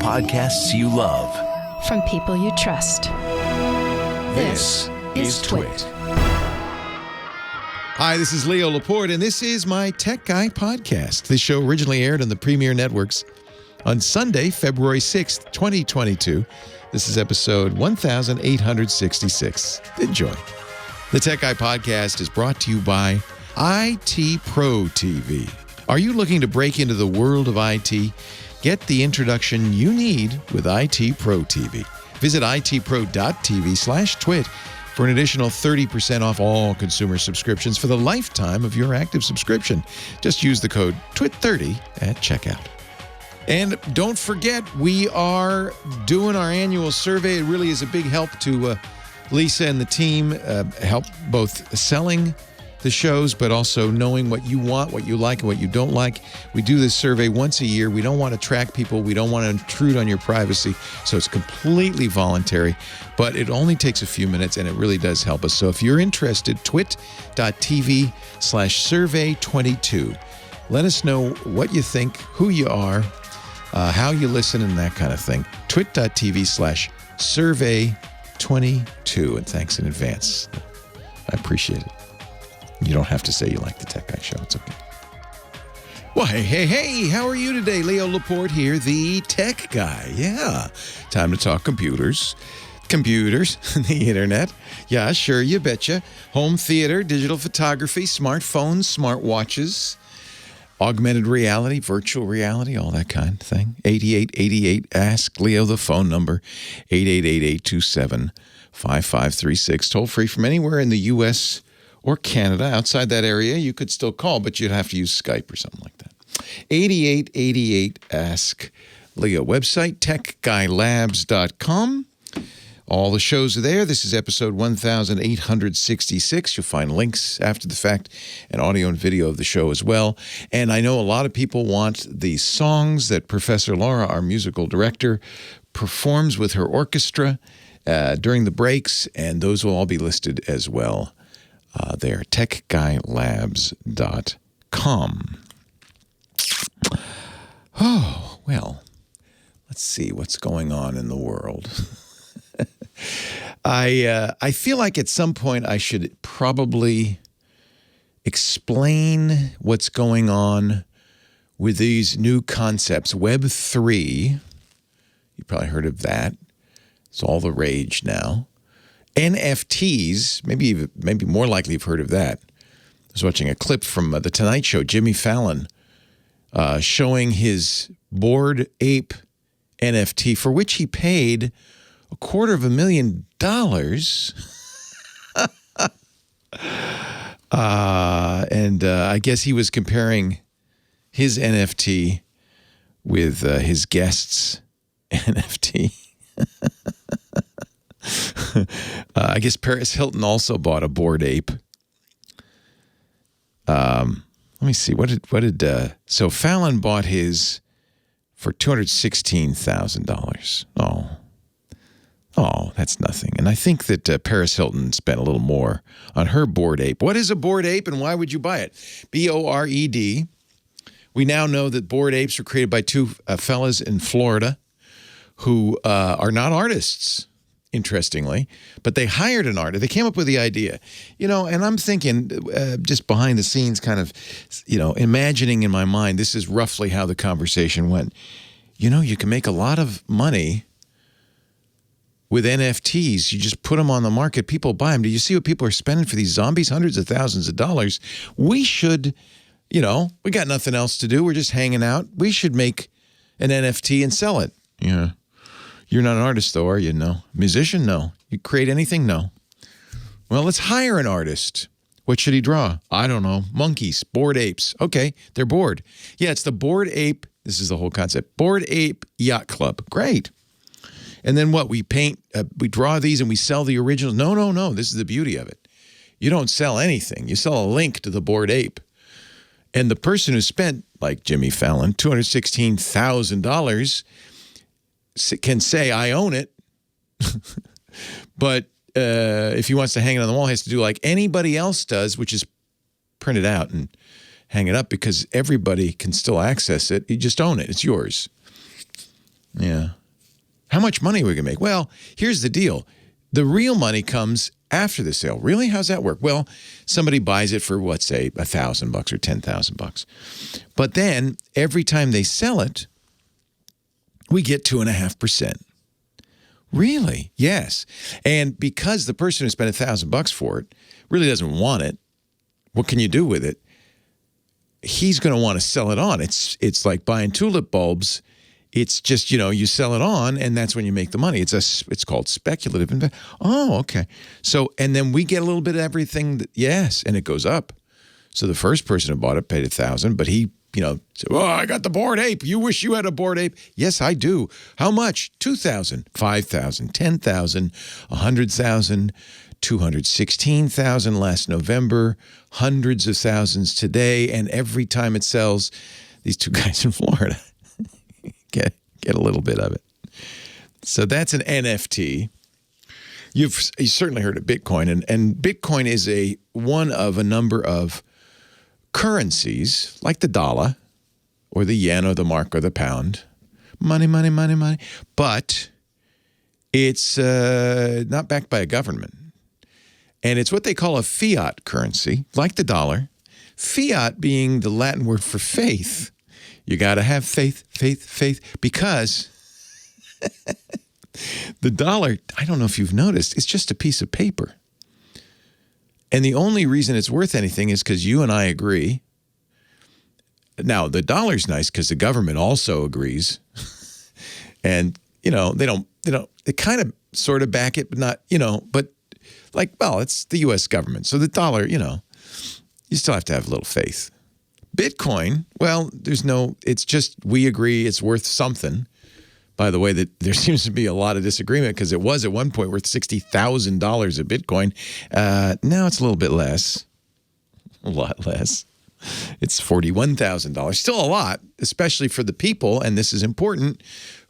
podcasts you love. From people you trust. This is Twit. Hi, this is Leo Laporte, and this is my Tech Guy podcast. This show originally aired on the Premier Networks on Sunday, February 6th, 2022. This is episode 1866. Enjoy. The Tech Guy podcast is brought to you by IT Pro TV. Are you looking to break into the world of IT? Get the introduction you need with IT Pro TV. Visit itpro.tv/twit for an additional 30% off all consumer subscriptions for the lifetime of your active subscription. Just use the code TWIT30 at checkout. And don't forget, we are doing our annual survey. It really is a big help to Lisa and the team, help both selling the shows, but also knowing what you want, what you like, and what you don't like. We do this survey once a year. We don't want to track people. We don't want to intrude on your privacy. So it's completely voluntary, but it only takes a few minutes and it really does help us. So if you're interested, twit.tv/survey22. Let us know what you think, who you are, how you listen, and that kind of thing. twit.tv/survey22. And thanks in advance. I appreciate it. You don't have to say you like the Tech Guy show. It's okay. Well, hey, how are you today? Leo Laporte here, the Tech Guy. Yeah, time to talk computers, the internet. Yeah, sure, you betcha. Home theater, digital photography, smartphones, smartwatches, augmented reality, virtual reality, all that kind of thing. 8888, ask Leo, the phone number, 888-827-5536. Toll free from anywhere in the U.S. or Canada. Outside that area, you could still call, but you'd have to use Skype or something like that. 8888 Ask Leo. Website, techguylabs.com. All the shows are there. This is episode 1866. You'll find links after the fact and audio and video of the show as well. And I know a lot of people want the songs that Professor Laura, our musical director, performs with her orchestra during the breaks, and those will all be listed as well. There, techguylabs.com. Oh, well, let's see what's going on in the world. I feel like at some point I should probably explain what's going on with these new concepts. Web3, you probably heard of that. It's all the rage now. NFTs, maybe more likely you've heard of that. I was watching a clip from The Tonight Show, Jimmy Fallon, showing his Bored Ape NFT, for which he paid $250,000. And I guess he was comparing his NFT with his guest's NFT. I guess Paris Hilton also bought a Bored Ape. Let me see. So Fallon bought his for $216,000. Oh, that's nothing. And I think that Paris Hilton spent a little more on her Bored Ape. What is a Bored Ape and why would you buy it? BORED. We now know that Bored Apes were created by two fellas in Florida who are not artists, interestingly, but they hired an artist. They came up with the idea, and I'm thinking just behind the scenes kind of, imagining in my mind, this is roughly how the conversation went. You can make a lot of money with NFTs. You just put them on the market. People buy them. Do you see what people are spending for these zombies? Hundreds of thousands of dollars. We should, we got nothing else to do. We're just hanging out. We should make an NFT and sell it. Yeah. You're not an artist, though, are you? No. Musician? No. You create anything? No. Well, let's hire an artist. What should he draw? I don't know. Monkeys, Bored Apes. Okay, they're bored. Yeah, it's the Bored Ape. This is the whole concept. Bored Ape Yacht Club. Great. And then what? We paint, we draw these and we sell the originals. No. This is the beauty of it. You don't sell anything. You sell a link to the Bored Ape. And the person who spent, like Jimmy Fallon, $216,000 can say, I own it. But if he wants to hang it on the wall, he has to do like anybody else does, which is print it out and hang it up, because everybody can still access it. You just own it. It's yours. Yeah. How much money are we going to make? Well, here's the deal. The real money comes after the sale. Really? How's that work? Well, somebody buys it for, let's say, $1,000 or $10,000. But then every time they sell it, we get 2.5%. Really? Yes. And because the person who spent $1,000 for it really doesn't want it, what can you do with it? He's going to want to sell it on. It's like buying tulip bulbs. It's just, you sell it on, and that's when you make the money. It's called speculative investment. Oh, okay. So, and then we get a little bit of everything. Yes, and it goes up. So the first person who bought it paid $1,000, but he, said, "Oh, I got the Bored Ape. You wish you had a Bored Ape." Yes, I do. How much? $2,000, $5,000, $10,000, $100,000, $216,000 last November, hundreds of thousands today, and every time it sells, these two guys in Florida get a little bit of it. So that's an NFT. You've certainly heard of Bitcoin, and Bitcoin is one of a number of currencies like the dollar or the yen or the mark or the pound. Money, money, money, money. But it's not backed by a government. And it's what they call a fiat currency, like the dollar. Fiat being the Latin word for faith. You got to have faith, faith, faith, because the dollar, I don't know if you've noticed, it's just a piece of paper. And the only reason it's worth anything is because you and I agree. Now, the dollar's nice because the government also agrees. And, they kind of sort of back it, but not, but it's the U.S. government. So the dollar, you still have to have a little faith. Bitcoin, well, it's just we agree it's worth something. By the way, that there seems to be a lot of disagreement because it was at one point worth $60,000 a Bitcoin. Now it's a little bit less, a lot less. It's $41,000. Still a lot, especially for the people, and this is important,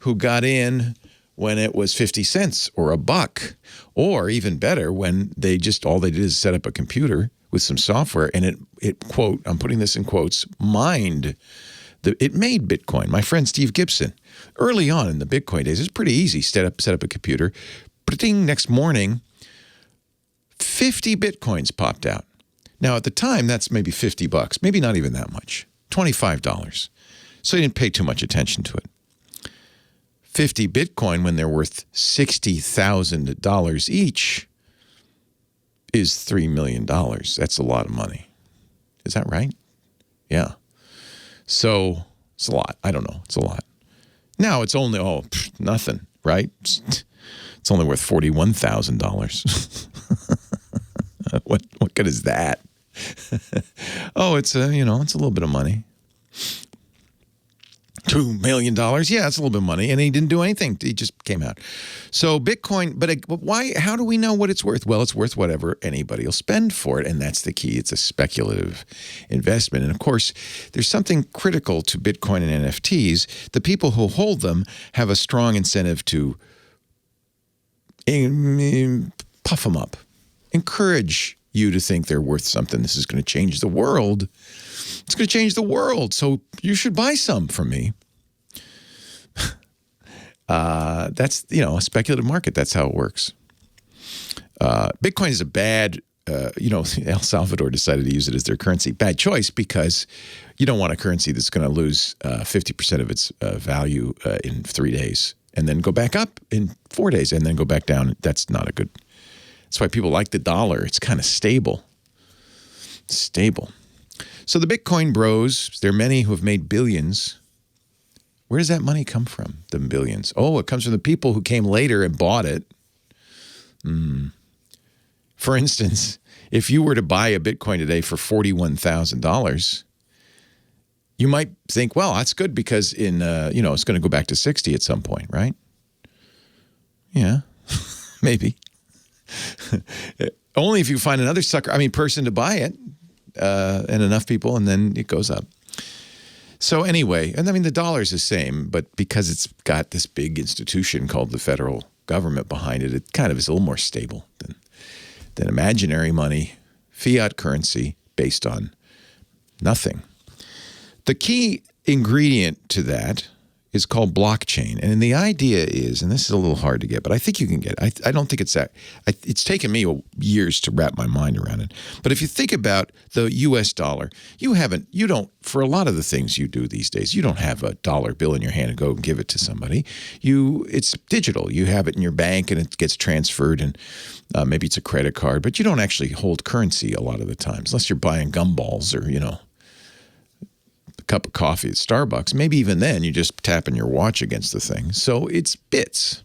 who got in when it was 50 cents or a buck, or even better, when all they did is set up a computer with some software, and it quote, I'm putting this in quotes, it made Bitcoin. My friend Steve Gibson, early on in the Bitcoin days, it was pretty easy. Set up a computer. Ding, next morning, 50 Bitcoins popped out. Now, at the time, that's maybe $50, maybe not even that much, $25. So he didn't pay too much attention to it. 50 Bitcoin, when they're worth $60,000 each, is $3 million. That's a lot of money. Is that right? Yeah. So it's a lot. I don't know. It's a lot. Now it's only, nothing, right? It's only worth $41,000. What good is that? It's a little bit of money. $2 million. Yeah, that's a little bit of money. And he didn't do anything. He just came out. So Bitcoin, but why? How do we know what it's worth? Well, it's worth whatever anybody will spend for it. And that's the key. It's a speculative investment. And of course, there's something critical to Bitcoin and NFTs. The people who hold them have a strong incentive to puff them up, encourage you to think they're worth something. This is going to change the world. It's going to change the world, so you should buy some from me. That's, a speculative market. That's how it works. Bitcoin is a bad, El Salvador decided to use it as their currency. Bad choice, because you don't want a currency that's going to lose 50% of its value in 3 days and then go back up in 4 days and then go back down. That's not a good. That's why people like the dollar. It's kind of stable. Stable. So the Bitcoin bros, there are many who have made billions. Where does that money come from, the billions? Oh, it comes from the people who came later and bought it. For instance, if you were to buy a Bitcoin today for $41,000, you might think, well, that's good because it's going to go back to 60 at some point, right? Yeah, maybe. Only if you find another person to buy it. And enough people, and then it goes up. So anyway, and the dollar's the same, but because it's got this big institution called the federal government behind it, it kind of is a little more stable than imaginary money, fiat currency based on nothing. The key ingredient to that is called blockchain. And the idea is, and this is a little hard to get, but I think you can get it. I don't think it's that. It's taken me years to wrap my mind around it. But if you think about the U.S. dollar, you don't, for a lot of the things you do these days, you don't have a dollar bill in your hand and go and give it to somebody. It's digital. You have it in your bank and it gets transferred, and maybe it's a credit card, but you don't actually hold currency a lot of the times, unless you're buying gumballs or, a cup of coffee at Starbucks. Maybe even then you just tapping your watch against the thing. So it's bits.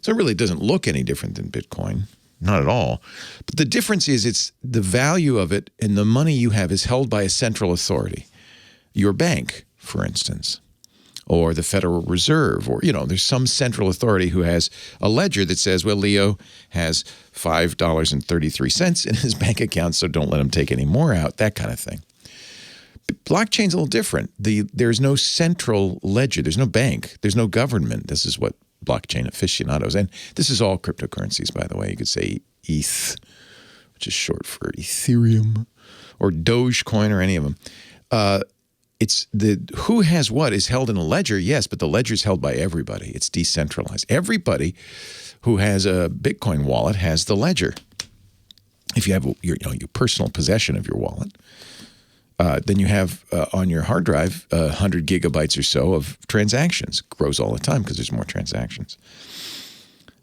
So it really doesn't look any different than Bitcoin. Not at all. But the difference is it's the value of it and the money you have is held by a central authority. Your bank, for instance, or the Federal Reserve, or, there's some central authority who has a ledger that says, well, Leo has $5.33 in his bank account, so don't let him take any more out, that kind of thing. Blockchain's a little different. There's no central ledger. There's no bank. There's no government. This is what blockchain aficionados, and this is all cryptocurrencies, by the way. You could say ETH, which is short for Ethereum, or Dogecoin, or any of them. It's who has what is held in a ledger, yes, but the ledger is held by everybody. It's decentralized. Everybody who has a Bitcoin wallet has the ledger. If you have your personal possession of your wallet, then you have on your hard drive 100 gigabytes or so of transactions. It grows all the time because there's more transactions.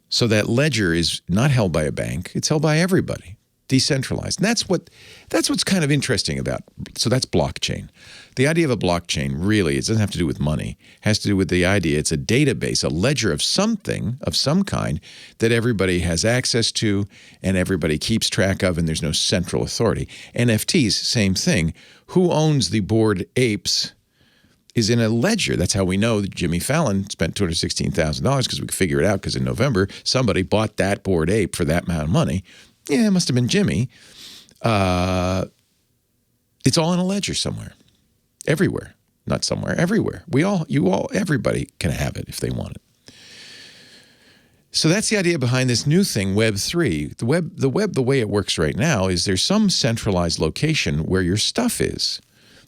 So that ledger is not held by a bank. It's held by everybody, decentralized. And that's what's kind of interesting about. So that's blockchain. The idea of a blockchain really, it doesn't have to do with money. It has to do with the idea it's a database, a ledger of something of some kind that everybody has access to and everybody keeps track of, and there's no central authority. NFTs, same thing. Who owns the Bored Apes is in a ledger. That's how we know that Jimmy Fallon spent $216,000, because we could figure it out, because in November somebody bought that Bored Ape for that amount of money. Yeah, it must have been Jimmy. It's all in a ledger somewhere. Everywhere. Not somewhere, everywhere. Everybody can have it if they want it. So that's the idea behind this new thing, Web3. The web, the way it works right now is there's some centralized location where your stuff is.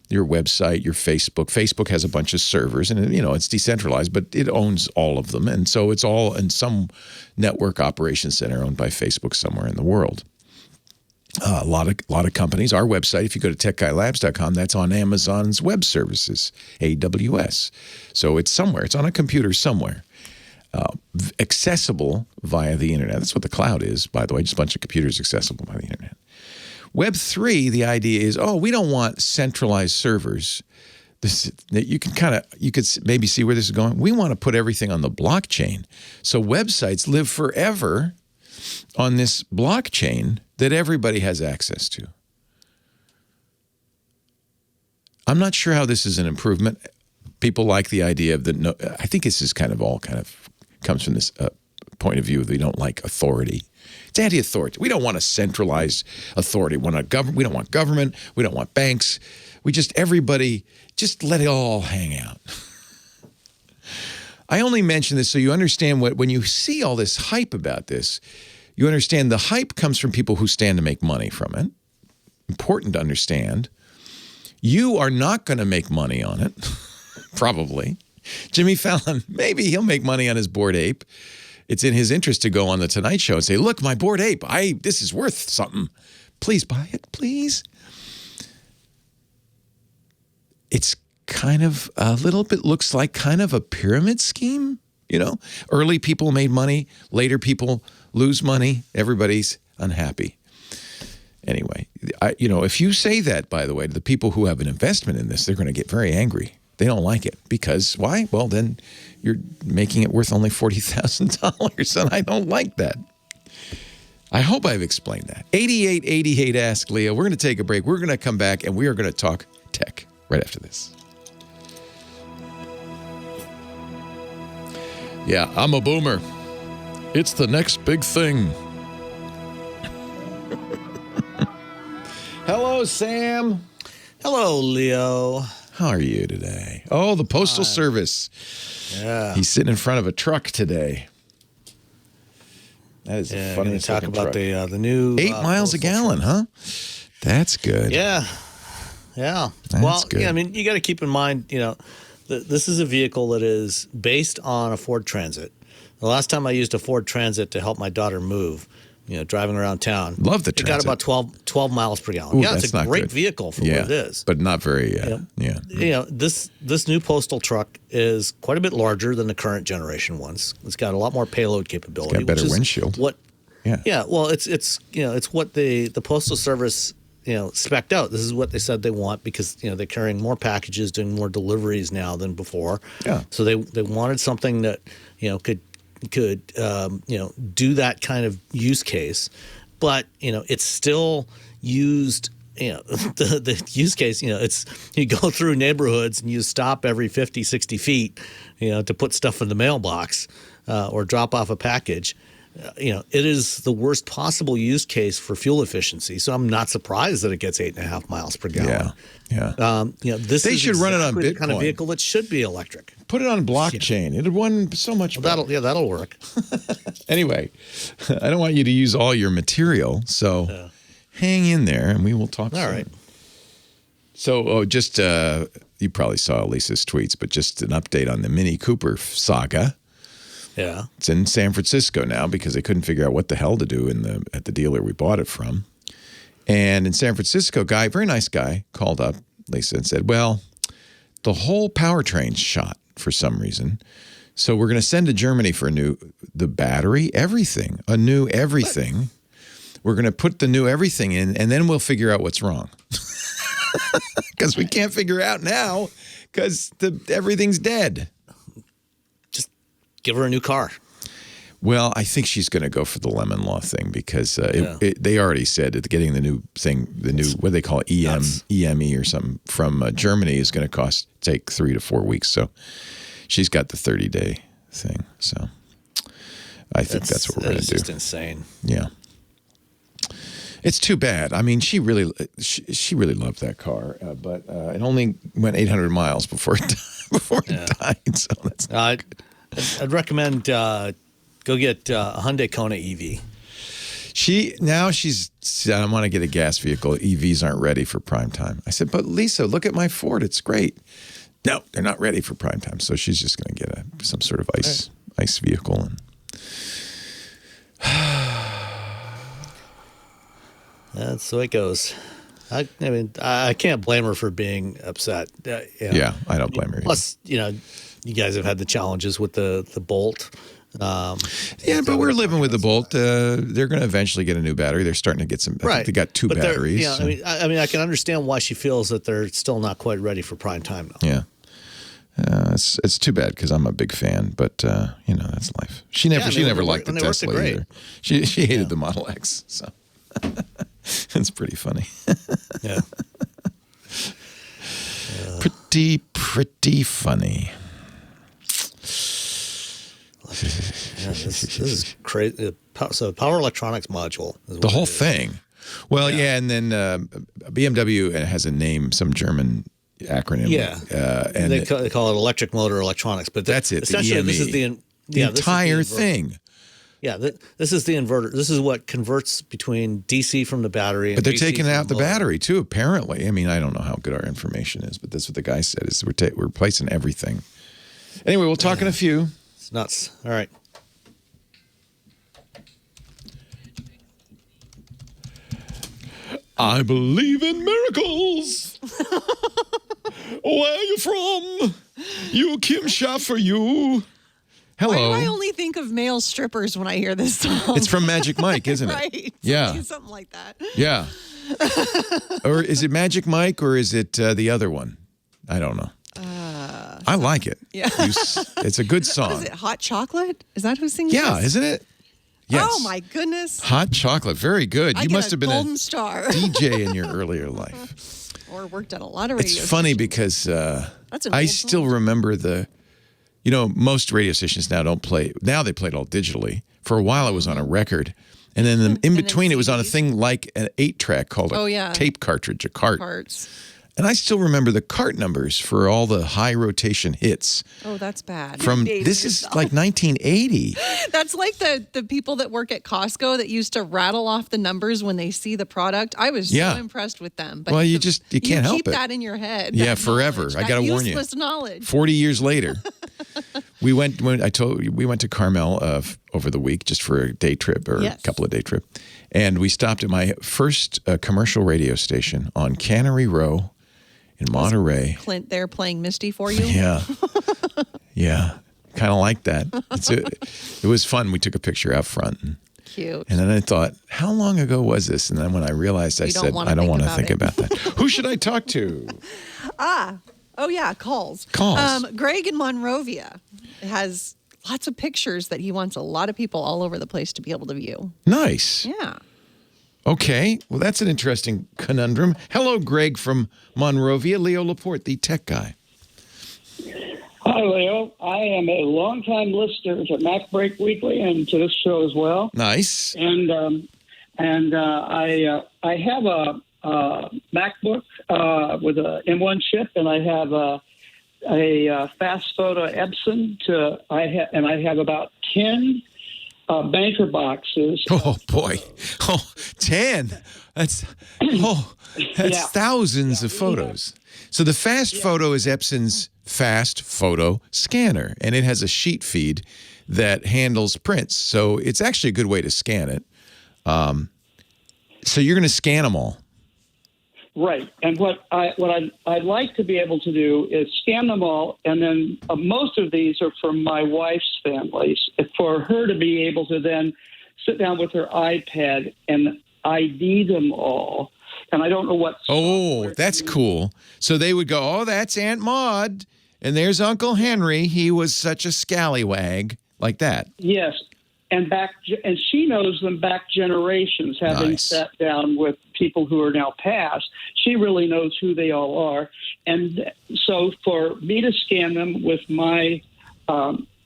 Your website, your Facebook. Facebook has a bunch of servers, and it's decentralized, but it owns all of them. And so it's all in some network operations center owned by Facebook somewhere in the world. A lot of companies. Our website, if you go to techguylabs.com, that's on Amazon's Web Services, AWS. So it's somewhere. It's on a computer somewhere. Accessible via the internet. That's what the cloud is, by the way, just a bunch of computers accessible by the internet. Web3, the idea is, we don't want centralized servers. You could maybe see where this is going. We want to put everything on the blockchain. So websites live forever on this blockchain that everybody has access to. I'm not sure how this is an improvement. People like the idea of I think this is kind of comes from this point of view. They don't like authority. It's anti-authority. We don't want a centralized authority. We don't want government. We don't want banks. Everybody just let it all hang out. I only mention this so you understand when you see all this hype about this, you understand the hype comes from people who stand to make money from it. Important to understand. You are not going to make money on it, probably. Jimmy Fallon, maybe he'll make money on his Bored Ape. It's in his interest to go on the Tonight Show and say, look, my Bored Ape, this is worth something. Please buy it, please. It's kind of a little bit looks like kind of a pyramid scheme. Early people made money, later people lose money. Everybody's unhappy. Anyway, if you say that, by the way, to the people who have an investment in this, they're going to get very angry. They don't like it. Because why? Well, then you're making it worth only $40,000, and I don't like that. I hope I've explained that. 8888 Ask Leo. We're going to take a break. We're going to come back, and we are going to talk tech right after this. Yeah, I'm a boomer. It's the next big thing. Hello, Sam. Hello, Leo. How are you today? Oh, the Postal Service. Yeah. He's sitting in front of a truck today. That is the funniest talk about truck. the new 8 miles a gallon, huh? That's good. Yeah. That's Well, good. yeah, I mean, you got to keep in mind, the This is a vehicle that is based on a Ford Transit. The last time I used a Ford Transit to help my daughter move, driving around town. Love the It got Transit. about 12 miles per gallon. Ooh, Yeah, it's that's a not great good. vehicle for what it is. But not very, This new postal truck is quite a bit larger than the current generation ones. It's got a lot more payload capability. It's got better which is windshield. Yeah. Well, it's what the Postal Service spec'd out. This is what they said they want because they're carrying more packages, doing more deliveries now than before. Yeah. So they wanted something that could do that kind of use case, but it's still used. The use case, it's you go through neighborhoods and you stop every 50, 60 feet, to put stuff in the mailbox or drop off a package. It is the worst possible use case for fuel efficiency. So I'm not surprised that it gets 8.5 miles per gallon. Yeah. This They is should run it on exactly the kind of Bitcoin. vehicle that should be electric. Put it on blockchain. It'd run so much better. That'll work. Anyway, I don't want you to use all your material, so hang in there, and we will talk soon. All right. So, you probably saw Lisa's tweets, but just an update on the Mini Cooper saga. Yeah. It's in San Francisco now because they couldn't figure out what the hell to do at the dealer we bought it from. And in San Francisco, very nice guy, called up Lisa and said, well, the whole powertrain's shot for some reason. So we're going to send to Germany for the battery, everything, a new everything. We're going to put the new everything in, and then we'll figure out what's wrong. Because we can't figure out now because everything's dead. Just give her a new car. Well, I think she's going to go for the lemon law thing because they already said that getting the new thing, what do they call it, EME or something from Germany is going to take 3 to 4 weeks. So she's got the 30-day thing. So I think that's what we're going to do. It's just insane. Yeah. It's too bad. I mean, she really loved that car, but it only went 800 miles before it died. So that's I'd recommend go get a Hyundai Kona EV. She's I want to get a gas vehicle. EVs aren't ready for prime time. I said, but Lisa, look at my Ford. It's great. No, they're not ready for prime time. So she's just going to get some sort of ice vehicle. And that's the way it goes. I mean, I can't blame her for being upset. Yeah, I don't blame her either. Plus, you guys have had the challenges with the Bolt. Yeah, but we're living with the Bolt. They're going to eventually get a new battery. They're starting to get some. I think they got 2 batteries. Yeah, I mean, I can understand why she feels that they're still not quite ready for prime time though. Yeah. It's too bad because I'm a big fan, but that's life. She never liked the Tesla either. She hated the Model X, so it's pretty funny. Yeah. Pretty funny. This is crazy. So power electronics module. The whole thing. Well, yeah, and then BMW has a name, some German acronym. Yeah, and they call it electric motor electronics. But that's it. Essentially, the EME. this is the entire thing. Yeah, this is the inverter. This is what converts between DC from the battery. But they're DC taking out the motor. battery too. Apparently, I mean, I don't know how good our information is, but that's what the guy said. Is we're replacing everything. Anyway, we'll talk in a few. It's nuts. All right. I believe in miracles. Where are you from? You Kim Schaffer, you. Hello. Why do I only think of male strippers when I hear this song? It's from Magic Mike, isn't it? Right. Yeah. Something like that. Yeah. Or is it Magic Mike or is it the other one? I don't know. I like it. Yeah. It's a good song. What is it? Hot Chocolate? Is that who's singing Yeah, this? isn't it? Yes. Oh, my goodness. Hot Chocolate. Very good. I You get must have been golden a star. DJ in your earlier life. Or worked at a lot of radio It's funny stations. because That's an I old still song. remember most radio stations now don't play. Now they play it all digitally. For a while it was on a record. And then in between it was on a CDs. thing like an 8-track called a Oh, yeah. tape cartridge, a cart. Parts. And I still remember the cart numbers for all the high rotation hits Oh, that's bad. from, Dating this is yourself. like 1980. That's like the people that work at Costco that used to rattle off the numbers when they see the product. I was Yeah. so impressed with them. But Well, you can't help keep it. that in your head. Yeah, that forever. knowledge, I that gotta warn you. Useless knowledge. 40 years later, we went to Carmel over the week just for a day trip or Yes. a couple of day trip. And we stopped at my first commercial radio station on Cannery Row in Monterey. Clint there playing Misty for you. Yeah. Yeah. Kind of like that. It was fun. We took a picture out front. Cute. And then I thought, how long ago was this? And then when I realized, I You don't said, wanna I don't think want to about think it. about that. Who should I talk to? Oh, yeah, calls. Calls. Greg in Monrovia has lots of pictures that he wants a lot of people all over the place to be able to view. Nice. Yeah. Okay. Well, that's an interesting conundrum. Hello, Greg from Monrovia. Leo Laporte, the tech guy. Hi, Leo. I am a longtime listener to Mac Break Weekly and to this show as well. Nice. And I have a MacBook with a M1 chip, and I have a fast photo Epson. I have about 10 banker boxes. Oh, boy. Oh, 10. That's Yeah. thousands of photos. So the fast photo is Epson's fast photo scanner, and it has a sheet feed that handles prints. So it's actually a good way to scan it. So you're going to scan them all. Right, and what I'd like to be able to do is scan them all, and then most of these are from my wife's families. For her to be able to then sit down with her iPad and ID them all, and I don't know what. Oh, that's cool. So they would go, oh, that's Aunt Maud, and there's Uncle Henry. He was such a scallywag, like that. Yes, and she knows them back generations, having Nice. sat down with people who are now past. She really knows who they all are, and so for me to scan them with my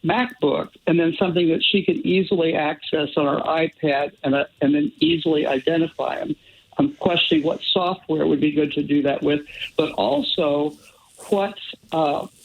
MacBook, and then something that she could easily access on her iPad, and then easily identify them. I'm questioning what software would be good to do that with, but also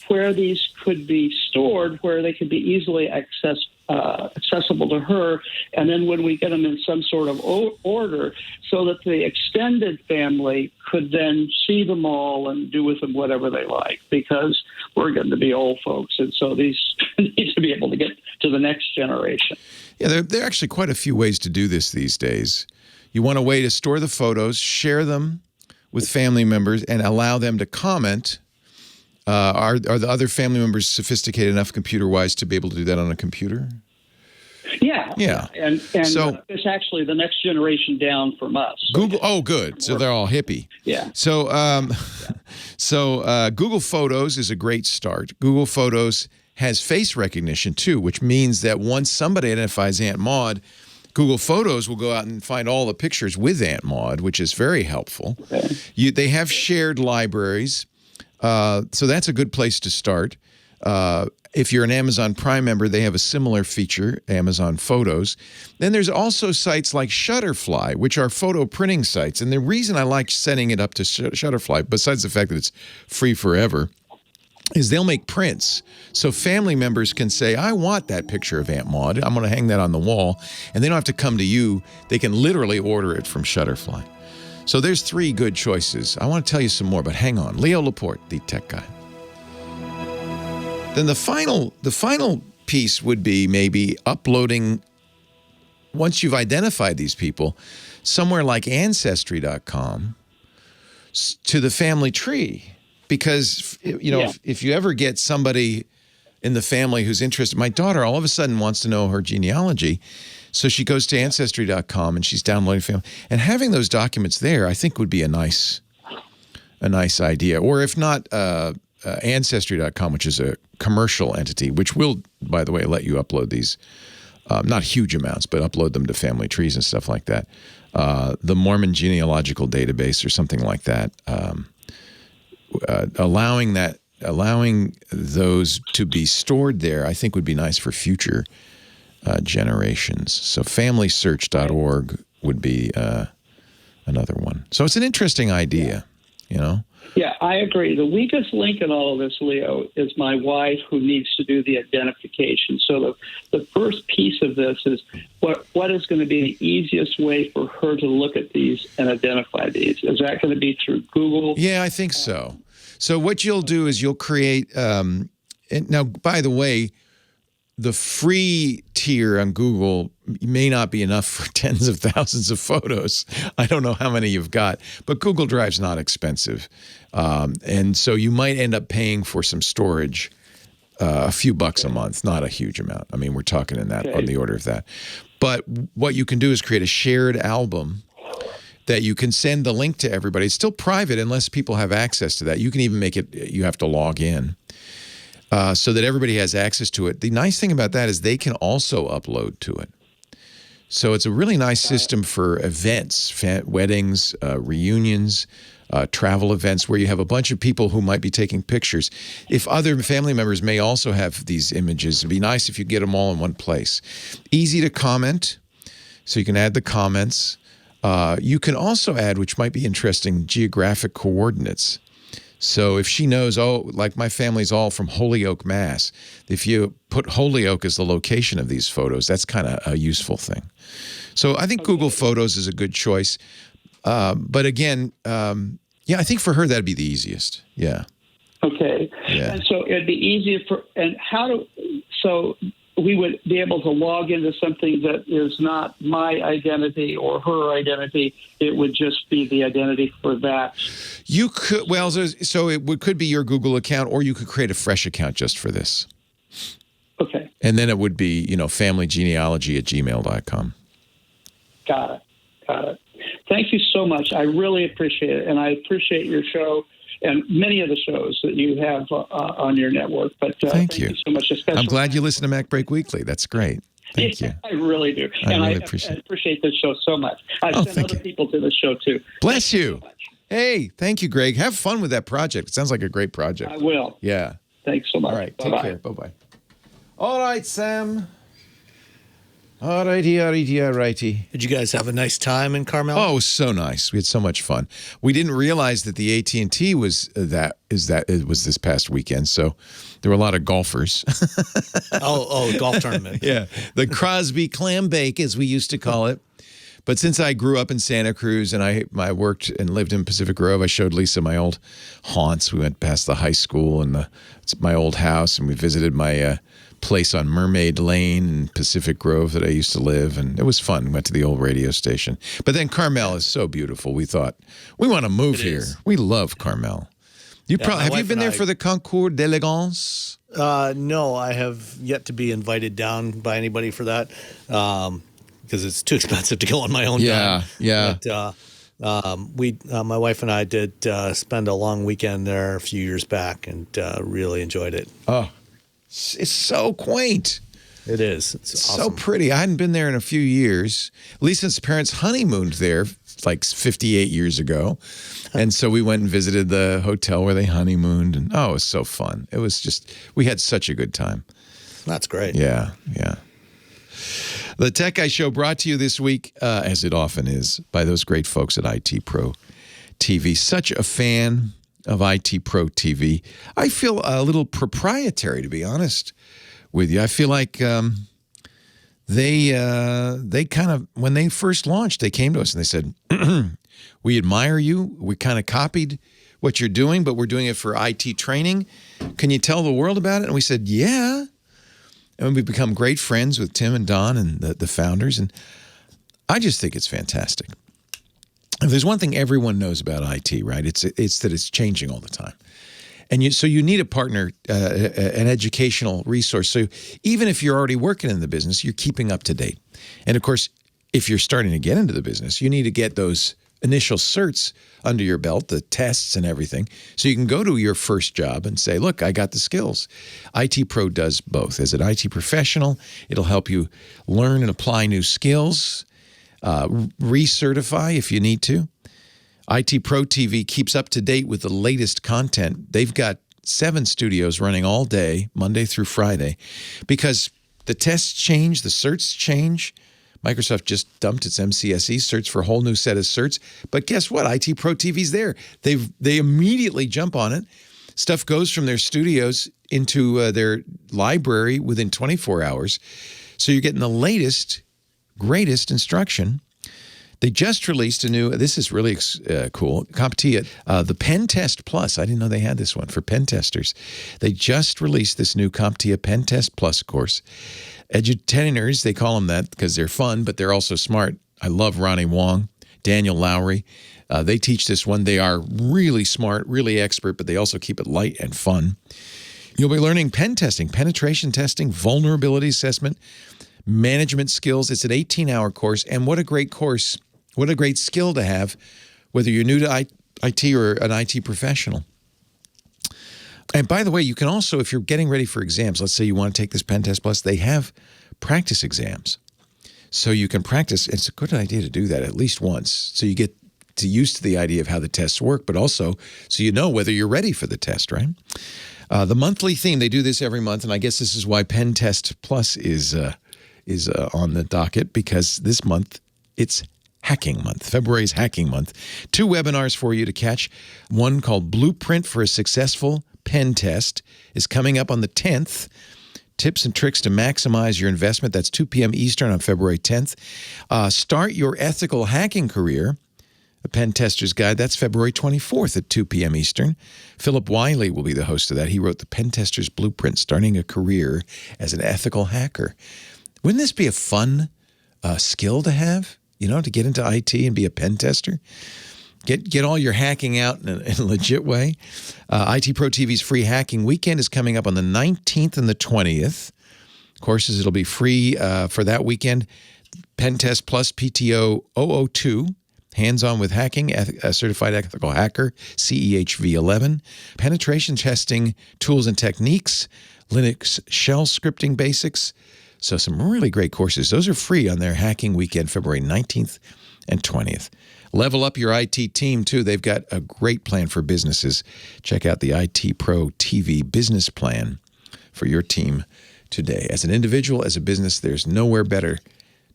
where these could be stored, where they could be easily accessible to her, and then when we get them in some sort of order, so that the extended family could then see them all and do with them whatever they like, because we're getting to be old folks, and so these need to be able to get to the next generation. Yeah, there are actually quite a few ways to do this these days. You want a way to store the photos, share them with family members, and allow them to comment. Are the other family members sophisticated enough computer-wise to be able to do that on a computer? Yeah. Yeah. And So- it's actually the next generation down from us. Google. Oh, good. So they're all hippie. Yeah. So, Google Photos is a great start. Google Photos has face recognition too, which means that once somebody identifies Aunt Maud, Google Photos will go out and find all the pictures with Aunt Maud, which is very helpful. Okay. They have shared libraries, so that's a good place to start. If you're an Amazon Prime member, they have a similar feature, Amazon Photos. Then there's also sites like Shutterfly, which are photo printing sites. And the reason I like setting it up to Shutterfly, besides the fact that it's free forever, is they'll make prints. So family members can say, I want that picture of Aunt Maud. I'm going to hang that on the wall. And they don't have to come to you. They can literally order it from Shutterfly. So there's 3 good choices. I want to tell you some more, but hang on. Leo Laporte, the tech guy. Then the final piece would be maybe uploading, once you've identified these people, somewhere like Ancestry.com to the family tree. Because, if you ever get somebody in the family who's interested, my daughter all of a sudden wants to know her genealogy. So she goes to Ancestry.com and she's downloading family. And having those documents there, I think, would be a nice idea. Or if not, Ancestry.com, which is a commercial entity, which will, by the way, let you upload these, not huge amounts, but upload them to family trees and stuff like that. The Mormon Genealogical Database or something like that. Allowing those to be stored there, I think would be nice for future generations. So familysearch.org would be another one. So it's an interesting idea, Yeah, I agree. The weakest link in all of this, Leo, is my wife, who needs to do the identification. So the first piece of this is what is going to be the easiest way for her to look at these and identify these? Is that going to be through Google? Yeah, I think so. So what you'll do is you'll create, and now, by the way, the free tier on Google may not be enough for tens of thousands of photos. I don't know how many you've got, but Google Drive's not expensive. And so you might end up paying for some storage, a few bucks a month, not a huge amount. I mean, we're talking on the order of that. But what you can do is create a shared album that you can send the link to everybody. It's still private unless people have access to that. You can even make it, you have to log in. So that everybody has access to it. The nice thing about that is they can also upload to it. So it's a really nice system for events, weddings, reunions, travel events where you have a bunch of people who might be taking pictures. If other family members may also have these images, it'd be nice if you get them all in one place. Easy to comment, so you can add the comments. You can also add, which might be interesting, geographic coordinates. So if she knows, like my family's all from Holyoke, Mass. If you put Holyoke as the location of these photos, that's kind of a useful thing. So I think Google Photos is a good choice. But again, yeah, I think for her that'd be the easiest. Yeah. Okay. Yeah. And so it'd be easier so we would be able to log into something that is not my identity or her identity. It would just be the identity for that. You could, well, so it could be your Google account, or you could create a fresh account just for this. Okay. And then it would be, familygenealogy@gmail.com. Got it. Thank you so much. I really appreciate it. And I appreciate your show and many of the shows that you have on your network. But thank you so much. I'm glad you listen to MacBreak Weekly. That's great. Thank you. I really do. I and really I appreciate this show so much. I've sent other people to the show, too. Bless you. Hey, thank you, Greg. Have fun with that project. It sounds like a great project. I will. Yeah. Thanks so much. All right. Take Bye-bye. care. Bye-bye. All right, Sam. All righty. Did you guys have a nice time in Carmel? Oh, it was so nice. We had so much fun. We didn't realize that the AT&T was this past weekend, so there were a lot of golfers. Golf tournament. Yeah, the Crosby Clam Bake, as we used to call it. But since I grew up in Santa Cruz and I worked and lived in Pacific Grove, I showed Lisa my old haunts. We went past the high school and my old house, and we visited my place on Mermaid Lane in Pacific Grove that I used to live, and it was fun. We went to the old radio station. But then Carmel is so beautiful. We thought, we want to move here. We love Carmel. Have you been there for the Concours d'Elegance? No, I have yet to be invited down by anybody for that because it's too expensive to go on my own time. Yeah. But, my wife and I did spend a long weekend there a few years back and really enjoyed it. Oh, it's so quaint. It is. It's awesome. So pretty. I hadn't been there in a few years. Lisa's parents honeymooned there like 58 years ago. And so we went and visited the hotel where they honeymooned. And it was so fun. It was just, we had such a good time. That's great. Yeah. The Tech Guy Show brought to you this week, as it often is, by those great folks at IT Pro TV. Such a fan of IT Pro TV. I feel a little proprietary, to be honest with you. I feel like they kind of, when they first launched, they came to us and they said, we admire you. We kind of copied what you're doing, but we're doing it for IT training. Can you tell the world about it? And we said, yeah. And we've become great friends with Tim and Don and the founders. And I just think it's fantastic. If there's one thing everyone knows about IT, right? It's that it's changing all the time. And so you need a partner, an educational resource. So even if you're already working in the business, you're keeping up to date. And of course, if you're starting to get into the business, you need to get those initial certs under your belt, the tests and everything, so you can go to your first job and say, look, I got the skills. IT Pro does both. As an IT professional, it'll help you learn and apply new skills, recertify if you need to. IT Pro TV keeps up to date with the latest content. They've got 7 studios running all day, Monday through Friday, because the tests change, the certs change, Microsoft just dumped its MCSE certs for a whole new set of certs. But guess what? IT Pro TV's there. They immediately jump on it. Stuff goes from their studios into their library within 24 hours. So you're getting the latest, greatest instruction. They just released a new, this is really cool, CompTIA, the Pen Test Plus. I didn't know they had this one for pen testers. They just released this new CompTIA Pen Test Plus course. Edutainers, they call them that because they're fun, but they're also smart. I love Ronnie Wong, Daniel Lowry. They teach this one. They are really smart, really expert, but they also keep it light and fun. You'll be learning pen testing, penetration testing, vulnerability assessment, management skills. It's an 18-hour course, and what a great course. What a great skill to have, whether you're new to IT or an IT professional. And by the way, you can also, if you're getting ready for exams, let's say you want to take this Pen Test Plus, they have practice exams. So you can practice. It's a good idea to do that at least once. So you get used to the idea of how the tests work, but also so you know whether you're ready for the test, right? The monthly theme, they do this every month, and I guess this is why Pen Test Plus is on the docket, because this month it's Hacking Month. February's Hacking Month. 2 webinars for you to catch. One called Blueprint for a Successful Pen Test is coming up on the 10th. Tips and tricks to maximize your investment. That's 2 p.m. Eastern on February 10th. Start Your Ethical Hacking Career, a pen tester's guide. That's February 24th at 2 p.m. Eastern. Philip Wiley will be the host of that. He wrote the Pen Tester's Blueprint, Starting a Career as an Ethical Hacker. Wouldn't this be a fun skill to have? You know, to get into IT and be a pen tester? Get all your hacking out in a legit way. IT Pro TV's free hacking weekend is coming up on the 19th and the 20th. Courses, it'll be free for that weekend. Pen Test Plus PTO 002. Hands-on with hacking, a certified ethical hacker, CEHV 11. Penetration testing tools and techniques. Linux shell scripting basics. So some really great courses. Those are free on their hacking weekend, February 19th and 20th. Level up your IT team, too. They've got a great plan for businesses. Check out the IT Pro TV business plan for your team today. As an individual, as a business, there's nowhere better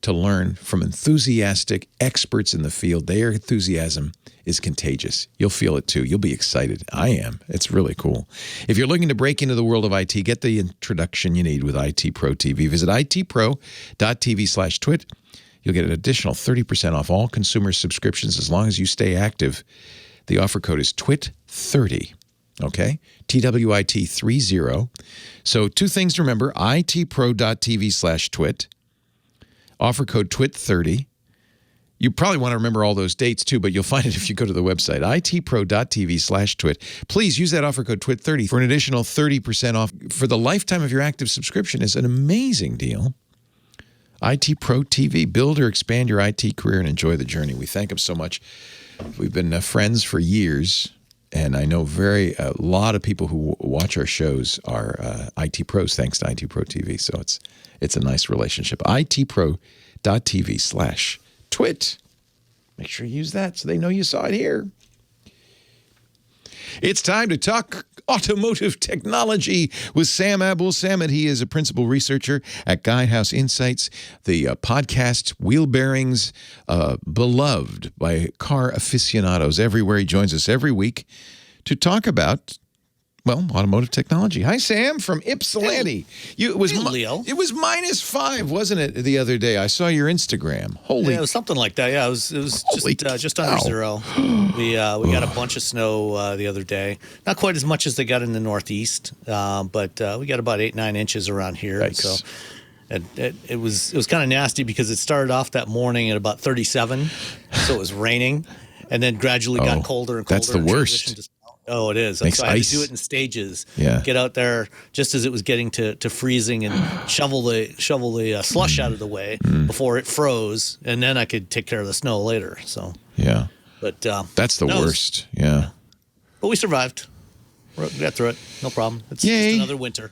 to learn from enthusiastic experts in the field. Their enthusiasm is contagious. You'll feel it too. You'll be excited. I am. It's really cool. If you're looking to break into the world of IT, get the introduction you need with IT Pro TV. Visit itpro.tv/twit. You'll get an additional 30% off all consumer subscriptions as long as you stay active. The offer code is TWIT30. Okay? TWIT30. So 2 things to remember. itpro.tv/twit. Offer code TWIT30. You probably want to remember all those dates too, but you'll find it if you go to the website, itpro.tv/twit. Please use that offer code TWIT30 for an additional 30% off for the lifetime of your active subscription. Is an amazing deal. IT Pro TV. Build or expand your IT career and enjoy the journey. We thank them so much. We've been friends for years, and I know a lot of people who watch our shows are IT pros thanks to IT Pro TV. So it's a nice relationship. itpro.tv/twit. Make sure you use that so they know you saw it here. It's time to talk automotive technology with Sam Abul-Samad. He is a principal researcher at Guidehouse Insights, the podcast Wheel Bearings, beloved by car aficionados everywhere. He joins us every week to talk about, automotive technology. Hi, Sam, from Ypsilanti. It was Leo. It was -5, wasn't it, the other day? I saw your Instagram. Holy, it was something like that. Yeah, it was just under 0. We got a bunch of snow the other day. Not quite as much as they got in the Northeast, but we got about 8-9 inches around here. Yikes. So it was kind of nasty because it started off that morning at about 37, so it was raining, and then gradually got colder and colder. That's the worst. Oh, it is. Makes so I had ice. to do it in stages. Yeah. Get out there just as it was getting to freezing and shovel the slush out of the way before it froze, and then I could take care of the snow later. So yeah, but that's the worst. Yeah, but we survived. We got through it. No problem. It's Yay. just another winter.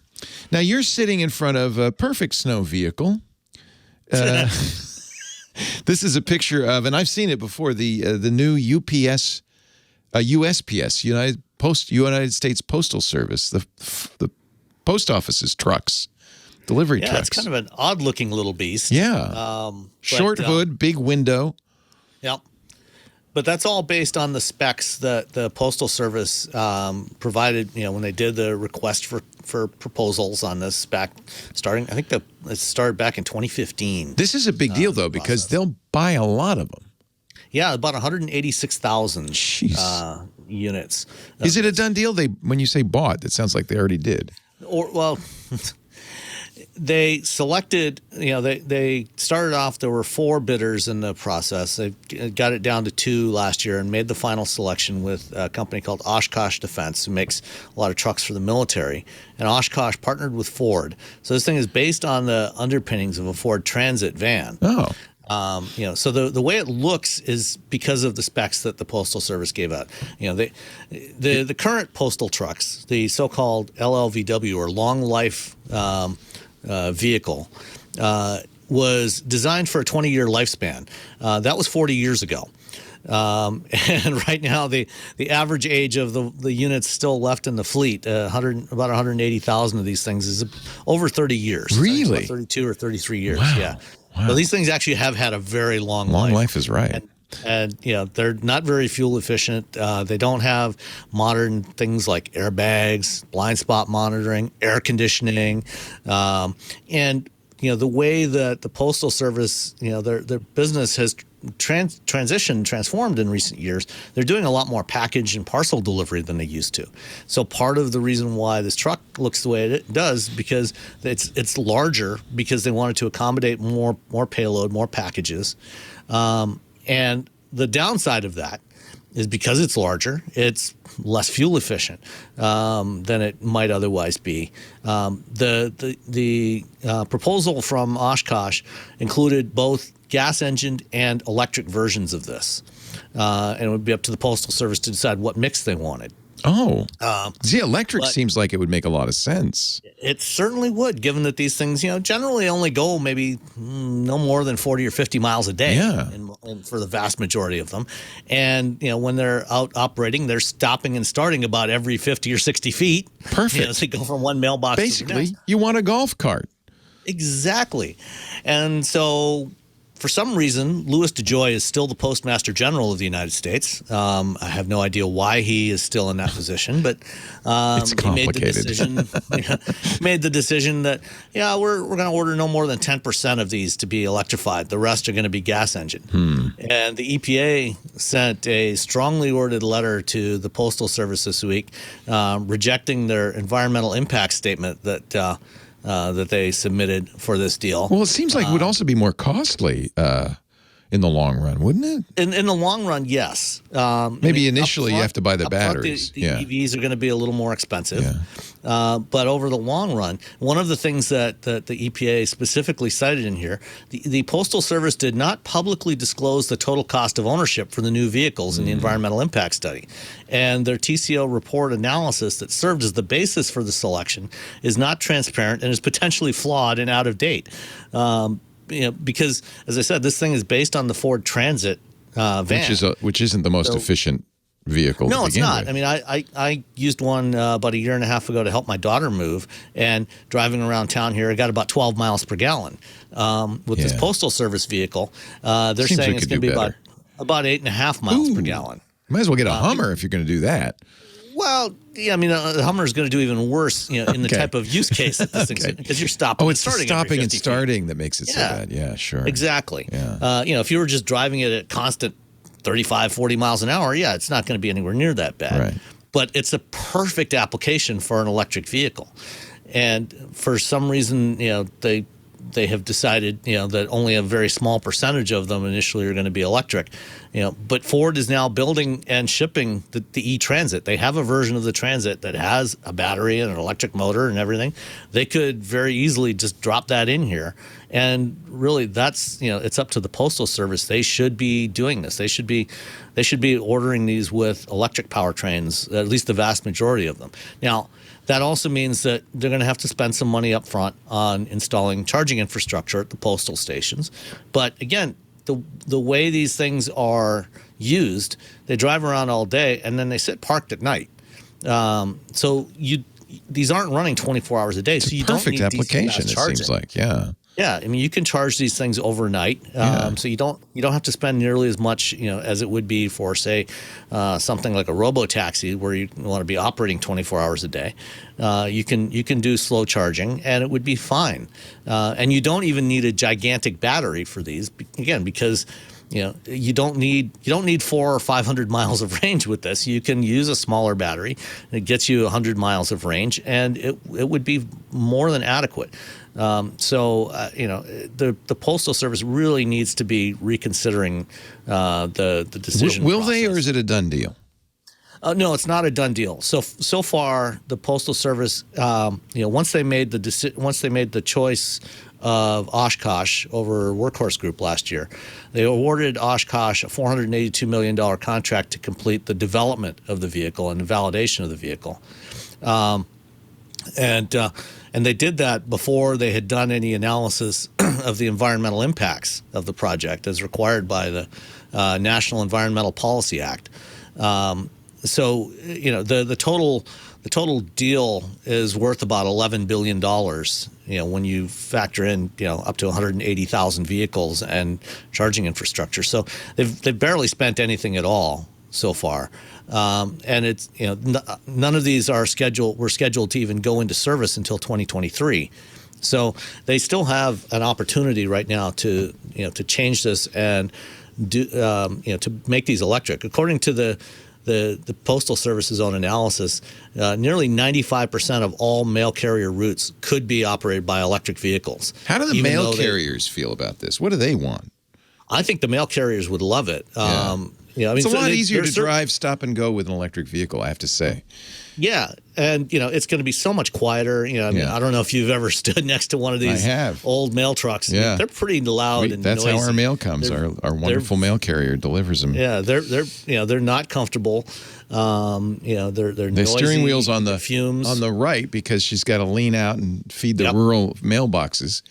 Now you're sitting in front of a perfect snow vehicle. This is a picture of, and I've seen it before, the new USPS, United States Postal Service, the post office's trucks. delivery Yeah, trucks. it's kind of an odd-looking little beast. Yeah. Short hood, big window. Yep. But that's all based on the specs that the Postal Service provided, when they did the request for proposals on this back starting, I think it started back in 2015. This is a big deal, though, because they'll buy a lot of them. Yeah, about 186,000 units. Is it a done deal? When you say bought, that sounds like they already did. They selected, they started off, there were 4 bidders in the process. They got it down to 2 last year and made the final selection with a company called Oshkosh Defense, who makes a lot of trucks for the military. And Oshkosh partnered with Ford. So this thing is based on the underpinnings of a Ford Transit van. Oh. So the way it looks is because of the specs that the Postal Service gave out. The current postal trucks, the so-called LLVW or long life vehicle, was designed for a 20-year lifespan. That was 40 years ago. And right now, the average age of the units still left in the fleet, about 180,000 of these things, is over 30 years. Really? About 32 or 33 years, Wow. yeah. Wow. So these things actually have had a very long life. Long life is right. And they're not very fuel efficient. They don't have modern things like airbags, blind spot monitoring, air conditioning, and the way that the Postal Service, their business has transformed in recent years. They're doing a lot more package and parcel delivery than they used to. So part of the reason why this truck looks the way it does, because it's larger, because they wanted to accommodate more payload, more packages, and the downside of that is because it's larger, it's less fuel efficient than it might otherwise be. The proposal from Oshkosh included both gas-engined and electric versions of this, and it would be up to the Postal Service to decide what mix they wanted. Oh, see, electric seems like it would make a lot of sense. It certainly would, given that these things, generally only go maybe no more than 40 or 50 miles a day, and for the vast majority of them. And when they're out operating, they're stopping and starting about every 50 or 60 feet. Perfect. As they go from one mailbox to the Basically, next. you want a golf cart. Exactly. And so, for some reason, Louis DeJoy is still the Postmaster General of the United States. I have no idea why he is still in that position, but It's complicated. he made the decision that we're going to order no more than 10% of these to be electrified. The rest are going to be gas engine. And the EPA sent a strongly worded letter to the Postal Service this week, rejecting their environmental impact statement that they submitted for this deal. Well, it seems like it would also be more costly in the long run, wouldn't it? In the long run, yes. Maybe initially you have to buy the up front, batteries. The EVs are going to be a little more expensive. Yeah. But over the long run, one of the things that the EPA specifically cited in here, the Postal Service did not publicly disclose the total cost of ownership for the new vehicles in the environmental impact study. And their TCO report analysis that served as the basis for the selection is not transparent and is potentially flawed and out of date. Because, as I said, this thing is based on the Ford Transit van. Which isn't the most efficient vehicle. No, to it's begin not. with. I mean, I used one about a year and a half ago to help my daughter move, and driving around town here, I got about 12 miles per gallon. With this Postal Service vehicle, they're Seems saying we it's could going to do be about 8.5 miles per gallon. Might as well get a Hummer if you're going to do that. Well, yeah, I mean, the Hummer is going to do even worse, in the type of use case that this thing's because you're stopping. Oh, and it's the starting stopping every and 50 feet. starting that makes it so bad. Yeah, sure. Exactly. Yeah. If you were just driving it at constant 35, 40 miles an hour, it's not going to be anywhere near that bad. Right. But it's a perfect application for an electric vehicle. And for some reason, they have decided, that only a very small percentage of them initially are going to be electric. But Ford is now building and shipping the E-Transit. They have a version of the Transit that has a battery and an electric motor and everything. They could very easily just drop that in here. And really, that's, it's up to the Postal Service. They should be doing this. They should be ordering these with electric powertrains, at least the vast majority of them. Now, that also means that they're going to have to spend some money up front on installing charging infrastructure at the postal stations. But again, the way these things are used, they drive around all day and then they sit parked at night. So you these aren't running 24 hours a day, so you Perfect don't need application, DC fast it charging. seems like. Yeah. Yeah, I mean, you can charge these things overnight, so you don't have to spend nearly as much, as it would be for, say, something like a robo-taxi where you want to be operating 24 hours a day. You can do slow charging, and it would be fine. And you don't even need a gigantic battery for these, again, because you don't need 400 or 500 miles of range with this. You can use a smaller battery. It gets you 100 miles of range, and it would be more than adequate. The Postal Service really needs to be reconsidering the decision. Will process. they, or is it a done deal? No, it's not a done deal. So far, the Postal Service, once they made the choice of Oshkosh over Workhorse Group last year, they awarded Oshkosh a $482 million contract to complete the development of the vehicle and the validation of the vehicle. And they did that before they had done any analysis of the environmental impacts of the project as required by the National Environmental Policy Act. The total deal is worth about $11 billion, when you factor in, up to 180,000 vehicles and charging infrastructure. So they've barely spent anything at all so far. And it's none of these were scheduled to even go into service until 2023. So they still have an opportunity right now to change this and do to make these electric. According to the Postal Service's own analysis, nearly 95% of all mail carrier routes could be operated by electric vehicles. How do the mail carriers feel about this? What do they want? I think the mail carriers would love it. It's a lot easier to drive, stop, and go with an electric vehicle, I have to say. Yeah, and it's going to be so much quieter. I don't know if you've ever stood next to one of these old mail trucks. Yeah, they're pretty loud and that's noisy. how our mail comes. Our wonderful mail carrier delivers them. Yeah, they're not comfortable. They're the noisy, steering wheel's on the fumes on the right because she's got to lean out and feed the rural mailboxes.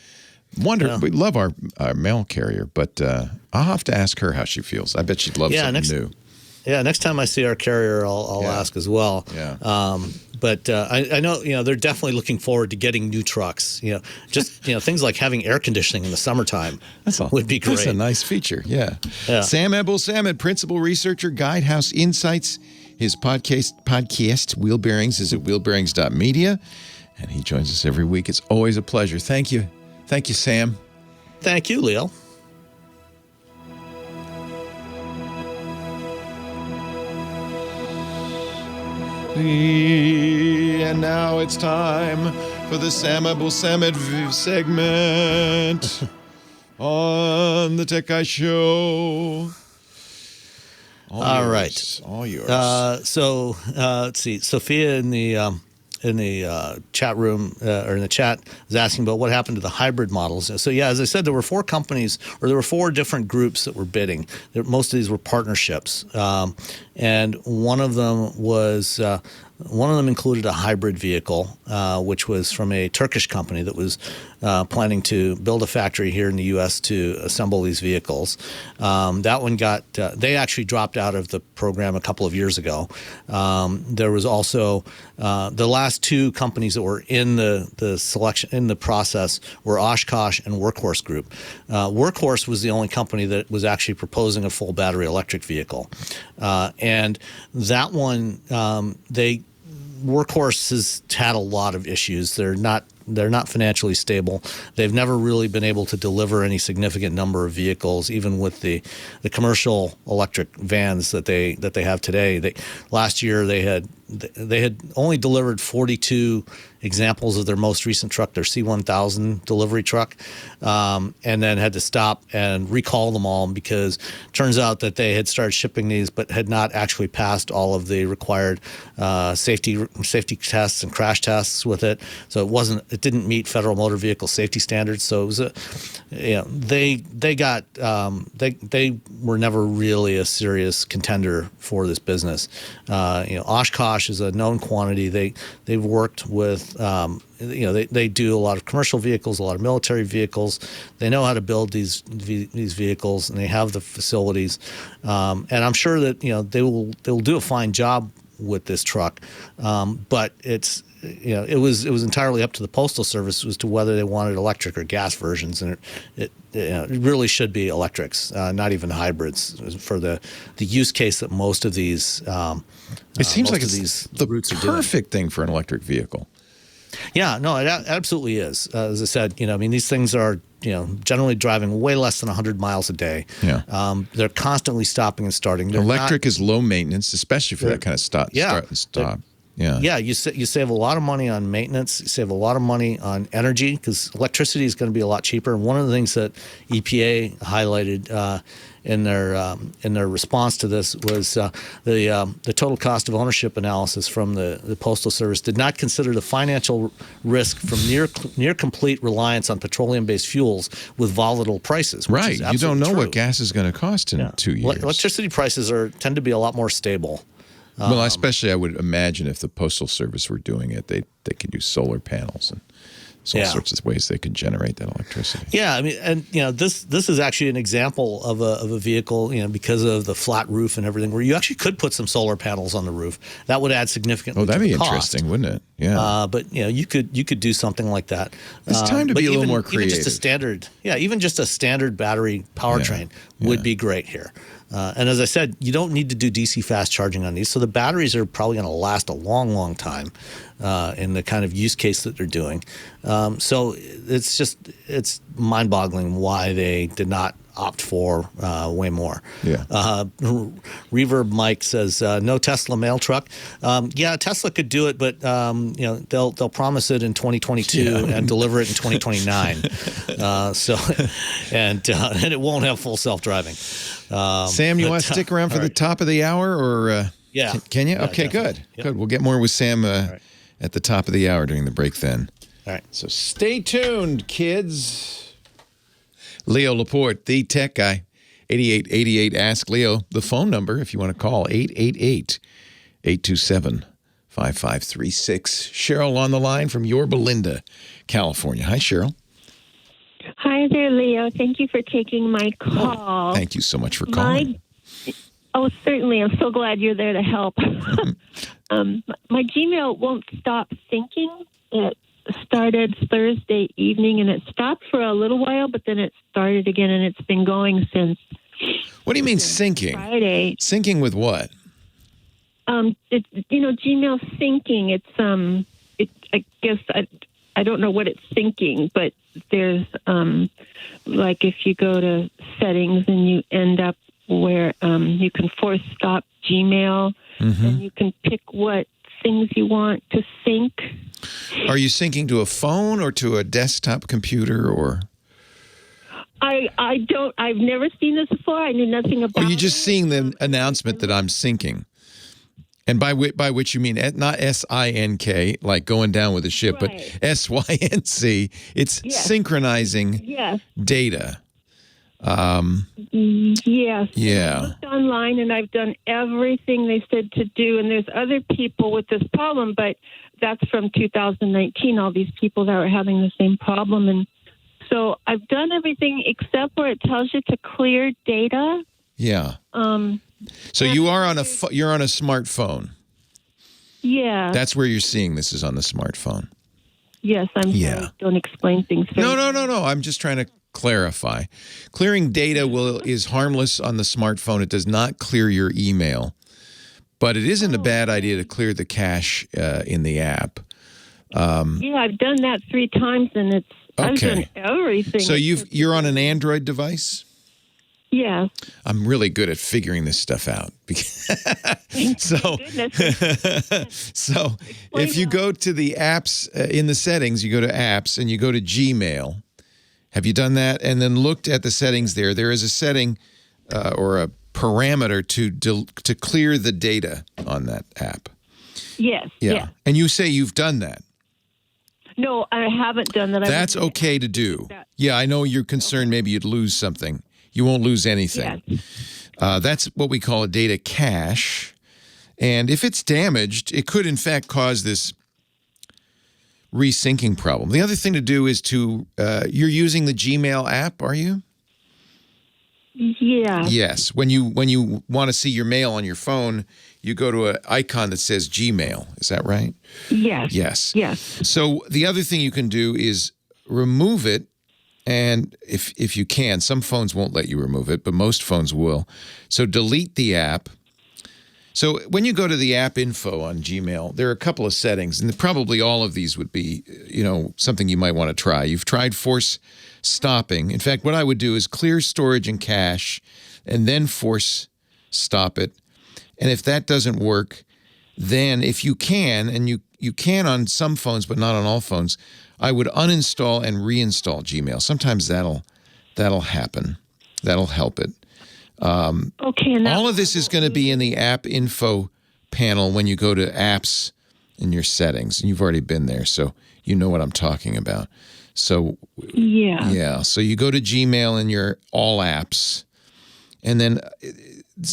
We love our mail carrier, but I'll have to ask her how she feels. I bet she'd love something new. Yeah, next time I see our carrier, I'll ask as well. Yeah. But I know they're definitely looking forward to getting new trucks. Things like having air conditioning in the summertime would be great. That's a nice feature. Yeah. Sam Ebel-Samad, principal researcher, Guidehouse Insights. His podcast Wheel Bearings, is at wheelbearings.media, and he joins us every week. It's always a pleasure. Thank you. Thank you, Sam. Thank you, Leo. And now it's time for the Sam Ebel-Samad segment on the Tech Guy Show. All right. All yours. Let's see. Sophia in the chat room or in the chat is asking about what happened to the hybrid models. So as I said, there were four different groups that were bidding. Most of these were partnerships, and one of them included a hybrid vehicle, which was from a Turkish company that was planning to build a factory here in the U.S. to assemble these vehicles. That one they actually dropped out of the program a couple of years ago. There was also the last two companies that were in the selection, in the process, were Oshkosh and Workhorse Group. Workhorse was the only company that was actually proposing a full battery electric vehicle. And that one, Workhorse has had a lot of issues. They're not financially stable. They've never really been able to deliver any significant number of vehicles, even with the commercial electric vans that they have today. Last year they had only delivered 42 examples of their most recent truck, their C1000 delivery truck, and then had to stop and recall them all because it turns out that they had started shipping these but had not actually passed all of the required safety tests and crash tests with it. So it didn't meet federal motor vehicle safety standards. So it was they were never really a serious contender for this business. Oshkosh is a known quantity. They've worked with they do a lot of commercial vehicles, a lot of military vehicles. They know how to build these vehicles, and they have the facilities. And I'm sure that they'll do a fine job with this truck, but it's it was entirely up to the Postal Service as to whether they wanted electric or gas versions, and it really should be electrics, not even hybrids, for the use case that most of these. It seems most like of it's these the routes are doing. perfect thing for an electric vehicle. Yeah, no, it absolutely is. As I said, I mean, these things are, generally driving way less than 100 miles a day. Yeah. They're constantly stopping and starting. They're Electric is low maintenance, especially for that kind of start and stop. Yeah. Yeah, you save a lot of money on maintenance. You save a lot of money on energy because electricity is going to be a lot cheaper. And one of the things that EPA highlighted in their response to this was the total cost of ownership analysis from the Postal Service did not consider the financial risk from near complete reliance on petroleum-based fuels with volatile prices. Which Right. is You don't know absolutely what gas is going to cost in 2 years. Electricity prices tend to be a lot more stable. Well, especially I would imagine if the Postal Service were doing it, they could use solar panels and all sorts of ways they could generate that electricity. Yeah, I mean, and this is actually an example of a vehicle, because of the flat roof and everything, where you actually could put some solar panels on the roof. That would add significantly. Oh, that'd to be the cost. interesting, wouldn't it? Yeah. But you could do something like that. It's time to be a little more creative. Even just a standard battery powertrain would be great here. And as I said, you don't need to do DC fast charging on these, so the batteries are probably going to last a long, long time in the kind of use case that they're doing. So it's mind-boggling why they did not opt for way more. Yeah. Reverb Mike says no Tesla mail truck. Yeah, Tesla could do it, but they'll promise it in 2022 and deliver it in 2029. And it won't have full self-driving. Sam, you want to stick around for the top of the hour, or yeah? Can you? Yeah, Okay, definitely. good. Yep. Good. We'll get more with Sam at the top of the hour during the break then. All right. So stay tuned, kids. Leo Laporte, the tech guy, 8888 Ask Leo. The phone number, if you want to call, 888-827-5536. Cheryl on the line from Yorba Linda, California. Hi, Cheryl. Hi there, Leo. Thank you for taking my call. Thank you so much for calling. Oh, certainly. I'm so glad you're there to help. My Gmail won't stop syncing. It started Thursday evening, and it stopped for a little while, but then it started again, and it's been going since What do you mean syncing? Friday. Syncing with what? It's Gmail syncing. I guess I don't know what it's syncing, but there's like if you go to settings and you end up where you can force stop Gmail, and you can pick what things you want to sync. Are you syncing to a phone or to a desktop computer, or? I've never seen this before. I knew nothing about it. Or are you just seeing the announcement that I'm syncing? And by which you mean not S-I-N-K, like going down with a ship, but S-Y-N-C. It's synchronizing data. Yes. Yeah. I looked online, and I've done everything they said to do. And there's other people with this problem, but that's from 2019, all these people that were having the same problem. And so I've done everything except where it tells you to clear data. Yeah. So you are you're on a smartphone. Yeah. That's where you're seeing this is on the smartphone. Yes, I'm sorry. Don't explain things. No. I'm just trying to clarify. Clearing data is harmless on the smartphone. It does not clear your email, but it isn't a bad idea to clear the cache in the app. I've done that 3 times, and I've done everything. So you're on an Android device? Yeah. I'm really good at figuring this stuff out. So if you go to the apps in the settings, you go to apps and you go to Gmail. Have you done that? And then looked at the settings there. There is a setting or a parameter to clear the data on that app. Yes. Yeah. And you say you've done that. No, I haven't done that. That's okay to do. Yeah, I know you're concerned maybe you'd lose something. You won't lose anything. Yes. That's what we call a data cache. And if it's damaged, it could, in fact, cause this resyncing problem. The other thing to do is you're using the Gmail app, are you? Yeah. Yes. When you want to see your mail on your phone, you go to an icon that says Gmail. Is that right? Yes. Yes. Yes. So the other thing you can do is remove it. And if you can, some phones won't let you remove it, but most phones will. So delete the app. So when you go to the app info on Gmail, there are a couple of settings, and probably all of these would be, something you might want to try. You've tried force stopping. In fact, what I would do is clear storage and cache, and then force stop it. And if that doesn't work, then if you can, and you can on some phones, but not on all phones, I would uninstall and reinstall Gmail. Sometimes that'll happen. That'll help it. Okay. And All of this is going to be in the app info panel when you go to apps in your settings. And you've already been there, so you know what I'm talking about. So yeah. So you go to Gmail in your all apps, and then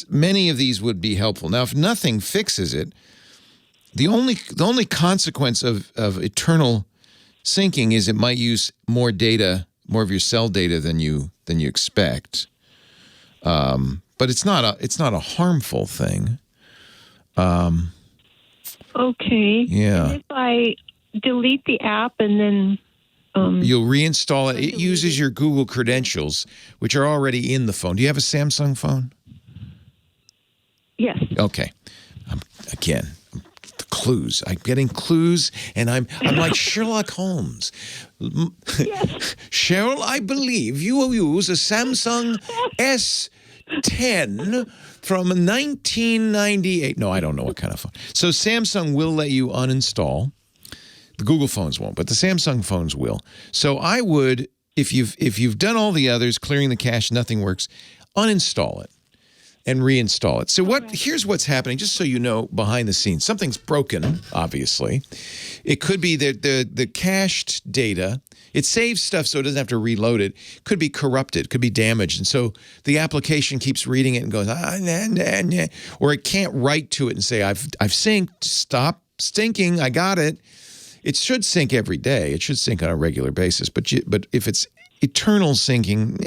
many of these would be helpful. Now, if nothing fixes it, the only consequence of eternal syncing is it might use more data, more of your cell data than you expect. But it's not a harmful thing. Okay. Yeah. And if I delete the app and then You'll reinstall it. It uses your Google credentials, which are already in the phone. Do you have a Samsung phone? yes. Okay. Again, the clues. I'm getting clues, and I'm like Sherlock Holmes. Yes. Cheryl, I believe you will use a Samsung S10 from 1998. No, I don't know what kind of phone. So Samsung will let you uninstall. The Google phones won't, but the Samsung phones will. So I would, if you've done all the others, clearing the cache, nothing works, uninstall it and reinstall it. So here's what's happening, just so you know, behind the scenes. Something's broken, obviously. It could be that the cached data, it saves stuff so it doesn't have to reload it, could be corrupted, could be damaged. And so the application keeps reading it and goes, nah. Or it can't write to it and say, I've synced, stop stinking, I got it. It should sync every day. It should sync on a regular basis. But if it's eternal syncing,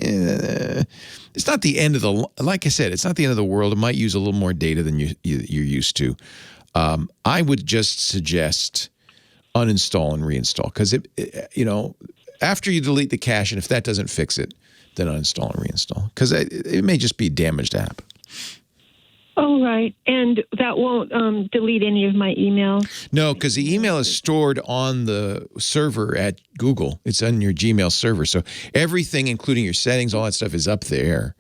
it's not the end of the. Like I said, it's not the end of the world. It might use a little more data than you're used to. I would just suggest uninstall and reinstall, because after you delete the cache, and if that doesn't fix it, then uninstall and reinstall, because it may just be a damaged app. Oh, right. And that won't delete any of my emails? No, because the email is stored on the server at Google. It's on your Gmail server. So everything, including your settings, all that stuff is up there.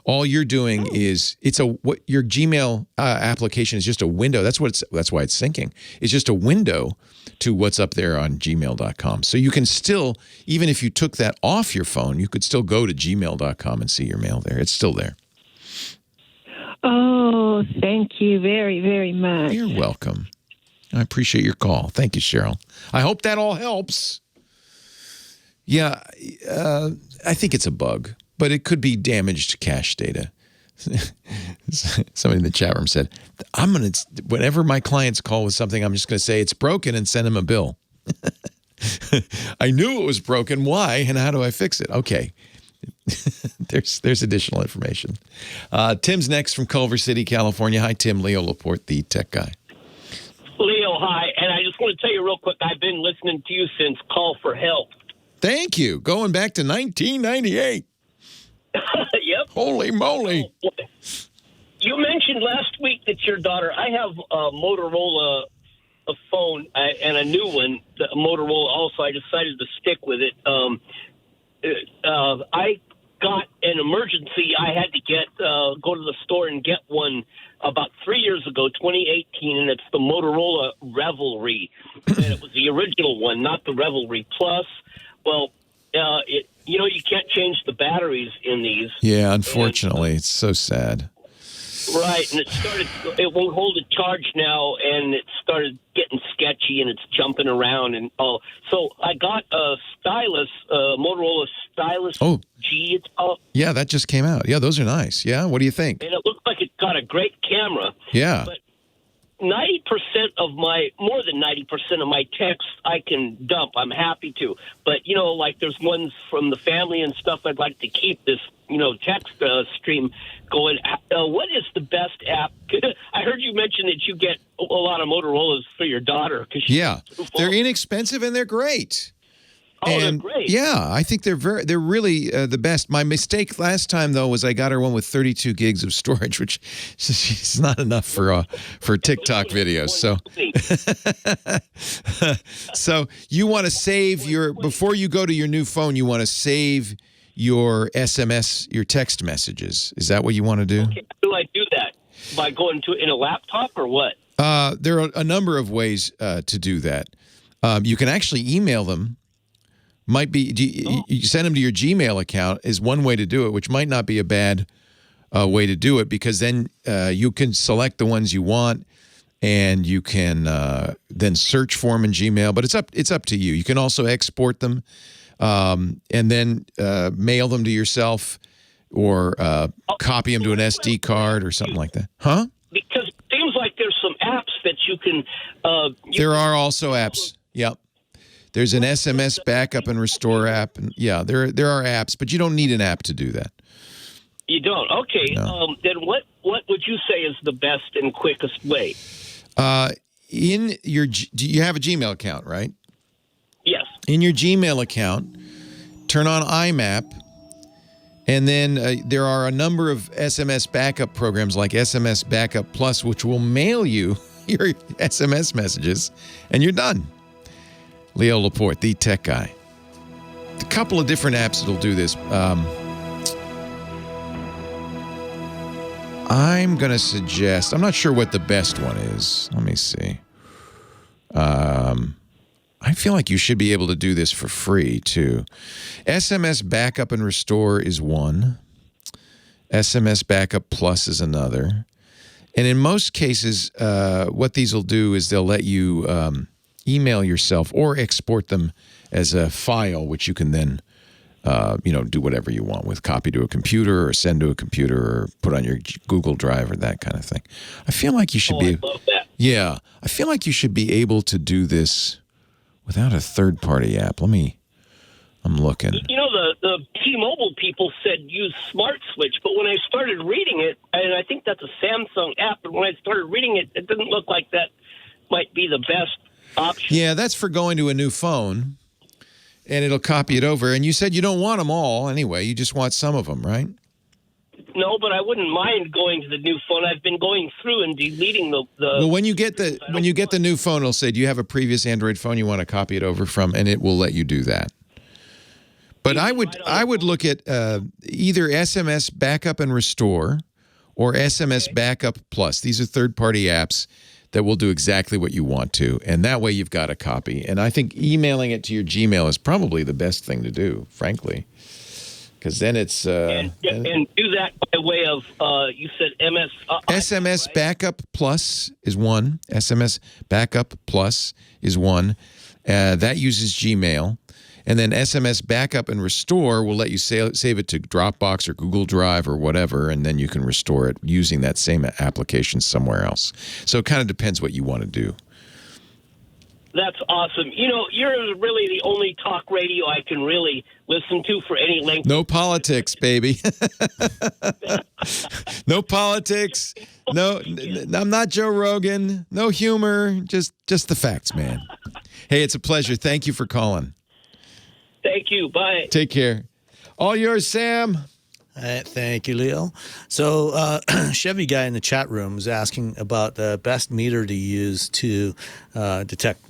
All you're doing is what your Gmail application is just a window. That's why it's syncing. It's just a window to what's up there on gmail.com. So you can still, even if you took that off your phone, you could still go to gmail.com and see your mail there. It's still there. Oh, thank you very, very much. You're welcome. I appreciate your call. Thank you, Cheryl. I hope that all helps. Yeah, I think it's a bug, but it could be damaged cache data. Somebody in the chat room said, whenever my clients call with something, I'm just going to say it's broken and send them a bill. I knew it was broken. Why? And how do I fix it? Okay. There's additional information. Tim's next from Culver City, California. Hi, Tim. Leo Laporte, the tech guy. Leo, hi. And I just want to tell you real quick, I've been listening to you since Call for Help. Thank you. Going back to 1998. Yep. Holy moly. You mentioned last week that your daughter, I have a Motorola a phone and a new one, the Motorola also. I decided to stick with it. I got an emergency. I had to go to the store and get one about 3 years ago, 2018, and it's the Motorola Revelry. And it was the original one, not the Revelry Plus. Well, you can't change the batteries in these. Yeah, unfortunately, it's so sad. Right, and it won't hold a charge now, and it started getting sketchy, and it's jumping around, and all. So I got a stylus, Motorola Stylus G, it's called. Yeah, that just came out. Yeah, those are nice. Yeah, what do you think? And it looks like it's got a great camera. Yeah. But more than 90% of my texts I can dump. I'm happy to. But, like there's ones from the family and stuff I'd like to keep this, text stream going. What is the best app? I heard you mention that you get a lot of Motorola's for your daughter. Yeah, they're inexpensive and they're great. Oh, And they're great. yeah, I think they're really the best. My mistake last time though was I got her one with 32 gigs of storage, which is not enough for TikTok videos. So you want to save before you go to your new phone, you want to save your SMS, your text messages. Is that what you want to do? Okay. How do I do that? By going in a laptop or what? There are a number of ways to do that. You can actually email them. You send them to your Gmail account is one way to do it, which might not be a bad way to do it, because then you can select the ones you want and you can then search for them in Gmail. But it's up to you. You can also export them and then mail them to yourself or copy them to an SD card or something like that. Huh? Because it seems like there's some apps that you can. There are also apps. Yep. There's an SMS backup and restore app, and yeah, there are apps, but you don't need an app to do that. You don't? Okay. No. Then what would you say is the best and quickest way? Do you have a Gmail account, right? Yes. In your Gmail account, turn on IMAP, and then there are a number of SMS backup programs like SMS Backup Plus, which will mail you your SMS messages, and you're done. Leo Laporte, the tech guy. A couple of different apps that'll do this. I'm going to suggest, I'm not sure what the best one is. Let me see. I feel like you should be able to do this for free, too. SMS Backup and Restore is one. SMS Backup Plus is another. And in most cases, what these will do is they'll let you email yourself or export them as a file, which you can then, do whatever you want with, copy to a computer or send to a computer or put on your Google Drive or that kind of thing. I feel like you should I love that. Yeah, I feel like you should be able to do this without a third-party app. I'm looking. The T-Mobile people said use Smart Switch, but when I started reading it, and I think that's a Samsung app, but when I started reading it, it didn't look like that might be the best option. Yeah, that's for going to a new phone, and it'll copy it over. And you said you don't want them all anyway. You just want some of them, right? No, but I wouldn't mind going to the new phone. I've been going through and deleting the Well, when you get the new phone, it'll say, "Do you have a previous Android phone you want to copy it over from?" And it will let you do that. But I would look at either SMS Backup and Restore or SMS Backup Plus. These are third-party apps that will do exactly what you want to, and that way you've got a copy. And I think emailing it to your Gmail is probably the best thing to do, frankly, because then it's and do that by way of you said SMS right? Backup Plus is one. SMS Backup Plus is one that uses Gmail. And then SMS Backup and Restore will let you save it to Dropbox or Google Drive or whatever, and then you can restore it using that same application somewhere else. So it kind of depends what you want to do. That's awesome. You're really the only talk radio I can really listen to for any length. No politics, baby. No politics. No, I'm not Joe Rogan. No humor. Just the facts, man. Hey, it's a pleasure. Thank you for calling. Thank you. Bye. Take care. All yours, Sam. Thank you, Leo. So Chevy guy in the chat room is asking about the best meter to use to detect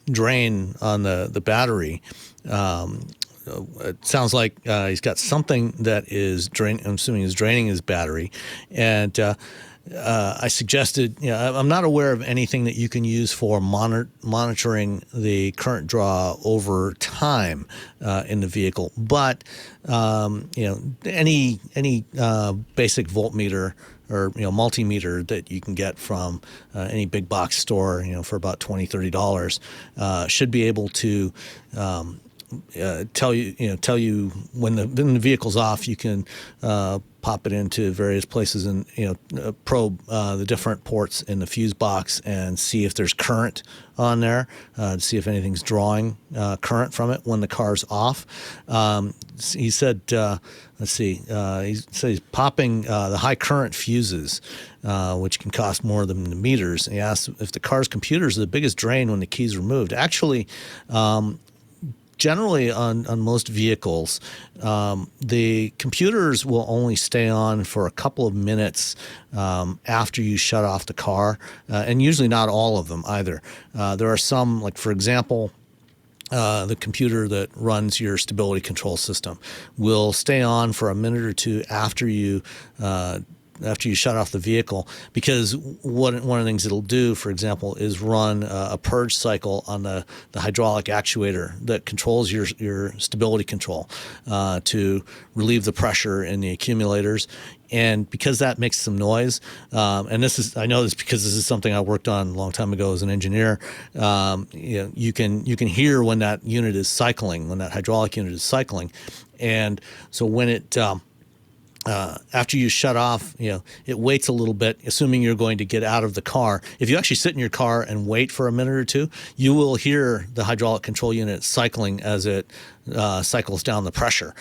drain on the battery. It sounds like he's got something that is draining. I'm assuming is draining his battery, and I suggested, I'm not aware of anything that you can use for monitoring the current draw over time in the vehicle. But, any basic voltmeter or, multimeter that you can get from any big box store, for about $20, $30 should be able to tell you when the vehicle's off. You can pop it into various places and probe the different ports in the fuse box and see if there's current on there, to see if anything's drawing current from it when the car's off. He said, let's see, he said he's popping the high current fuses, which can cost more than the meters. And he asked if the car's computers are the biggest drain when the key's removed. Actually, generally on most vehicles, the computers will only stay on for a couple of minutes after you shut off the car, and usually not all of them either. There are some, like for example, the computer that runs your stability control system will stay on for a minute or two after you shut off the vehicle, because one of the things it'll do, for example, is run a purge cycle on the hydraulic actuator that controls your stability control to relieve the pressure in the accumulators. And because that makes some noise, and I know this because this is something I worked on a long time ago as an engineer. You can hear when that unit is cycling, when that hydraulic unit is cycling, and so when it after you shut off, it waits a little bit, assuming you're going to get out of the car. If you actually sit in your car and wait for a minute or two, you will hear the hydraulic control unit cycling as it cycles down the pressure.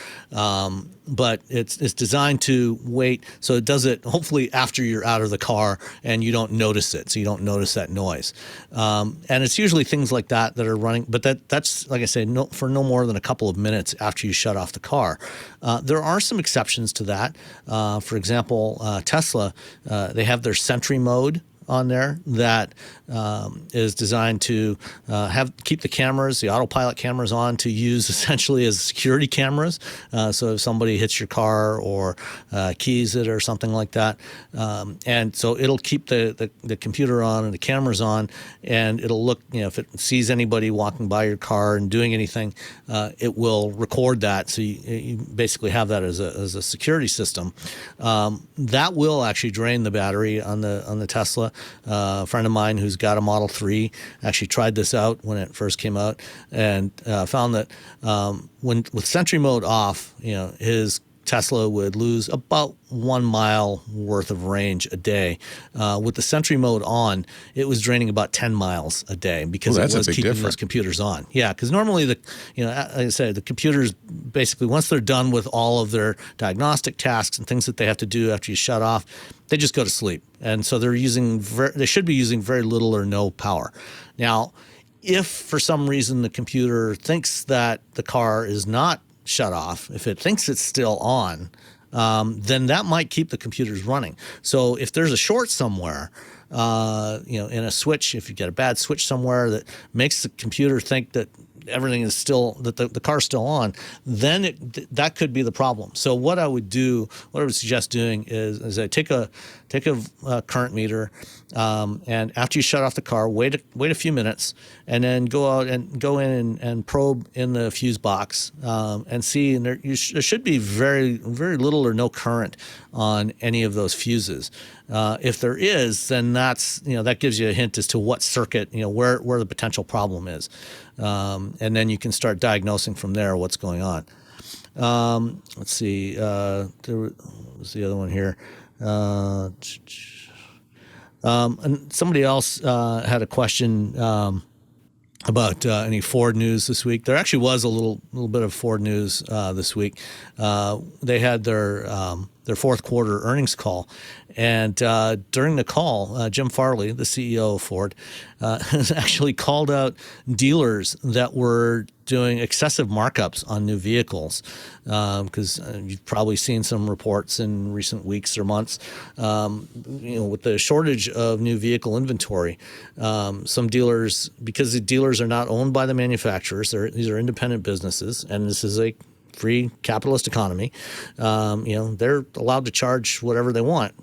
But it's designed to wait, so it does it hopefully after you're out of the car and you don't notice it, so you don't notice that noise. And it's usually things like that are running, but that's like I say, for no more than a couple of minutes after you shut off the car. There are some exceptions to that. For example, Tesla, they have their Sentry mode on there that is designed to keep the cameras, the autopilot cameras on, to use essentially as security cameras. So if somebody hits your car or keys it or something like that, and so it'll keep the computer on and the cameras on, and it'll look, if it sees anybody walking by your car and doing anything, it will record that. So you basically have that as a security system. That will actually drain the battery on the Tesla. A friend of mine who's got a Model 3 actually tried this out when it first came out, and found that with Sentry mode off, his Tesla would lose about 1 mile worth of range a day. With the Sentry mode on, it was draining about 10 miles a day because it was keeping those computers on. Yeah, because normally like I said, the computers basically, once they're done with all of their diagnostic tasks and things that they have to do after you shut off, they just go to sleep. And so they should be using very little or no power. Now, if for some reason the computer thinks that the car is not shut off, if it thinks it's still on, then that might keep the computers running. So if there's a short somewhere, in a switch, if you get a bad switch somewhere that makes the computer think that everything is still, that the car's still on, then that could be the problem. So what I would suggest doing is I take a current meter, and after you shut off the car, wait a few minutes, and then go in and probe in the fuse box, and see. And there should be very, very little or no current on any of those fuses. If there is, then that gives you a hint as to what circuit, where the potential problem is, and then you can start diagnosing from there what's going on. Let's see. There was the other one here. And somebody else had a question about any Ford news this week. There actually was a little bit of Ford news this week. They had their fourth quarter earnings call, and during the call, Jim Farley, the CEO of Ford, has actually called out dealers that were doing excessive markups on new vehicles, because you've probably seen some reports in recent weeks or months, with the shortage of new vehicle inventory. Some dealers, because the dealers are not owned by the manufacturers, these are independent businesses, and this is a free capitalist economy. They're allowed to charge whatever they want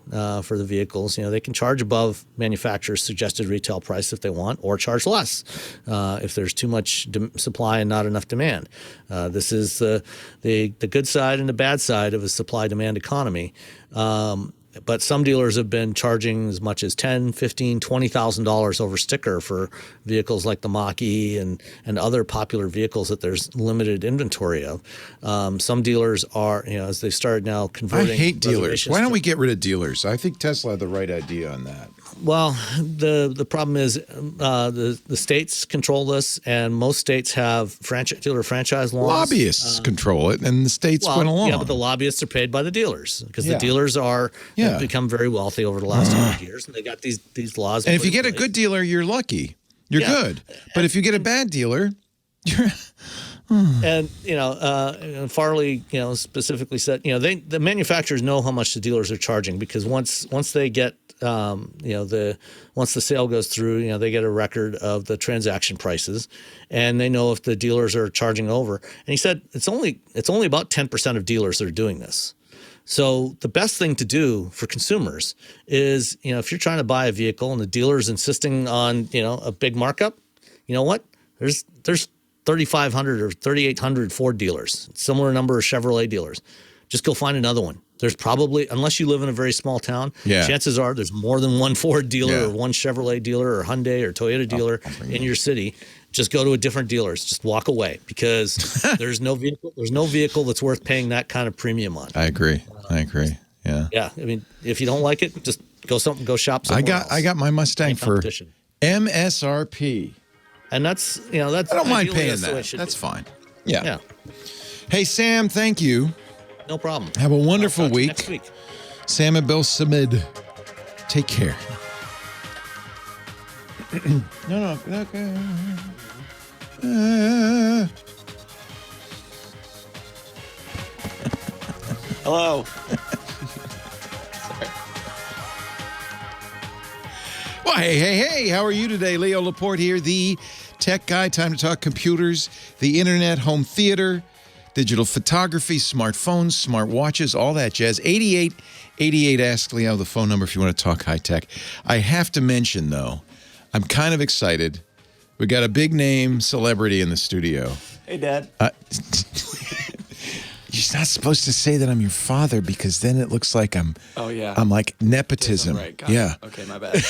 for the vehicles. They can charge above manufacturer's suggested retail price if they want, or charge less if there's too much supply and not enough demand. This is the good side and the bad side of a supply-demand economy. But some dealers have been charging as much as $10,000, $15,000, $20,000 over sticker for vehicles like the Mach-E and other popular vehicles that there's limited inventory of. Some dealers are, as they've started now I converting. hate dealers. reservations Why don't to- we get rid of dealers? I think Tesla had the right idea on that. Well, the problem is the states control this, and most states have dealer franchise laws. Lobbyists control it, and the states went along. Yeah, but the lobbyists are paid by the dealers because Yeah. the dealers have Yeah. become very wealthy over the last 100 years, and they got these laws. And if put you in get a place. good dealer, you're lucky. You're Yeah. good. But if you get a bad dealer, you're And Farley, specifically said, the manufacturers know how much the dealers are charging because once they get, once the sale goes through, they get a record of the transaction prices, and they know if the dealers are charging over. And he said it's only about 10% of dealers that are doing this. So the best thing to do for consumers is, if you're trying to buy a vehicle and the dealer is insisting on, a big markup, you know what? There's 3,500 or 3,800 Ford dealers, similar number of Chevrolet dealers. Just go find another one. There's probably, unless you live in a very small town, Yeah. chances are there's more than one Ford dealer Yeah. or one Chevrolet dealer or Hyundai or Toyota dealer in your city. Just go to a different dealer. Just walk away because there's no vehicle that's worth paying that kind of premium on. I agree. Yeah. Yeah, I mean, if you don't like it, just go shop somewhere else. I got my Mustang for Competition. MSRP. And that's I don't mind ideally, paying that's the way it that. should That's be. fine. Yeah. Yeah, Hey, Sam, thank you. no problem. Have a wonderful Talk to you week. next week. Sam and Bill Samid. Take care. No. Okay. Hello. Well, hey, how are you today? Leo Laporte here, the tech guy. Time to talk computers, the internet, home theater, digital photography, smartphones, smart watches, all that jazz. 8888 Ask Leo, the phone number if you want to talk high tech. I have to mention, though, I'm kind of excited. We got a big name celebrity in the studio. Hey, Dad. You're not supposed to say that I'm your father because then it looks like I'm I'm like nepotism. Right. Got Yeah. it. Okay, my bad.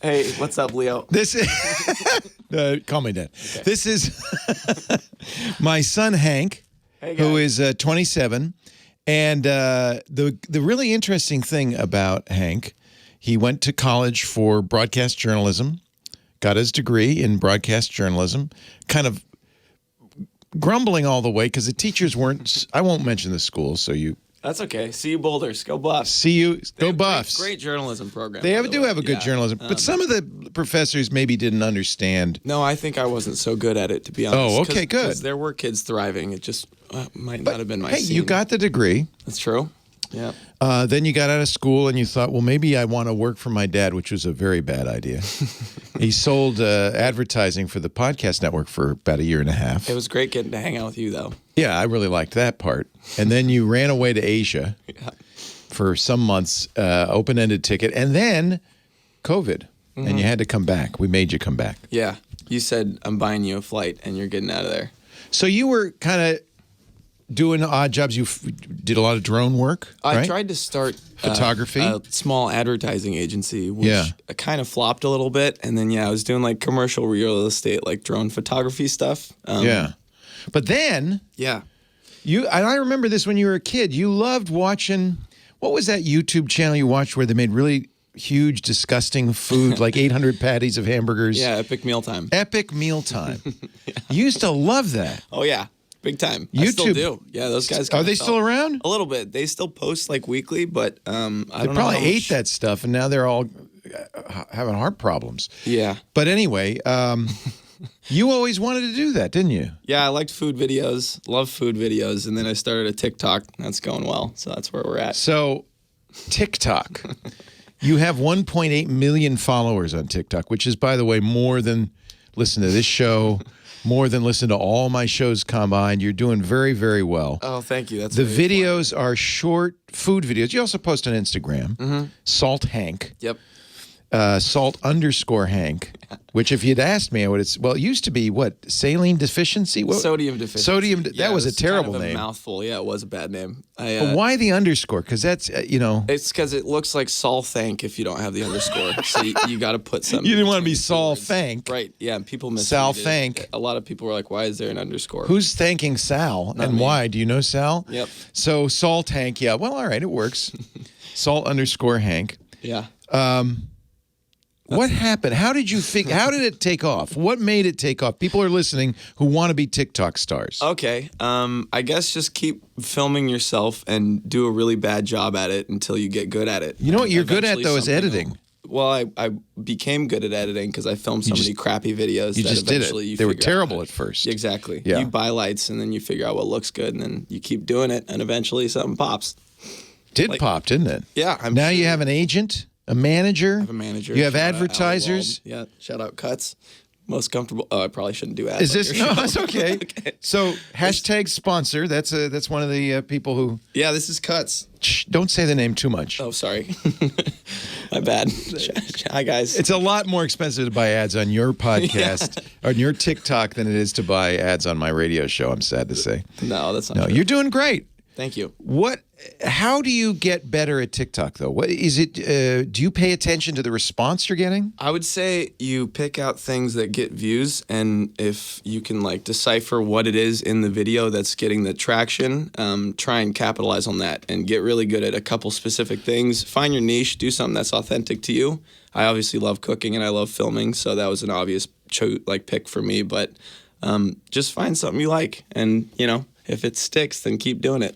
Hey, what's up, Leo? This is call me Dad. Okay. This is my son Hank, who is 27, and the really interesting thing about Hank, he went to college for broadcast journalism, got his degree in broadcast journalism, kind of grumbling all the way because the teachers weren't. I won't mention the school, so you. That's okay. See you, Boulders. Go Buffs. See you. They Go have Buffs. Great journalism program. They by the do way. have a good Yeah. journalism, but some of the professors maybe didn't understand. No, I think I wasn't so good at it, to be honest. Oh, okay, good. 'Cause there were kids thriving. It just might not have been my Hey, scene. you got the degree. That's true. Yeah. Then you got out of school and you thought, well, maybe I want to work for my dad, which was a very bad idea. He sold advertising for the podcast network for about a year and a half. It was great getting to hang out with you, though. Yeah, I really liked that part. And then you ran away to Asia for some months, open-ended ticket, and then COVID, and you had to come back. We made you come back. Yeah. You said, I'm buying you a flight, and you're getting out of there. So you were kind of doing odd jobs. You did a lot of drone work, I right? tried to start Photography? a small advertising agency, which Yeah. kind of flopped a little bit. And then, I was doing like commercial real estate, like drone photography stuff. Yeah. But then Yeah. and I remember this when you were a kid. You loved watching, what was that YouTube channel you watched where they made really huge, disgusting food, like 800 patties of hamburgers? Yeah. Epic Mealtime. Epic Mealtime. You used to love that. Oh, yeah. Big time. I still YouTube- do. Yeah. Those guys. Are kinda they fell. still around? A little bit. They still post like weekly, but I They don't know. probably how ate much- that stuff and now they're all having heart problems. Yeah. But anyway, you always wanted to do that, didn't you? Yeah. I liked food videos, love food videos. And then I started a TikTok. That's going well. So that's where we're at. So, TikTok. You have 1.8 million followers on TikTok, which is, by the way, more than listen to this show, more than listen to all my shows combined. You're doing very, very well. Oh, thank you. That's The very videos are short food videos. You also post on Instagram, Salt Hank. Yep. Salt_Hank, which if you'd asked me, I would have, well, it used to be what? Saline deficiency? What? Sodium deficiency. Sodium, Yeah, that was it a terrible kind of name. A mouthful. Yeah, it was a bad name. But why the underscore? Because that's, It's because it looks like Saul Thank if you don't have the underscore. So you got to put something. You didn't want to be between the two Saul words. Thank. Right. Yeah. And people miss Sal Thank. A lot of people were like, "Why is there an underscore?" Who's thanking Sal and me. why? Do you know Sal? Yep. So Salt Hank, yeah. Well, all right, it works. Salt_Hank. Yeah. What happened? How did you figure? How did it take off? What made it take off? People are listening who want to be TikTok stars. Okay. I guess just keep filming yourself and do a really bad job at it until you get good at it. You know what you're good at Eventually though is something editing. Well, I became good at editing because I filmed so many crappy videos. You that just did eventually it. You They were figure out terrible how at first. Exactly. Yeah. You buy lights and then you figure out what looks good and then you keep doing it and eventually something pops. Did pop, didn't it? Yeah. Now you have an agent, a manager. I have a manager. You have Shout out advertisers. Ali Wald. Yeah. Shout out Cuts. Most comfortable. Oh, I probably shouldn't do ads. Is on this your no? show. That's okay. So hashtag sponsor. That's one of the people who. Yeah, this is Cuts. Shh, don't say the name too much. Oh, sorry. My bad. Hi, guys. It's a lot more expensive to buy ads on your podcast or on your TikTok than it is to buy ads on my radio show. I'm sad to say. No, that's not No, true. you're doing great. Thank you. How do you get better at TikTok though? What is it? Do you pay attention to the response you're getting? I would say you pick out things that get views, and if you can like decipher what it is in the video that's getting the traction, try and capitalize on that and get really good at a couple specific things. Find your niche, do something that's authentic to you. I obviously love cooking and I love filming, so that was an obvious pick for me. But just find something you like, and if it sticks, then keep doing it.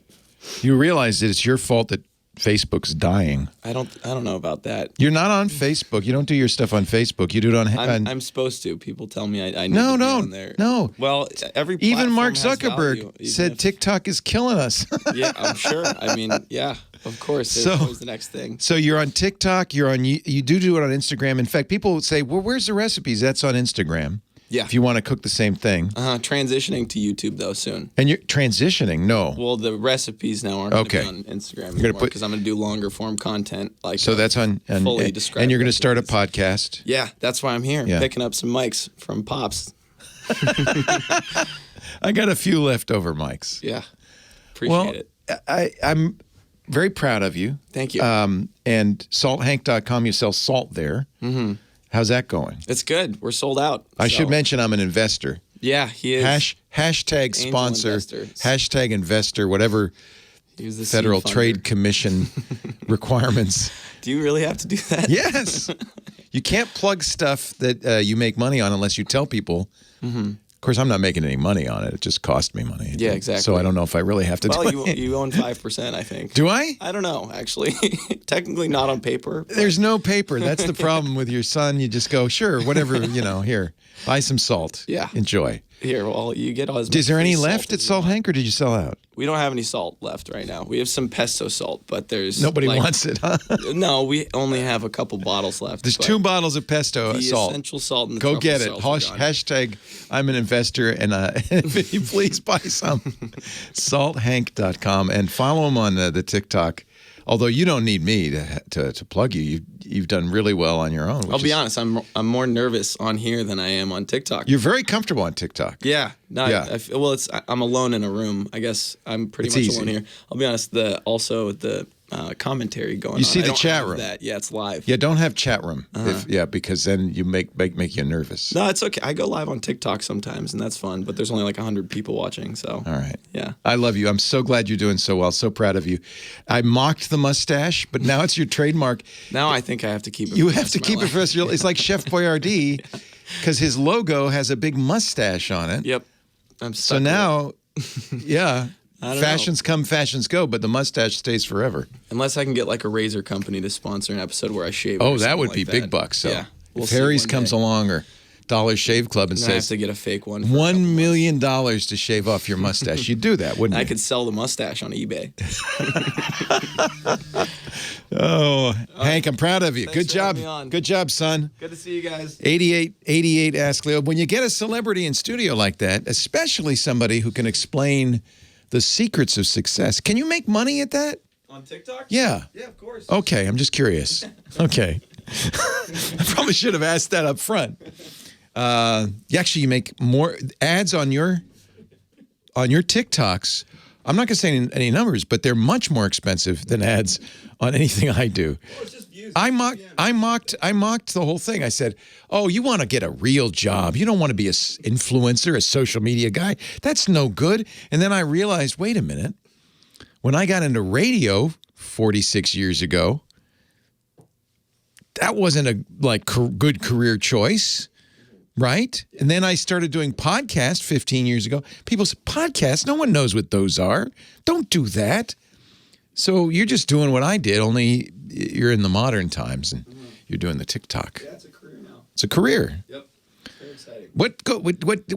You realize that it's your fault that Facebook's dying. I don't know about that. You're not on Facebook. You don't do your stuff on Facebook. You do it on. I'm supposed to. People tell me I need No, to be no, on there. no. Well, every Even platform Mark has Zuckerberg value, even said if- TikTok is killing us. Yeah, I'm sure. I mean, yeah, of course. There's always the next thing. So you're on TikTok. You do it on Instagram. In fact, people say, "Well, where's the recipes?" That's on Instagram. Yeah. If you want to cook the same thing. Transitioning to YouTube though soon. And you're transitioning. No. Well, the recipes now aren't going to Okay. be on Instagram gonna anymore put- because I'm going to do longer form content. Like So that's on. fully And described you're going to start a recipes. podcast. Yeah, that's why I'm here, Yeah. picking up some mics from Pops. I got a few leftover mics. Yeah, appreciate it. I'm very proud of you. Thank you. And salthank.com, you sell salt there. Mm-hmm. How's that going? It's good. We're sold out. I so- should mention I'm an investor. Yeah, he is. Hashtag Angel sponsor, investor. hashtag investor, whatever He was the Federal seed funder. Trade Commission requirements. Do you really have to do that? Yes. You can't plug stuff that you make money on unless you tell people. Mm-hmm. Of course, I'm not making any money on it. It just cost me money. Yeah, exactly. So I don't know if I really have to Well, do it. you own 5%, I think. Do I? I don't know, actually. Technically not on paper. but- There's no paper. That's the problem with your son. You just go, sure, whatever, here, buy some salt. Yeah. Enjoy. Here, well, you get all as much Is there any free salt left at as you Salt want. Hank, or did you sell out? We don't have any salt left right now. We have some pesto salt, but there's Nobody like- wants it, huh? No, we only have a couple bottles left. There's but 2 bottles of pesto the salt. essential salt and the Go truffle get it. salt are gone. Hashtag I'm an investor, and if you please buy some. Salthank.com, and follow him on the TikTok. Although you don't need me to plug you. You've done really well on your own. I'll be honest, I'm more nervous on here than I am on TikTok. You're very comfortable on TikTok. Yeah. No, Yeah. I'm alone in a room. I guess I'm pretty It's much easy. alone here. I'll be honest, the commentary going on. You see I the don't chat have room. That. Yeah, it's live. Yeah, don't have chat room. Because then you make you nervous. No, it's okay. I go live on TikTok sometimes, and that's fun, but there's only like 100 people watching, so. All right. Yeah. I love you. I'm so glad you're doing so well. So proud of you. I mocked the mustache, but now it's your trademark. Now I think I have to keep it. You for the have rest to of my keep it life. for us. It's like Chef Boyardee, because his logo has a big mustache on it. Yep. I'm So stuck with now, yeah, I don't fashions come, fashions go, but the mustache stays forever. it. Unless I can get like a razor company to sponsor an episode where I shave. Oh, or that something would like be that. big bucks. So yeah. We'll if see Harry's one comes day. along or Dollar Shave Club and Then I have says to get a fake one. For a couple $1 million to shave off your mustache, you'd do that, wouldn't I you? could sell the mustache on eBay. Oh, Hank, I'm proud of you. Good for job. having me on. Good job, son. Good to see you guys. 88 Ask Leo. When you get a celebrity in studio like that, especially somebody who can explain the secrets of success, can you make money at that? On TikTok? Yeah. Yeah, of course. Okay, I'm just curious. Okay. I probably should have asked that up front. Actually, you make more ads on your TikToks. I'm not going to say any numbers, but they're much more expensive than ads on anything I do. I mocked the whole thing. I said, "Oh, you want to get a real job. You don't want to be an influencer, a social media guy. That's no good." And then I realized, wait a minute. When I got into radio 46 years ago, that wasn't a good career choice. Right? And then I started doing podcasts 15 years ago. People say, podcasts? No one knows what those are. Don't do that. So you're just doing what I did, only you're in the modern times and you're doing the TikTok. Yeah, it's a career now. It's a career. Yep. Very exciting.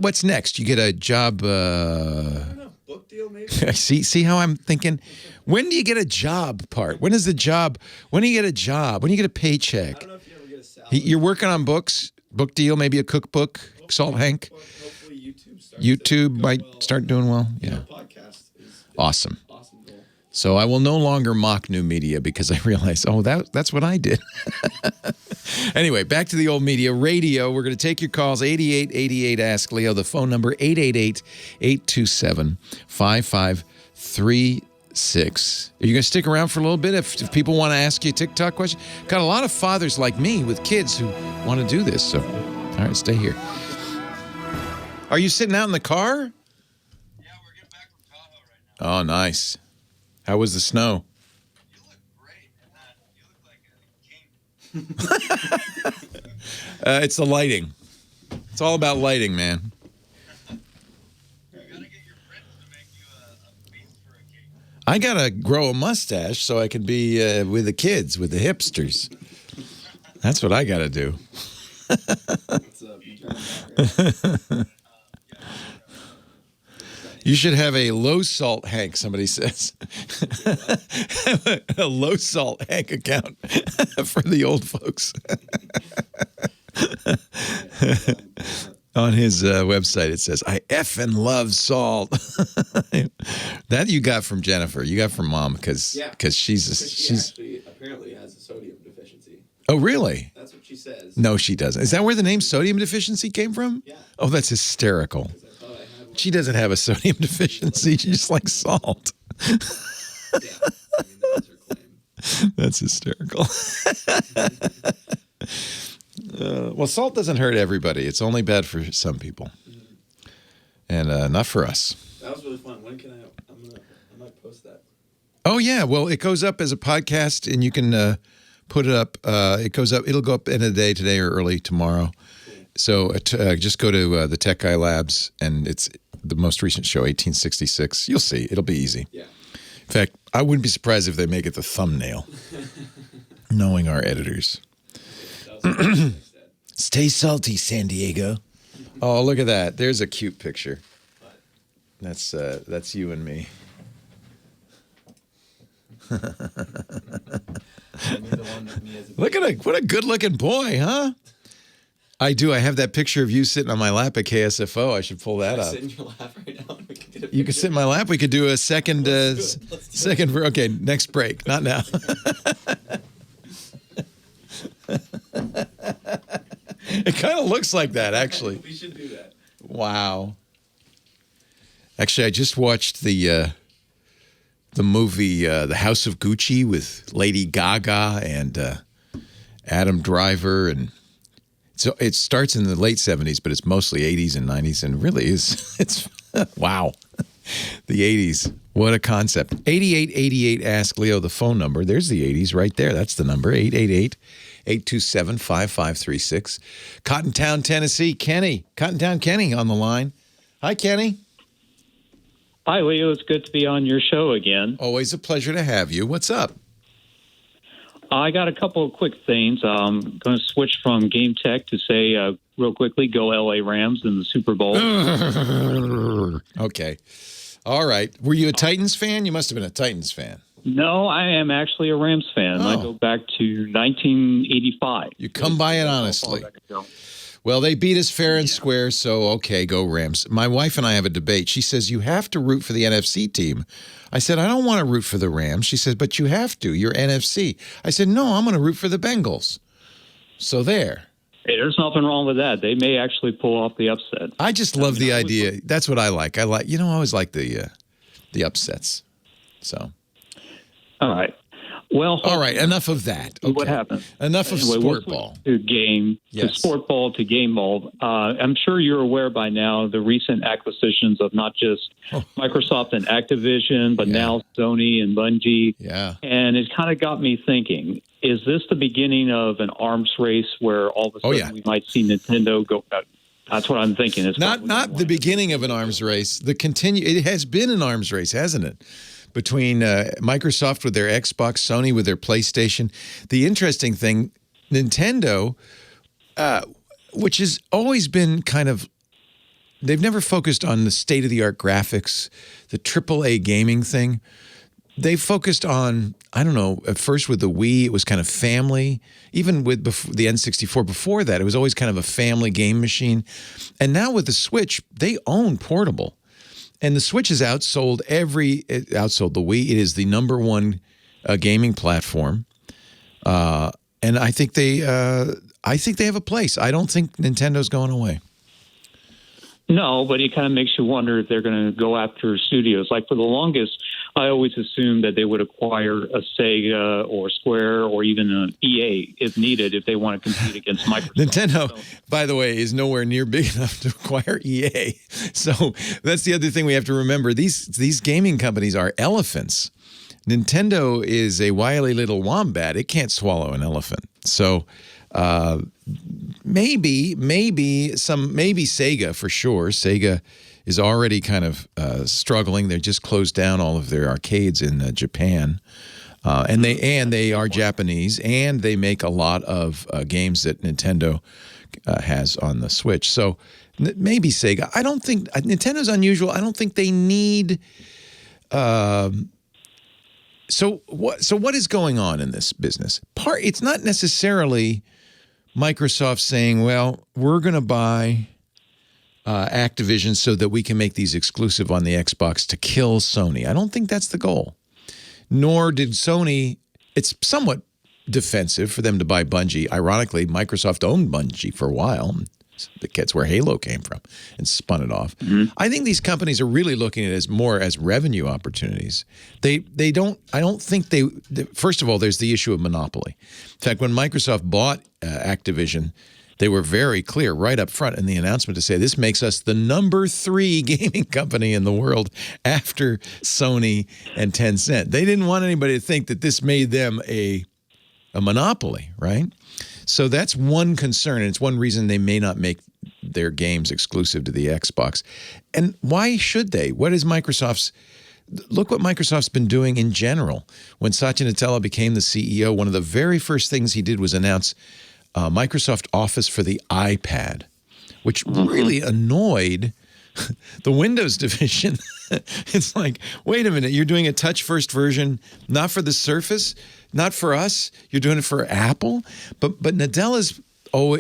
What's next? You get a job? I don't know. Book deal maybe? See how I'm thinking? When do you get a job part? When do you get a job? When do you get a paycheck? I don't know if you ever get a salary. You're working on books? Book deal, maybe a cookbook, Salt Hank. Hopefully YouTube might start doing well. Yeah. Podcast is Awesome. awesome goal. So I will no longer mock new media because I realized, that's what I did. Anyway, back to the old media. Radio, we're going to take your calls, 8888 Ask Leo. The phone number, 888-827-5536. Are you going to stick around for a little bit if people want to ask you a TikTok question? Got a lot of fathers like me with kids who want to do this. So, all right, stay here. Are you sitting out in the car? Yeah, we're getting back from Tahoe right now. Oh, nice. How was the snow? You look great in that. You look like a king. It's the lighting. It's all about lighting, man. I got to grow a mustache so I can be with the kids, with the hipsters. That's what I got to do. You should have a low-salt Hank, somebody says. A low-salt Hank account for the old folks. On his website, it says, I effing love salt. That you got from Jennifer. You got from Mom because she's actually apparently has a sodium deficiency. Oh, really? That's what she says. No, she doesn't. Is that where the name sodium deficiency came from? Yeah. Oh, that's hysterical. She doesn't have a sodium deficiency. She just likes salt. Yeah, I mean, that's her claim. That's hysterical. Well, salt doesn't hurt everybody. It's only bad for some people, and not for us. That was really fun. When can I might post that. Oh yeah, well, it goes up as a podcast, and you can put it up. It goes up. It'll go up end of the day today or early tomorrow. So just go to the Tech Guy Labs, and it's the most recent show, 1866. You'll see. It'll be easy. Yeah. In fact, I wouldn't be surprised if they make it the thumbnail, knowing our editors. Stay salty, San Diego. Oh, look at that. There's a cute picture. That's you and me. Look at what a good-looking boy, huh? I do. I have that picture of you sitting on my lap at KSFO. I should pull that up. Sit in your lap right now. We can get a You can sit in my lap. We could do a second. Let's do second. Okay, next break. Not now. It kind of looks like that, actually. We should do that. Wow. Actually, I just watched the movie The House of Gucci with Lady Gaga and Adam Driver, and so it starts in the late 70s, but it's mostly 80s and 90s, and really it's wow. The 80s. What a concept. 8888 Ask Leo, the phone number. There's the 80s right there. That's the number. 888-827-5536. Cottontown, Tennessee. Kenny. Cottontown Kenny on the line. Hi, Kenny. Hi, Leo. It's good to be on your show again. Always a pleasure to have you. What's up? I got a couple of quick things. I'm going to switch from Game Tech to say real quickly, go LA Rams in the Super Bowl. Okay. All right. Were you a Titans fan? You must have been a Titans fan. No, I am actually a Rams fan. I go back to 1985. You come by it honestly. Well, they beat us fair and square, so okay, go Rams. My wife and I have a debate. She says, you have to root for the NFC team. I said, I don't want to root for the Rams. She says, but you have to. You're NFC. I said, no, I'm going to root for the Bengals. So there. Hey, there's nothing wrong with that. They may actually pull off the upset. I just love the idea. That's what I like. I always like the upsets. So. All right. Well, all right. Enough of that. Okay. What happened? Enough of sport ball. To game, yes. To sport ball, to game ball. I'm sure you're aware by now the recent acquisitions of not just Microsoft and Activision, but now Sony and Bungie. Yeah. And it kind of got me thinking: is this the beginning of an arms race where all of a sudden we might see Nintendo go? That's what I'm thinking. It's not the beginning of an arms race. It has been an arms race, hasn't it? Between Microsoft with their Xbox, Sony with their PlayStation. The interesting thing, Nintendo, which has always been kind of, they've never focused on the state-of-the-art graphics, the AAA gaming thing. They focused on, I don't know, at first with the Wii, it was kind of family. Even with the N64 before that, it was always kind of a family game machine. And now with the Switch, they own portable. And the Switch has outsold the Wii. It is the number one gaming platform, and I think they have a place. I don't think Nintendo's going away. No, but it kind of makes you wonder if they're going to go after studios. Like for the longest, I always assumed that they would acquire a Sega or Square or even an EA if needed, if they want to compete against Microsoft. Nintendo, by the way, is nowhere near big enough to acquire EA. So that's the other thing we have to remember. These gaming companies are elephants. Nintendo is a wily little wombat. It can't swallow an elephant. So maybe Sega for sure. Sega is already kind of struggling. They just closed down all of their arcades in Japan, and they are Japanese, and they make a lot of games that Nintendo has on the Switch. So maybe Sega. I don't think Nintendo's unusual. I don't think they need. So what is going on in this business? It's not necessarily Microsoft saying, well, we're going to buy Activision so that we can make these exclusive on the Xbox to kill Sony. I don't think that's the goal. Nor did Sony. It's somewhat defensive for them to buy Bungie. Ironically, Microsoft owned Bungie for a while. That's where Halo came from and spun it off. Mm-hmm. I think these companies are really looking at it as more as revenue opportunities. I don't think first of all, there's the issue of monopoly. In fact, when Microsoft bought Activision, they were very clear right up front in the announcement to say this makes us the number 3 gaming company in the world after Sony and Tencent. They didn't want anybody to think that this made them a monopoly, right? So that's one concern, and it's one reason they may not make their games exclusive to the Xbox. And why should they? Look what Microsoft's been doing in general. When Satya Nadella became the CEO, one of the very first things he did was announce Microsoft Office for the iPad, which really annoyed the Windows division. It's like, wait a minute, you're doing a touch-first version, not for the Surface, not for us. You're doing it for Apple. But Nadella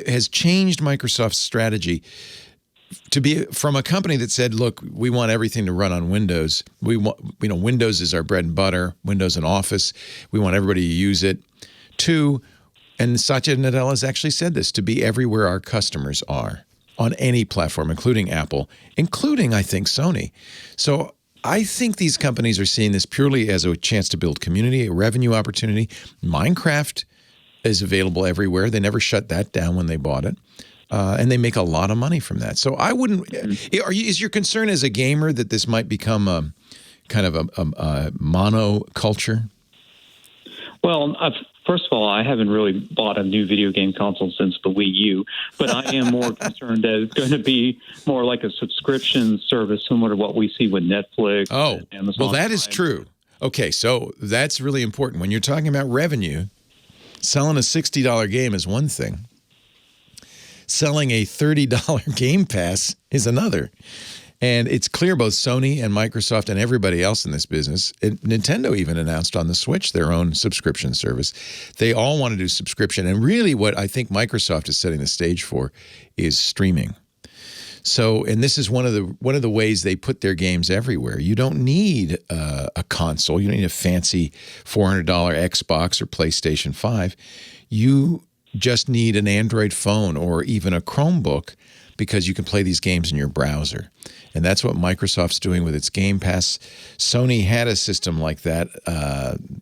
has changed Microsoft's strategy to be from a company that said, look, we want everything to run on Windows. We want, Windows is our bread and butter, Windows and Office. We want everybody to use it. And Satya Nadella has actually said this, to be everywhere our customers are on any platform, including Apple, including, I think, Sony. So I think these companies are seeing this purely as a chance to build community, a revenue opportunity. Minecraft is available everywhere. They never shut that down when they bought it. And they make a lot of money from that. So I wouldn't. Is your concern as a gamer that this might become a kind of a monoculture? Well, first of all, I haven't really bought a new video game console since the Wii U, but I am more concerned that it's going to be more like a subscription service similar to what we see with Netflix and Amazon. Well, that is true. Okay, so that's really important. When you're talking about revenue, selling a $60 game is one thing. Selling a $30 Game Pass is another. And it's clear both Sony and Microsoft and everybody else in this business, Nintendo even announced on the Switch their own subscription service. They all want to do subscription. And really what I think Microsoft is setting the stage for is streaming. So, and this is one of the ways they put their games everywhere. You don't need a console. You don't need a fancy $400 Xbox or PlayStation 5. You just need an Android phone or even a Chromebook because you can play these games in your browser. And that's what Microsoft's doing with its Game Pass. Sony had a system like that.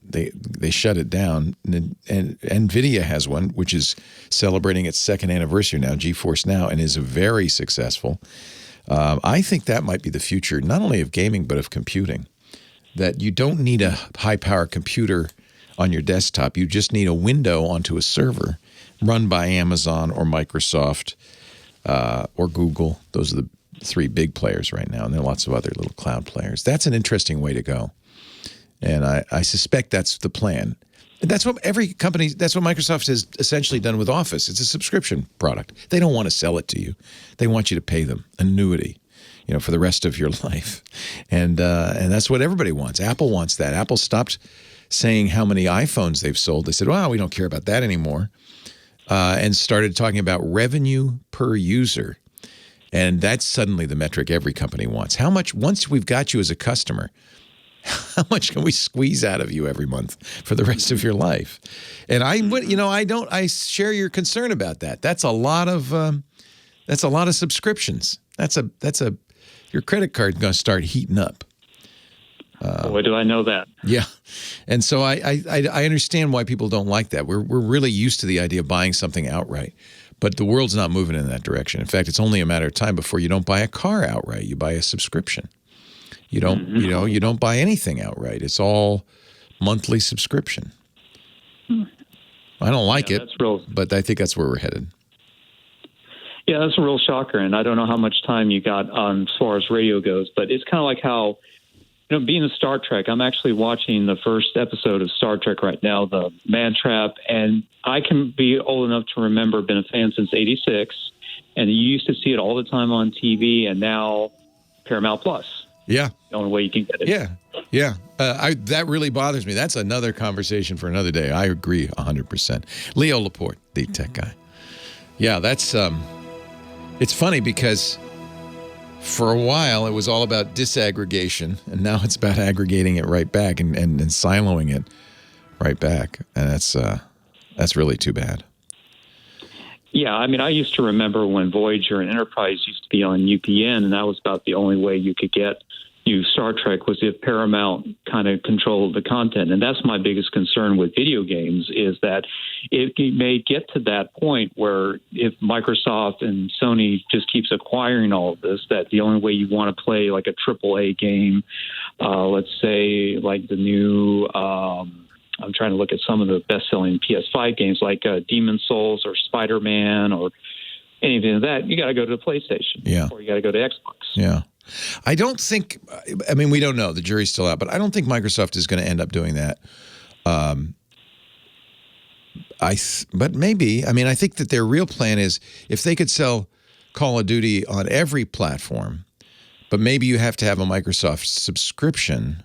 They shut it down. And NVIDIA has one, which is celebrating its second anniversary now, GeForce Now, and is very successful. I think that might be the future, not only of gaming, but of computing. That you don't need a high-power computer on your desktop. You just need a window onto a server run by Amazon or Microsoft or Google. Those are the three big players right now, and there are lots of other little cloud players. That's an interesting way to go. And I suspect that's the plan. And that's what every company, that's what Microsoft has essentially done with Office. It's a subscription product. They don't want to sell it to you. They want you to pay them annuity, for the rest of your life. And that's what everybody wants. Apple wants that. Apple stopped saying how many iPhones they've sold. They said, well, we don't care about that anymore. And started talking about revenue per user. And that's suddenly the metric every company wants. How much, once we've got you as a customer, how much can we squeeze out of you every month for the rest of your life? And I share your concern about that. That's a lot of subscriptions. Your credit card's going to start heating up. Boy, do I know that. Yeah. And so I understand why people don't like that. We're really used to the idea of buying something outright. But the world's not moving in that direction. In fact, it's only a matter of time before you don't buy a car outright. You buy a subscription. You don't, you don't buy anything outright. It's all monthly subscription. I don't like it, but I think that's where we're headed. Yeah, that's a real shocker. And I don't know how much time you got on as far as radio goes, but it's kind of like how, being a Star Trek, I'm actually watching the first episode of Star Trek right now, the Man Trap, and I can be old enough to remember, been a fan since '86, and you used to see it all the time on TV, and now Paramount Plus. Yeah. The only way you can get it. Yeah. That really bothers me. That's another conversation for another day. I agree 100%. Leo Laporte, the tech guy. Yeah, that's, it's funny because for a while, it was all about disaggregation, and now it's about aggregating it right back and siloing it right back. And that's really too bad. Yeah, I mean, I used to remember when Voyager and Enterprise used to be on UPN, and that was about the only way you could get Star Trek was if Paramount kind of controlled the content. And that's my biggest concern with video games is that it may get to that point where if Microsoft and Sony just keeps acquiring all of this, that the only way you want to play like a AAA game, let's say like the new I'm trying to look at some of the best-selling PS5 games like Demon's Souls or Spider-Man or anything of that, you got to go to the PlayStation or you got to go to Xbox. Yeah. I don't think, I mean, we don't know. The jury's still out, but I don't think Microsoft is going to end up doing that. But maybe. I mean, I think that their real plan is if they could sell Call of Duty on every platform, but maybe you have to have a Microsoft subscription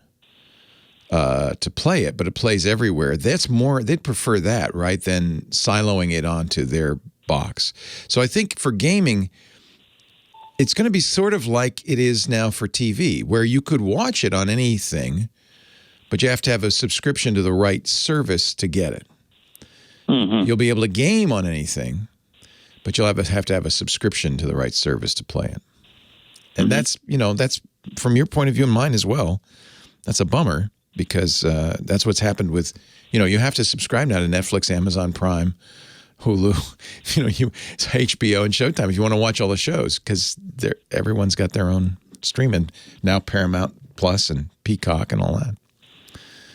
to play it, but it plays everywhere. That's more, they'd prefer that, right, than siloing it onto their box. So I think for gaming, it's going to be sort of like it is now for TV, where you could watch it on anything, but you have to have a subscription to the right service to get it. Mm-hmm. You'll be able to game on anything, but you'll have to have a subscription to the right service to play it. And that's from your point of view and mine as well, that's a bummer because that's what's happened with, you have to subscribe now to Netflix, Amazon Prime, Hulu, HBO and Showtime if you want to watch all the shows because everyone's got their own streaming now, Paramount Plus and Peacock and all that.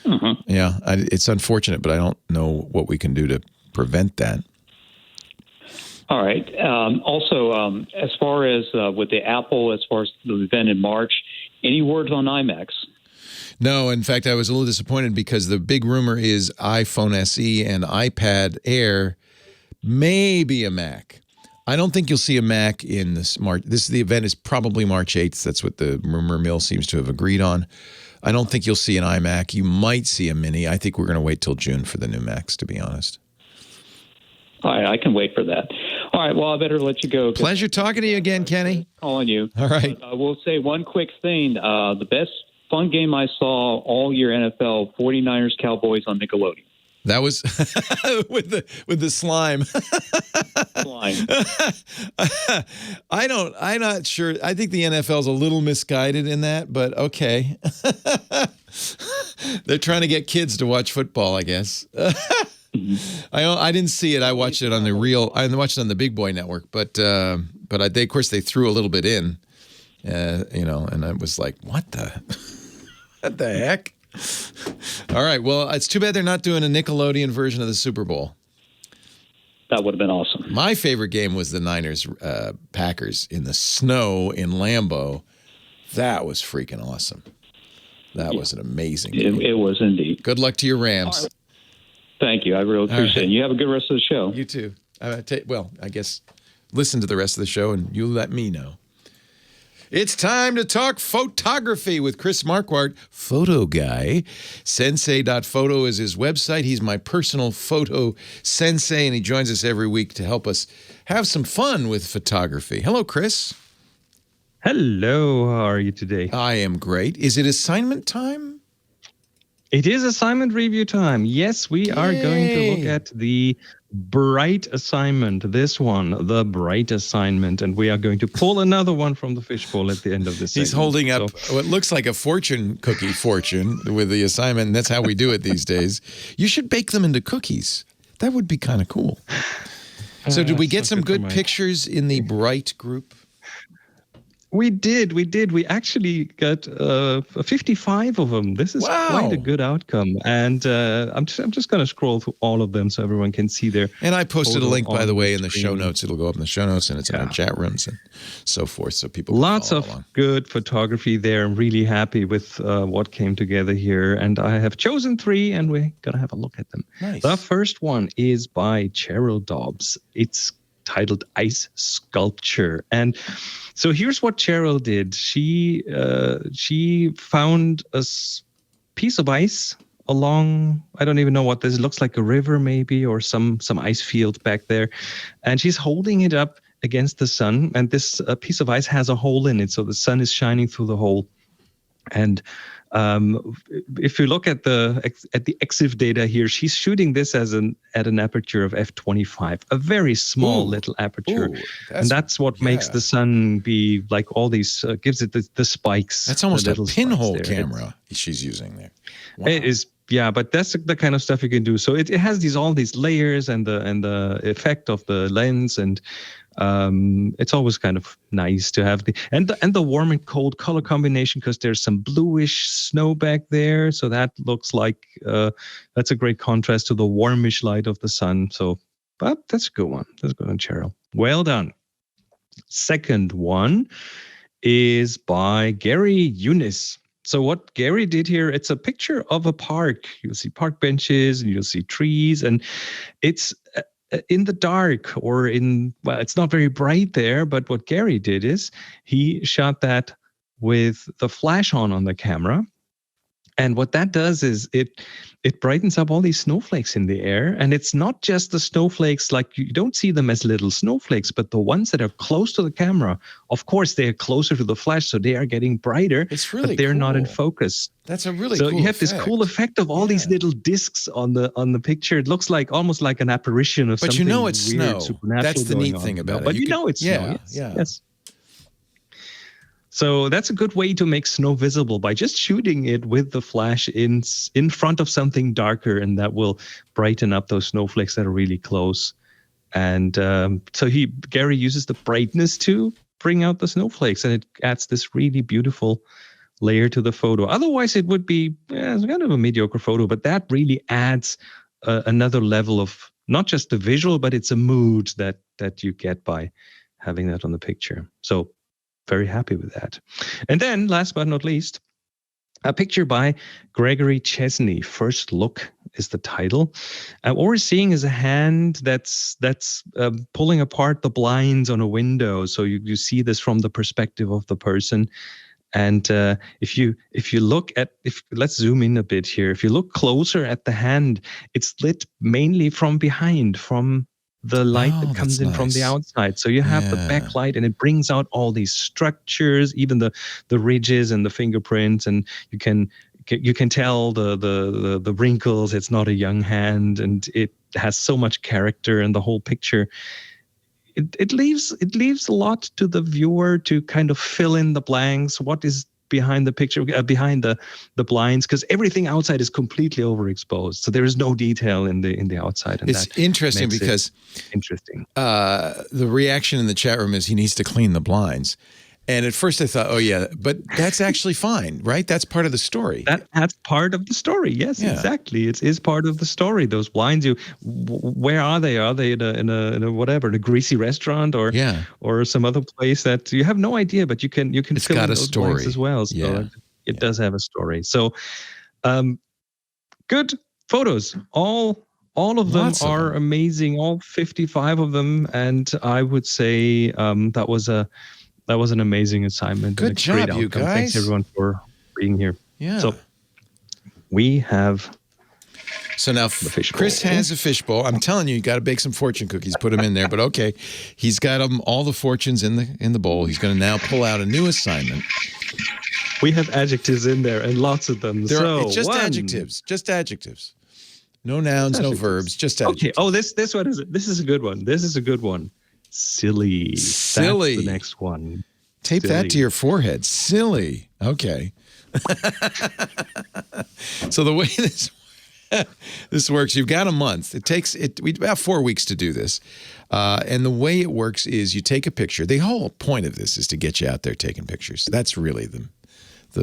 Mm-hmm. Yeah, it's unfortunate, but I don't know what we can do to prevent that. All right. Also, as far as with the Apple, as far as the event in March, any words on iMacs? No, in fact, I was a little disappointed because the big rumor is iPhone SE and iPad Air. Maybe a Mac. I don't think you'll see a Mac in this March. The event is probably March 8th. That's what the rumor mill seems to have agreed on. I don't think you'll see an iMac. You might see a Mini. I think we're going to wait till June for the new Macs, to be honest. All right, I can wait for that. All right, well, I better let you go. Pleasure talking to you again, Kenny. Calling you. All right. But I will say one quick thing. The best fun game I saw all year NFL, 49ers Cowboys on Nickelodeon. That was with the slime. Slime. I'm not sure. I think the NFL's a little misguided in that, but okay. They're trying to get kids to watch football, I guess. I didn't see it. I watched it on I watched it on the Big Boy Network, but they, of course, they threw a little bit in, and I was like, what the heck? All right. Well, it's too bad they're not doing a Nickelodeon version of the Super Bowl. That would have been awesome. My favorite game was the Niners Packers in the snow in Lambeau. That was freaking awesome. That was an amazing game. It was indeed. Good luck to your Rams. Thank you. I really appreciate it. You have a good rest of the show. You too. I guess listen to the rest of the show and you let me know. It's time to talk photography with Chris Marquardt, photo guy. Sensei.photo is his website. He's my personal photo sensei, and he joins us every week to help us have some fun with photography. Hello, Chris. Hello. How are you today? I am great. Is it assignment time? It is assignment review time. Yes, we are going to look at the Bright assignment. This one, the Bright assignment. And we are going to pull another one from the fishbowl at the end of this. He's holding up what looks like a fortune cookie with the assignment. And that's how we do it these days. You should bake them into cookies. That would be kind of cool. So did we get some good pictures in the Bright group? We did. We actually got 55 of them. This is quite a good outcome. And I'm just going to scroll through all of them so everyone can see their. And I posted a link, by the way, in the show notes. It'll go up in the show notes, and it's in our chat rooms and so forth, so people can lots of along. Good photography there. I'm really happy with what came together here. And I have chosen 3, and we're going to have a look at them. Nice. The first one is by Cheryl Dobbs. It's titled Ice Sculpture. And so here's what Cheryl did. She found a piece of ice along, I don't even know what this looks like, a river maybe, or some ice field back there. And she's holding it up against the sun. And this piece of ice has a hole in it. So the sun is shining through the hole. And if you look at the EXIF data here, she's shooting this at an aperture of f/25, a very small little aperture, and that's what makes the sun be like all these, gives it the spikes. That's almost a pinhole camera she's using there. Wow. It is. Yeah, but that's the kind of stuff you can do. So it has all these layers and the effect of the lens, and it's always kind of nice to have the warm and cold color combination, because there's some bluish snow back there, so that looks like that's a great contrast to the warmish light of the sun. So, but that's a good one. That's a good one, Cheryl. Well done. Second one is by Gary Eunice. So what Gary did here, it's a picture of a park. You'll see park benches and you'll see trees, and it's in the dark, or it's not very bright there, but what Gary did is he shot that with the flash on the camera. And what that does is it brightens up all these snowflakes in the air. And it's not just the snowflakes, like you don't see them as little snowflakes, but the ones that are close to the camera, of course, they are closer to the flash, so they are getting brighter, it's really but they're cool. not in focus. That's a really so cool you have effect. this cool effect of all these little discs on the picture. It looks like almost like an apparition of something weird, it's snow. supernatural. That's the going neat thing on. about it. But you know it's snow. Yes. So that's a good way to make snow visible, by just shooting it with the flash in front of something darker, and that will brighten up those snowflakes that are really close. And so Gary uses the brightness to bring out the snowflakes, and it adds this really beautiful layer to the photo. Otherwise, it would be it's kind of a mediocre photo, but that really adds another level of not just the visual, but it's a mood that you get by having that on the picture. So very happy with that. And then last but not least, a picture by Gregory Chesney. First Look is the title. What we're seeing is a hand that's pulling apart the blinds on a window. So you see this from the perspective of the person. And if you look at, let's zoom in a bit here. If you look closer at the hand, it's lit mainly from behind, from the light that comes in from the outside. So you have the backlight, and it brings out all these structures, even the ridges and the fingerprints, and you can you can tell the wrinkles. It's not a young hand, and it has so much character, and the whole picture. It leaves a lot to the viewer to kind of fill in the blanks. What is behind the picture, behind the blinds, because everything outside is completely overexposed, so there is no detail in the outside. And it's interesting because the reaction in the chat room is he needs to clean the blinds. And at first I thought, oh yeah, but that's actually fine, right? That's part of the story. That's part of the story. Yes, yeah. Exactly. It is part of the story. Those blinds, where are they? Are they in a whatever, in a greasy restaurant or some other place that you have no idea, but you can it's fill got in a those story blinds as well. So it does have a story. So good photos. All of them are amazing. All 55 of them, and I would say that was an amazing assignment. Good job, you guys. Thanks everyone for being here. Yeah. So we have. So now Chris has a fishbowl. I'm telling you got to bake some fortune cookies. Put them in there. But okay, he's got all the fortunes in the bowl. He's going to now pull out a new assignment. We have adjectives in there, and lots of them. It's just adjectives. Just adjectives. No nouns, no verbs. Just adjectives. Okay. Oh, this one is. This is a good one. This is a good one. Silly. That's the next one. Tape that to your forehead. Silly. Okay. So the way this works, you've got a month. It takes about 4 weeks to do this. And the way it works is you take a picture. The whole point of this is to get you out there taking pictures. That's really the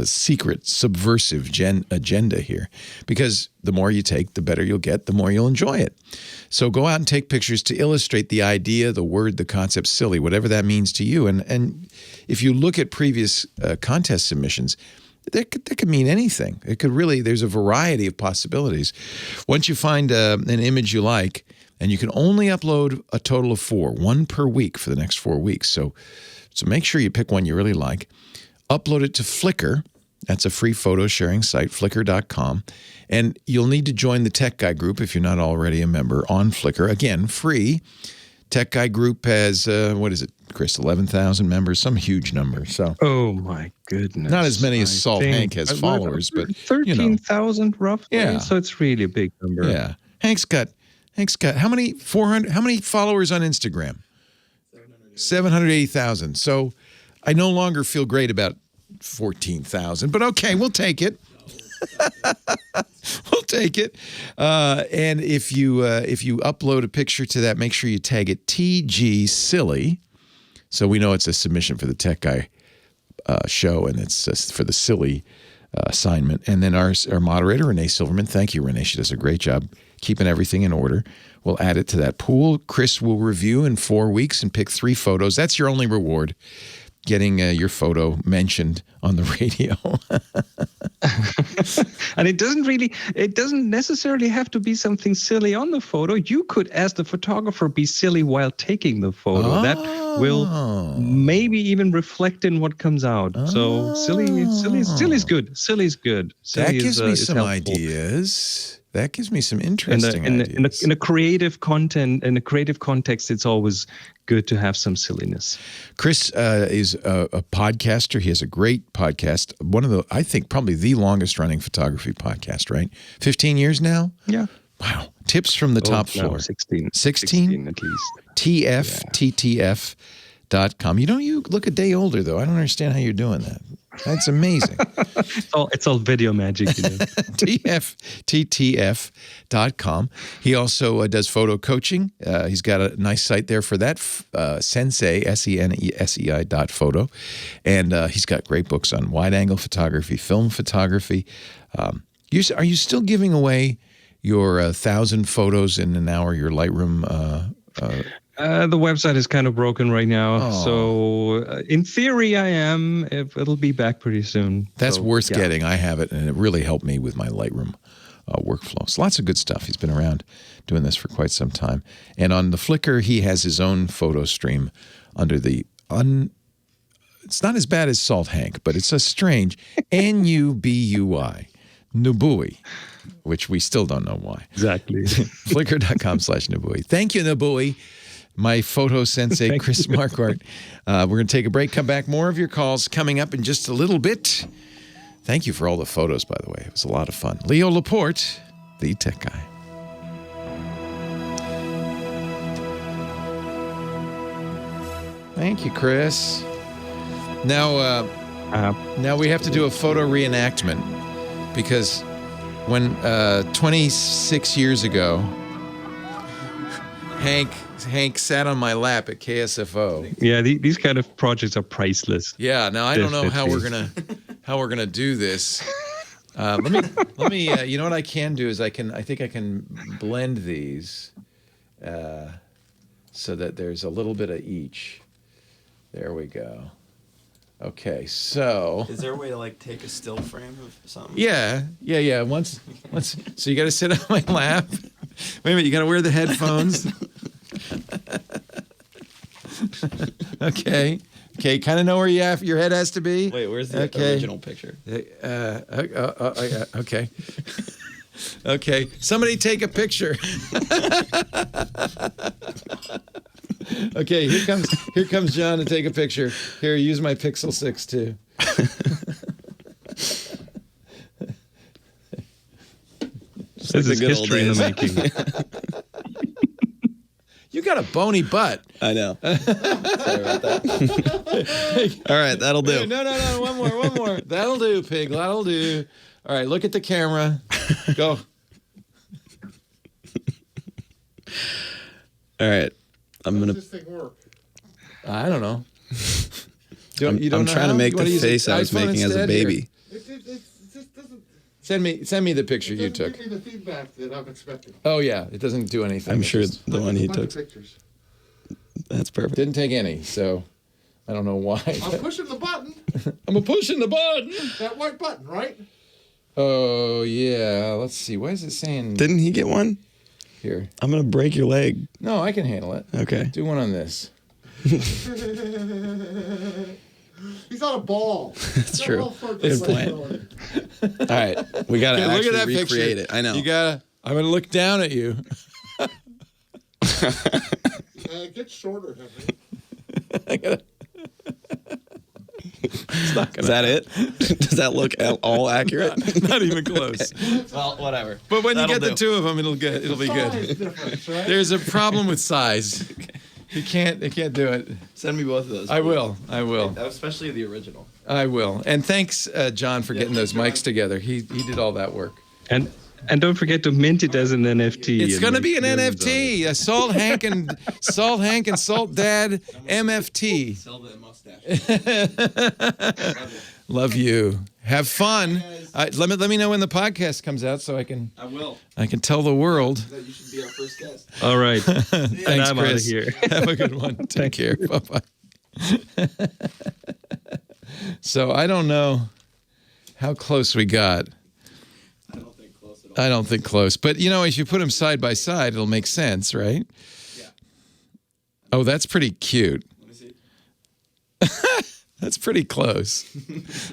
secret subversive agenda here, because the more you take, the better you'll get, the more you'll enjoy it. So go out and take pictures to illustrate the idea, the word, the concept, silly, whatever that means to you. And if you look at previous contest submissions, that could mean anything. It could really, there's a variety of possibilities. Once you find an image you like, and you can only upload a total of 4, 1 per week for the next 4 weeks. So make sure you pick one you really like. Upload it to Flickr. That's a free photo sharing site, flickr.com. And you'll need to join the Tech Guy group if you're not already a member on Flickr. Again, free. Tech Guy group has, what is it, Chris, 11,000 members, some huge number. So, oh my goodness. Not as many as Salt Hank has followers, but 13,000 roughly. Yeah. So it's really a big number. Yeah. Hank's got how many followers on Instagram? 780,000. So I no longer feel great about 14,000, but okay, we'll take it. We'll take it. And if you upload a picture to that, make sure you tag it TG Silly, so we know it's a submission for the Tech Guy show, and it's for the Silly assignment. And then our moderator, Renee Silverman, thank you, Renee. She does a great job keeping everything in order. We'll add it to that pool. Chris will review in 4 weeks and pick 3 photos. That's your only reward, getting your photo mentioned on the radio. And it doesn't necessarily have to be something silly on the photo. You could, as the photographer, be silly while taking the photo. That will maybe even reflect in what comes out. So silly is good. Silly is good. Silly that gives me some helpful. Ideas. That gives me some interesting ideas. In a creative context, it's always good to have some silliness. Chris is a podcaster. He has a great podcast. One of the, I think, probably the longest running photography podcast, right? 15 years now? Yeah. Wow. Tips from the top floor. 16. 16 at least. TFTTF.com. You look a day older, though. I don't understand how you're doing that. That's amazing. It's all video magic. TFTTF.com. He also does photo coaching. He's got a nice site there for that, Sensei, SENSEI.photo. And he's got great books on wide-angle photography, film photography. Are you still giving away your 1,000 photos in an hour, your Lightroom the website is kind of broken right now. So in theory, I am. It'll be back pretty soon. That's worth getting. I have it, and it really helped me with my Lightroom workflow. So lots of good stuff. He's been around doing this for quite some time. And on the Flickr, he has his own photo stream under the it's not as bad as Salt Hank, but it's a strange Nubui. Nubui, which we still don't know why. Exactly. Flickr.com/Nubui. Thank you, Nubui. My photo sensei, Chris Marquardt. We're going to take a break, come back. More of your calls coming up in just a little bit. Thank you for all the photos, by the way. It was a lot of fun. Leo Laporte, the tech guy. Thank you, Chris. Now we have to do a photo reenactment because when 26 years ago, Hank sat on my lap at KSFO. Yeah, these kind of projects are priceless. Yeah. Now I don't know how we're gonna do this. Let me. You know what I can do is I think I can blend these so that there's a little bit of each. There we go. Okay, so Is there a way to like take a still frame of something? yeah. Once. So you got to sit on my lap. Wait a minute, you got to wear the headphones. Okay, kind of know where your head has to be. Wait, where's the original picture? Okay. Okay, somebody take a picture. Okay, here comes John to take a picture. Here, use my Pixel 6 too. This is history in the making. You got a bony butt. I know. Sorry about that. All right, that'll do. No. One more. That'll do, pig. That'll do. All right, look at the camera. Go. All right. I'm gonna. How does this thing work? I don't know. I'm trying to make the face I was making as a baby. It just doesn't. Send me the picture you took. Give me the feedback that I'm expecting. Oh yeah, it doesn't do anything. I'm sure just, the one he took. Pictures. That's perfect. Didn't take any, so I don't know why. I'm pushing the button. I'm pushing the button. That white button, right? Oh yeah. Let's see. Why is it saying? Didn't he get one? Here. I'm gonna break your leg. No, I can handle it. Okay. Do one on this. He's on a ball. That's true. Good point. All right, we gotta Look at that actually recreate picture. it. I know. You gotta. I'm gonna look down at you. Get shorter, Henry. I gotta. It's not gonna. Is that it? Does that look all accurate? Not even close. Okay. Well, whatever. But when That'll you get the do. two of them, it'll be good. Difference, right? There's a problem with size. Okay. They can't do it. Send me both of those. I please. will. Especially the original. I will. And thanks, John, for getting those mics together. He did all that work. And don't forget to mint it as an NFT. It's going to be an millions on NFT. A Salt Hank and Salt Dad MFT. Sell the mustache. Love you. Have fun. Let me know when the podcast comes out so I can tell the world. You should be our first guest. it. All right. Thanks, and I'm out of Chris. here. Have a good one. Take care. Bye-bye. So I don't know how close we got. I don't think close at all. I don't think close. But, if you put them side by side, it'll make sense, right? Yeah. Oh, that's pretty cute. Let me see. That's pretty close.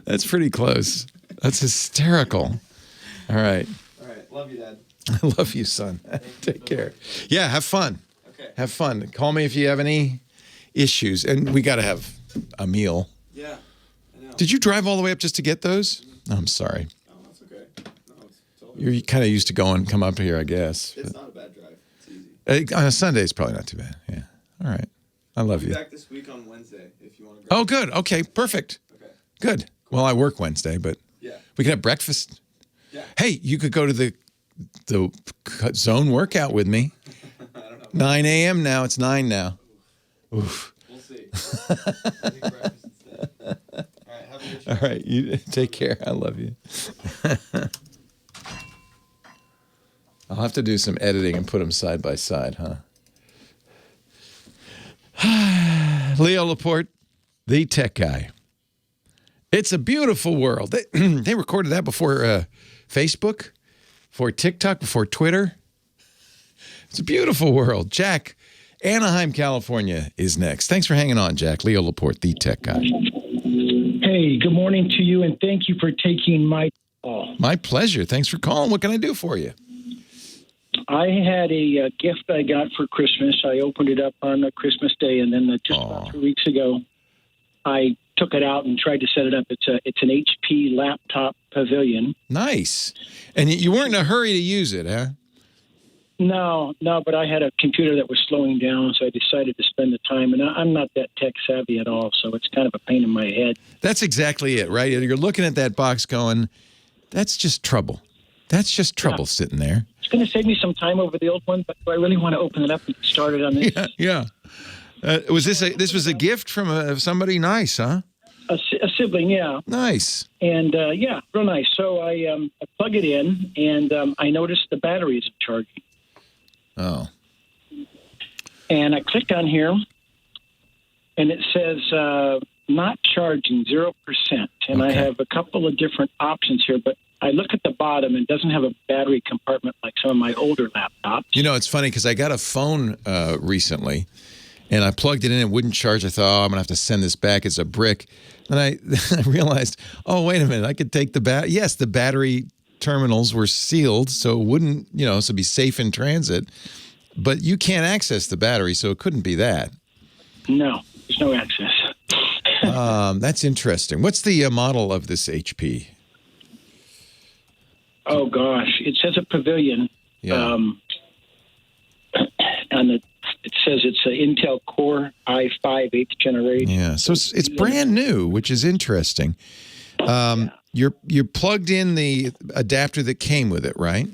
That's pretty close. That's hysterical. All right. All right. Love you, Dad. I love you, son. Take care. Yeah, have fun. Okay. Have fun. Call me if you have any issues. And we got to have a meal. Yeah. I know. Did you drive all the way up just to get those? No, I'm sorry. Oh, that's okay. No, it's all You're kind of used to come up here, I guess. It's not a bad drive. It's easy. On a Sunday, it's probably not too bad. Yeah. All right. I love I'll be you. back this week on Wednesday if you want to go. Oh, good. Okay, perfect. Okay. Good. Well, I work Wednesday, but Yeah. we could have breakfast. Yeah. Hey, you could go to the zone workout with me. I don't know. 9 a.m. now. It's 9 now. Oof. We'll see. I'll take breakfast instead. All right. Have a good All right. You take care. I love you. I'll have to do some editing and put them side by side, huh? Leo Laporte, the tech guy. It's a beautiful world. They recorded that before Facebook, before TikTok, before Twitter. It's a beautiful world. Jack, Anaheim, California is next. Thanks for hanging on, Jack. Leo Laporte, the tech guy. Hey, good morning to you, and thank you for taking my call. My pleasure. Thanks for calling. What can I do for you? I had a gift I got for Christmas. I opened it up on Christmas Day, and then just about 3 weeks ago, I took it out and tried to set it up. It's an HP laptop Pavilion. Nice. And you weren't in a hurry to use it, huh? No, but I had a computer that was slowing down, so I decided to spend the time. And I'm not that tech savvy at all, so it's kind of a pain in my head. That's exactly it, right? You're looking at that box going, that's just trouble. That's just trouble sitting there. It's going to save me some time over the old one, but do I really want to open it up and start it on this? Yeah. This was a gift from somebody nice, huh? A sibling, yeah. Nice. And, yeah, real nice. So I plug it in, and I noticed the battery isn't charging. Oh. And I clicked on here, and it says not charging, 0%. And I have a couple of different options here, but I look at the bottom and it doesn't have a battery compartment like some of my older laptops. You know, it's funny because I got a phone recently, and I plugged it in. It wouldn't charge. I thought, I'm going to have to send this back. It's a brick. And I realized, wait a minute. I could take the battery. Yes, the battery terminals were sealed, so it wouldn't, so it'd be safe in transit. But you can't access the battery, so it couldn't be that. No, there's no access. That's interesting. What's the model of this HP? Oh, gosh. It says a Pavilion. Yeah. And it says it's an Intel Core i5 8th generation. Yeah, so it's brand new, which is interesting. You're plugged in the adapter that came with it, right?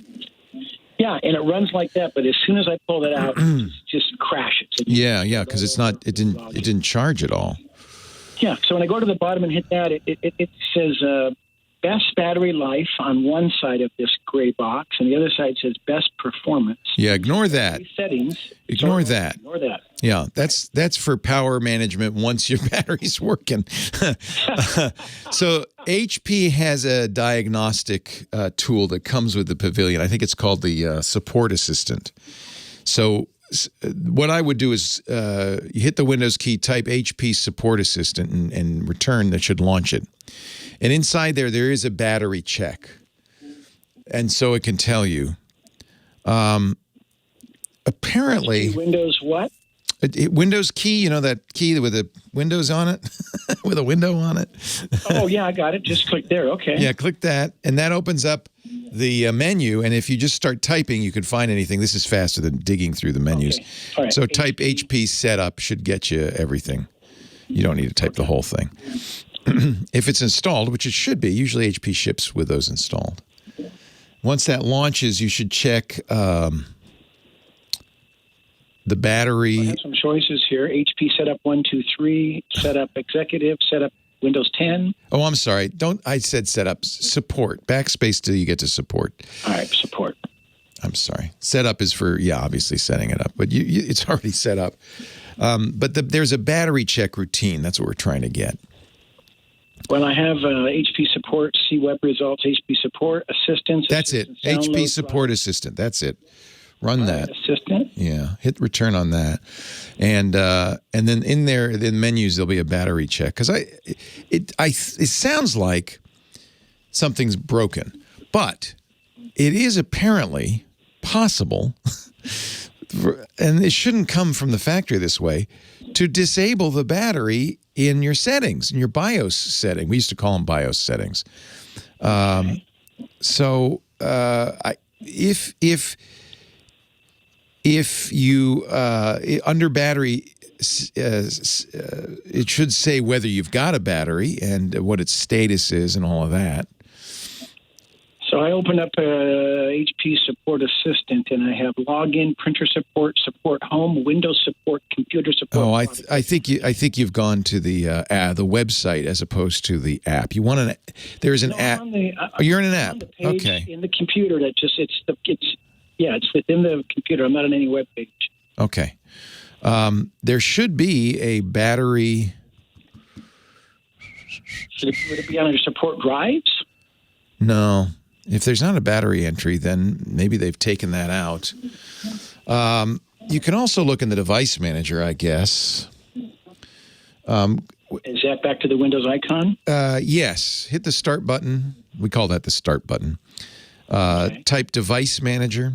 Yeah, and it runs like that, but as soon as I pull it out, it just crashes. Yeah, because it didn't charge at all. Yeah, so when I go to the bottom and hit that, it says best battery life on one side of this gray box, and the other side says best performance. Yeah, ignore that. Settings. Ignore that. Ignore that. Yeah, that's for power management once your battery's working. So HP has a diagnostic tool that comes with the Pavilion. I think it's called the Support Assistant. So what I would do is you hit the Windows key, type HP Support Assistant, and return. That should launch it. And inside there is a battery check. And so it can tell you. Apparently... Windows what? Windows key, that key with the windows on it, with a window on it. Oh, yeah, I got it. Just click there. Okay. Yeah, click that. And that opens up the menu. And if you just start typing, you can find anything. This is faster than digging through the menus. Okay. All right. So type HP setup should get you everything. You don't need to type the whole thing. If it's installed, which it should be, usually HP ships with those installed. Once that launches, you should check the battery. I have some choices here. HP setup 1, 2, 3, setup executive, setup Windows 10. Oh, I'm sorry. I said setup. Support. Backspace till you get to support. All right, support. I'm sorry. Setup is for, obviously setting it up, but it's already set up. But there's a battery check routine. That's what we're trying to get. Well, I have HP support, see web results, HP support, assistance. That's it. HP support assistant. That's it. Run that. Assistant. Yeah. Hit return on that. And then in there, in menus, there'll be a battery check. Because it sounds like something's broken. But it is apparently possible, and it shouldn't come from the factory this way, to disable the battery in your settings, in your BIOS setting. We used to call them BIOS settings. So if you under battery, it should say whether you've got a battery and what its status is and all of that. So I open up HP Support Assistant, and I have login, printer support, support home, Windows support, computer support. Oh, I think you've gone to the website as opposed to the app. You want there's an app. You're in an app. Okay. In the computer that just it's within the computer. I'm not on any web page. Okay. There should be a battery. Would it be on your support drives? No. If there's not a battery entry, then maybe they've taken that out. You can also look in the device manager, I guess. Is that back to the Windows icon? Yes. Hit the start button. We call that the start button. Okay. Type device manager.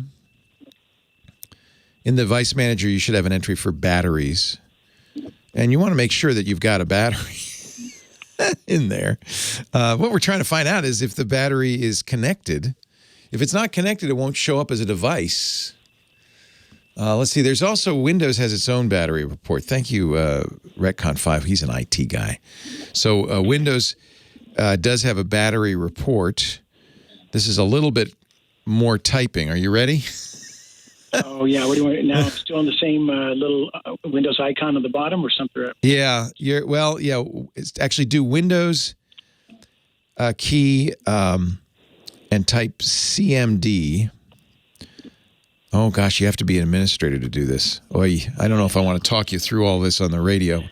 In the device manager, you should have an entry for batteries. And you want to make sure that you've got a battery. in there. What we're trying to find out is if the battery is connected. If it's not connected, it won't show up as a device. Let's see. There's also Windows has its own battery report. Thank you, Retcon5. He's an IT guy. So Windows does have a battery report. This is a little bit more typing. Are you ready? Oh, yeah. What do you want? Now it's still on the same little Windows icon on the bottom or something? Yeah. It's actually do Windows key and type CMD. Oh, gosh, you have to be an administrator to do this. Oy, I don't know if I want to talk you through all this on the radio.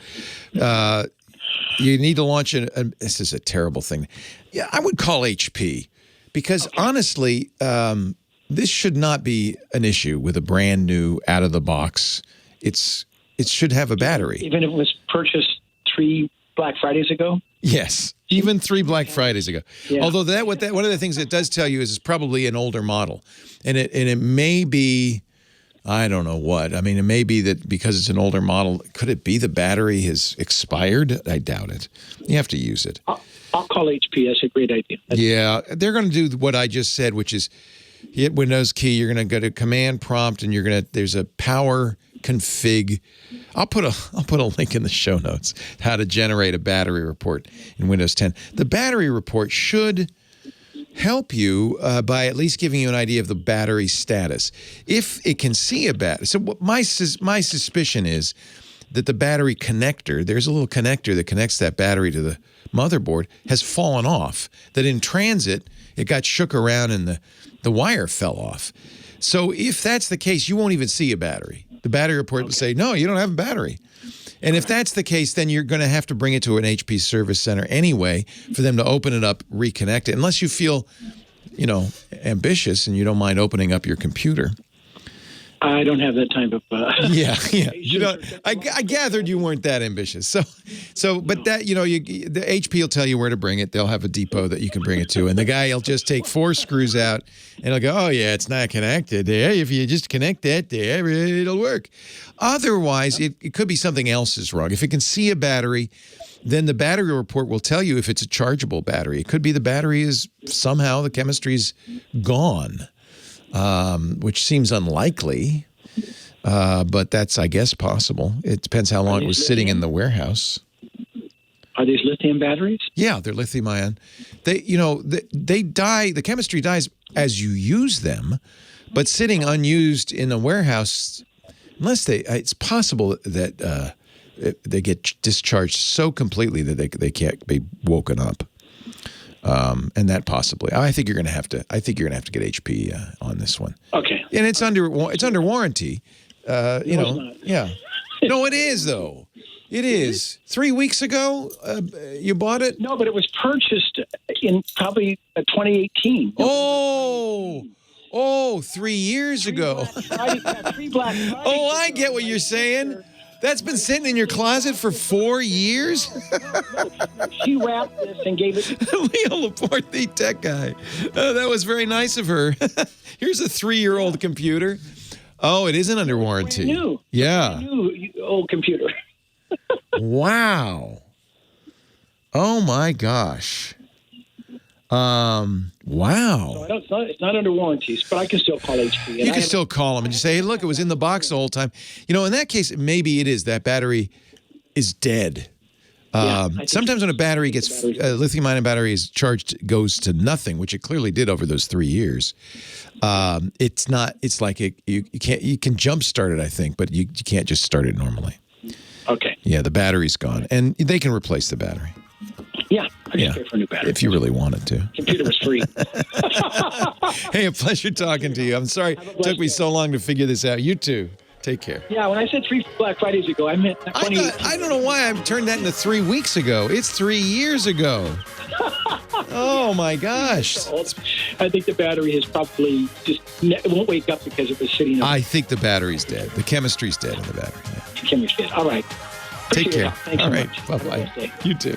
You need to launch this is a terrible thing. Yeah, I would call HP because honestly, this should not be an issue with a brand new out of the box. It should have a battery. Even if it was purchased 3 Black Fridays ago? Yes, even 3 Black Fridays ago. Yeah. Although one of the things it does tell you is it's probably an older model, and it may be, I don't know what. I mean, it may be that because it's an older model, could it be the battery has expired? I doubt it. You have to use it. I'll call HP. That's a great idea. Yeah, they're going to do what I just said, which is hit Windows key. You're going to go to command prompt, and there's a power config. I'll put a link in the show notes how to generate a battery report in Windows 10. The battery report should help you by at least giving you an idea of the battery status. If it can see a battery. So my suspicion is that the battery connector, there's a little connector that connects that battery to the motherboard, has fallen off. That in transit, it got shook around and the wire fell off. So if that's the case, you won't even see a battery. The battery report will say, no, you don't have a battery. And if that's the case, then you're going to have to bring it to an HP service center anyway for them to open it up, reconnect it, unless you feel, ambitious and you don't mind opening up your computer. I don't have that type of. Yeah. You don't. I gathered you weren't that ambitious. But that the HP will tell you where to bring it. They'll have a depot that you can bring it to, and the guy will just take 4 screws out, and he'll go, "Oh yeah, it's not connected there. If you just connect that there, it'll work." Otherwise, it could be something else is wrong. If it can see a battery, then the battery report will tell you if it's a chargeable battery. It could be the battery is somehow the chemistry's gone. Which seems unlikely, but that's, I guess, possible. It depends how long it was sitting in the warehouse. Are these lithium batteries? Yeah, they're lithium ion. They die. The chemistry dies as you use them, but sitting unused in a warehouse, it's possible that they get discharged so completely that they can't be woken up. And that possibly, I think you're going to have to get HP on this one. Okay. And it's under warranty. Yeah. No, it is though. It is. 3 weeks ago, you bought it? No, but it was purchased in probably 2018. Oh, 3 years ago. 3 Black Fridays. Oh, I get what you're saying. That's been sitting in your closet for 4 years? She wrapped this and gave it to Leo Laporte, the tech guy. That was very nice of her. Here's a 3-year-old computer. Oh, it isn't under warranty. New. Yeah. New old computer. Wow. Oh, my gosh. Wow. No, it's not under warranties, but I can still call HP. You can still call them and just say, hey, look, it was in the box the whole time. In that case, maybe it is. That battery is dead. Sometimes when a battery gets, a lithium-ion battery is charged, goes to nothing, which it clearly did over those 3 years. It's like you can jumpstart it, I think, but you can't just start it normally. Okay. Yeah, the battery's gone. And they can replace the battery. Yeah, I just pay for a new battery. If you really wanted to. Computer was free. Hey, a pleasure talking to you. I'm sorry it took me so long to figure this out. You too. Take care. Yeah, when I said 3 Black Fridays ago, I meant 2018. I don't know why I turned that into 3 weeks ago. It's 3 years ago. Oh, my gosh. I think the battery has probably it won't wake up because it was sitting. I think the battery's dead. The chemistry's dead in the battery. Yeah. The chemistry's dead. All right. Take care. Thanks All so right. much. Bye-bye. You too.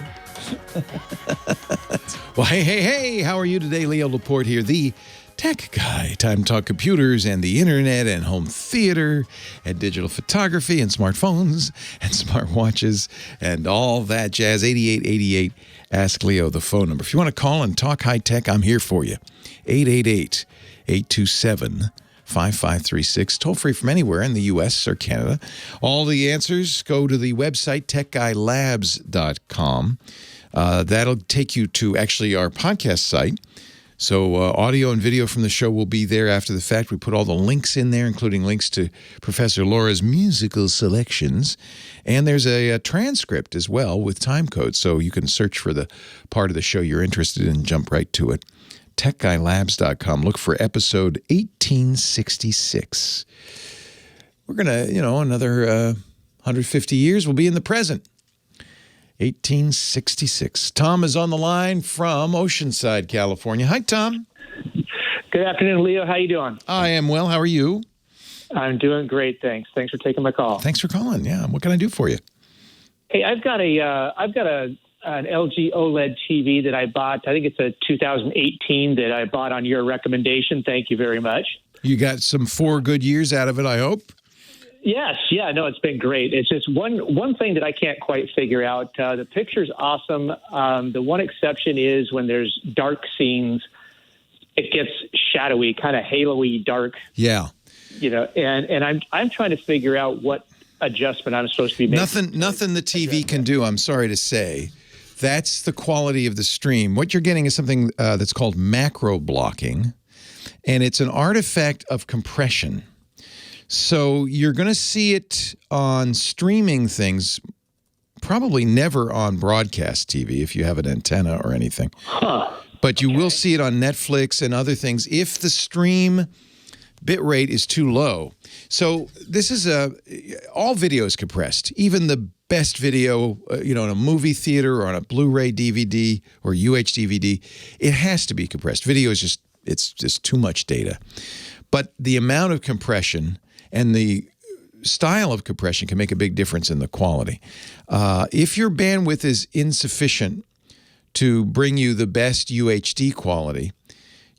Well, hey, how are you today? Leo Laporte here, the Tech Guy. Time to talk computers and the internet and home theater and digital photography and smartphones and smartwatches and all that jazz. 8888 Ask Leo, the phone number. If you want to call and talk high tech, I'm here for you. 888-827-5536. Toll free from anywhere in the U.S. or Canada. All the answers, go to the website, techguylabs.com. That'll take you to actually our podcast site. So audio and video from the show will be there after the fact. We put all the links in there, including links to Professor Laura's musical selections. And there's a transcript as well with time codes, so you can search for the part of the show you're interested in and jump right to it. TechGuyLabs.com. Look for episode 1866. We're going to, another 150 years, we'll be in the present. 1866. Tom is on the line from Oceanside, California. Hi, Tom. Good afternoon, Leo. How you doing? I am well. How are you? I'm doing great, thanks. Thanks for taking my call. Thanks for calling. Yeah. What can I do for you? Hey, I've got an LG OLED TV that I bought. I think it's a 2018 that I bought on your recommendation. Thank you very much. You got some 4 good years out of it, I hope. Yes. Yeah, no, it's been great. It's just one thing that I can't quite figure out. The picture's awesome. The one exception is when there's dark scenes, it gets shadowy, kind of halo-y dark. Yeah. And I'm trying to figure out what adjustment I'm supposed to be making. Nothing the TV can do, I'm sorry to say. That's the quality of the stream. What you're getting is something that's called macro blocking, and it's an artifact of compression. So you're going to see it on streaming things, probably never on broadcast TV if you have an antenna or anything. But you will see it on Netflix and other things if the stream bitrate is too low. So this is all video is compressed. Even the best video, in a movie theater or on a Blu-ray DVD or UHDVD, it has to be compressed. Video is it's just too much data. But the amount of compression and the style of compression can make a big difference in the quality. If your bandwidth is insufficient to bring you the best UHD quality,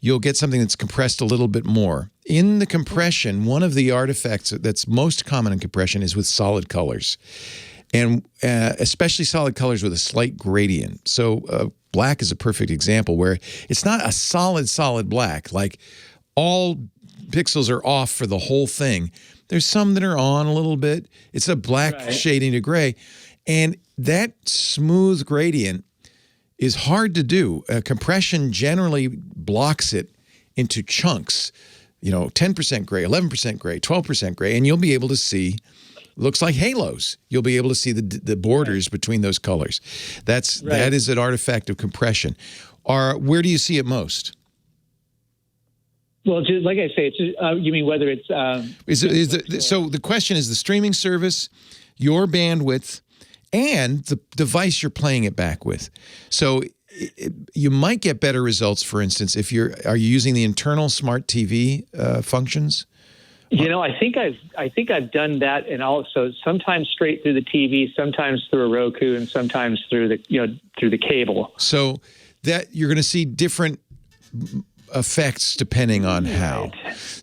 you'll get something that's compressed a little bit more. In the compression, one of the artifacts that's most common in compression is with solid colors, and especially solid colors with a slight gradient. So black is a perfect example where it's not a solid black, like all pixels are off for the whole thing. There's some that are on a little bit. It's a black shading to gray. And that smooth gradient is hard to do. Compression generally blocks it into chunks, 10% gray, 11% gray, 12% gray, and you'll be able to see, looks like halos. You'll be able to see the borders between those colors. That is an artifact of compression. Where do you see it most? Well, just like I say, it's just, you mean whether it's... So the question is the streaming service, your bandwidth, and the device you're playing it back with. So you might get better results, for instance, are you using the internal smart TV functions? I think I've done that, and also sometimes straight through the TV, sometimes through a Roku, and sometimes through the cable. So that you're going to see different effects depending on how.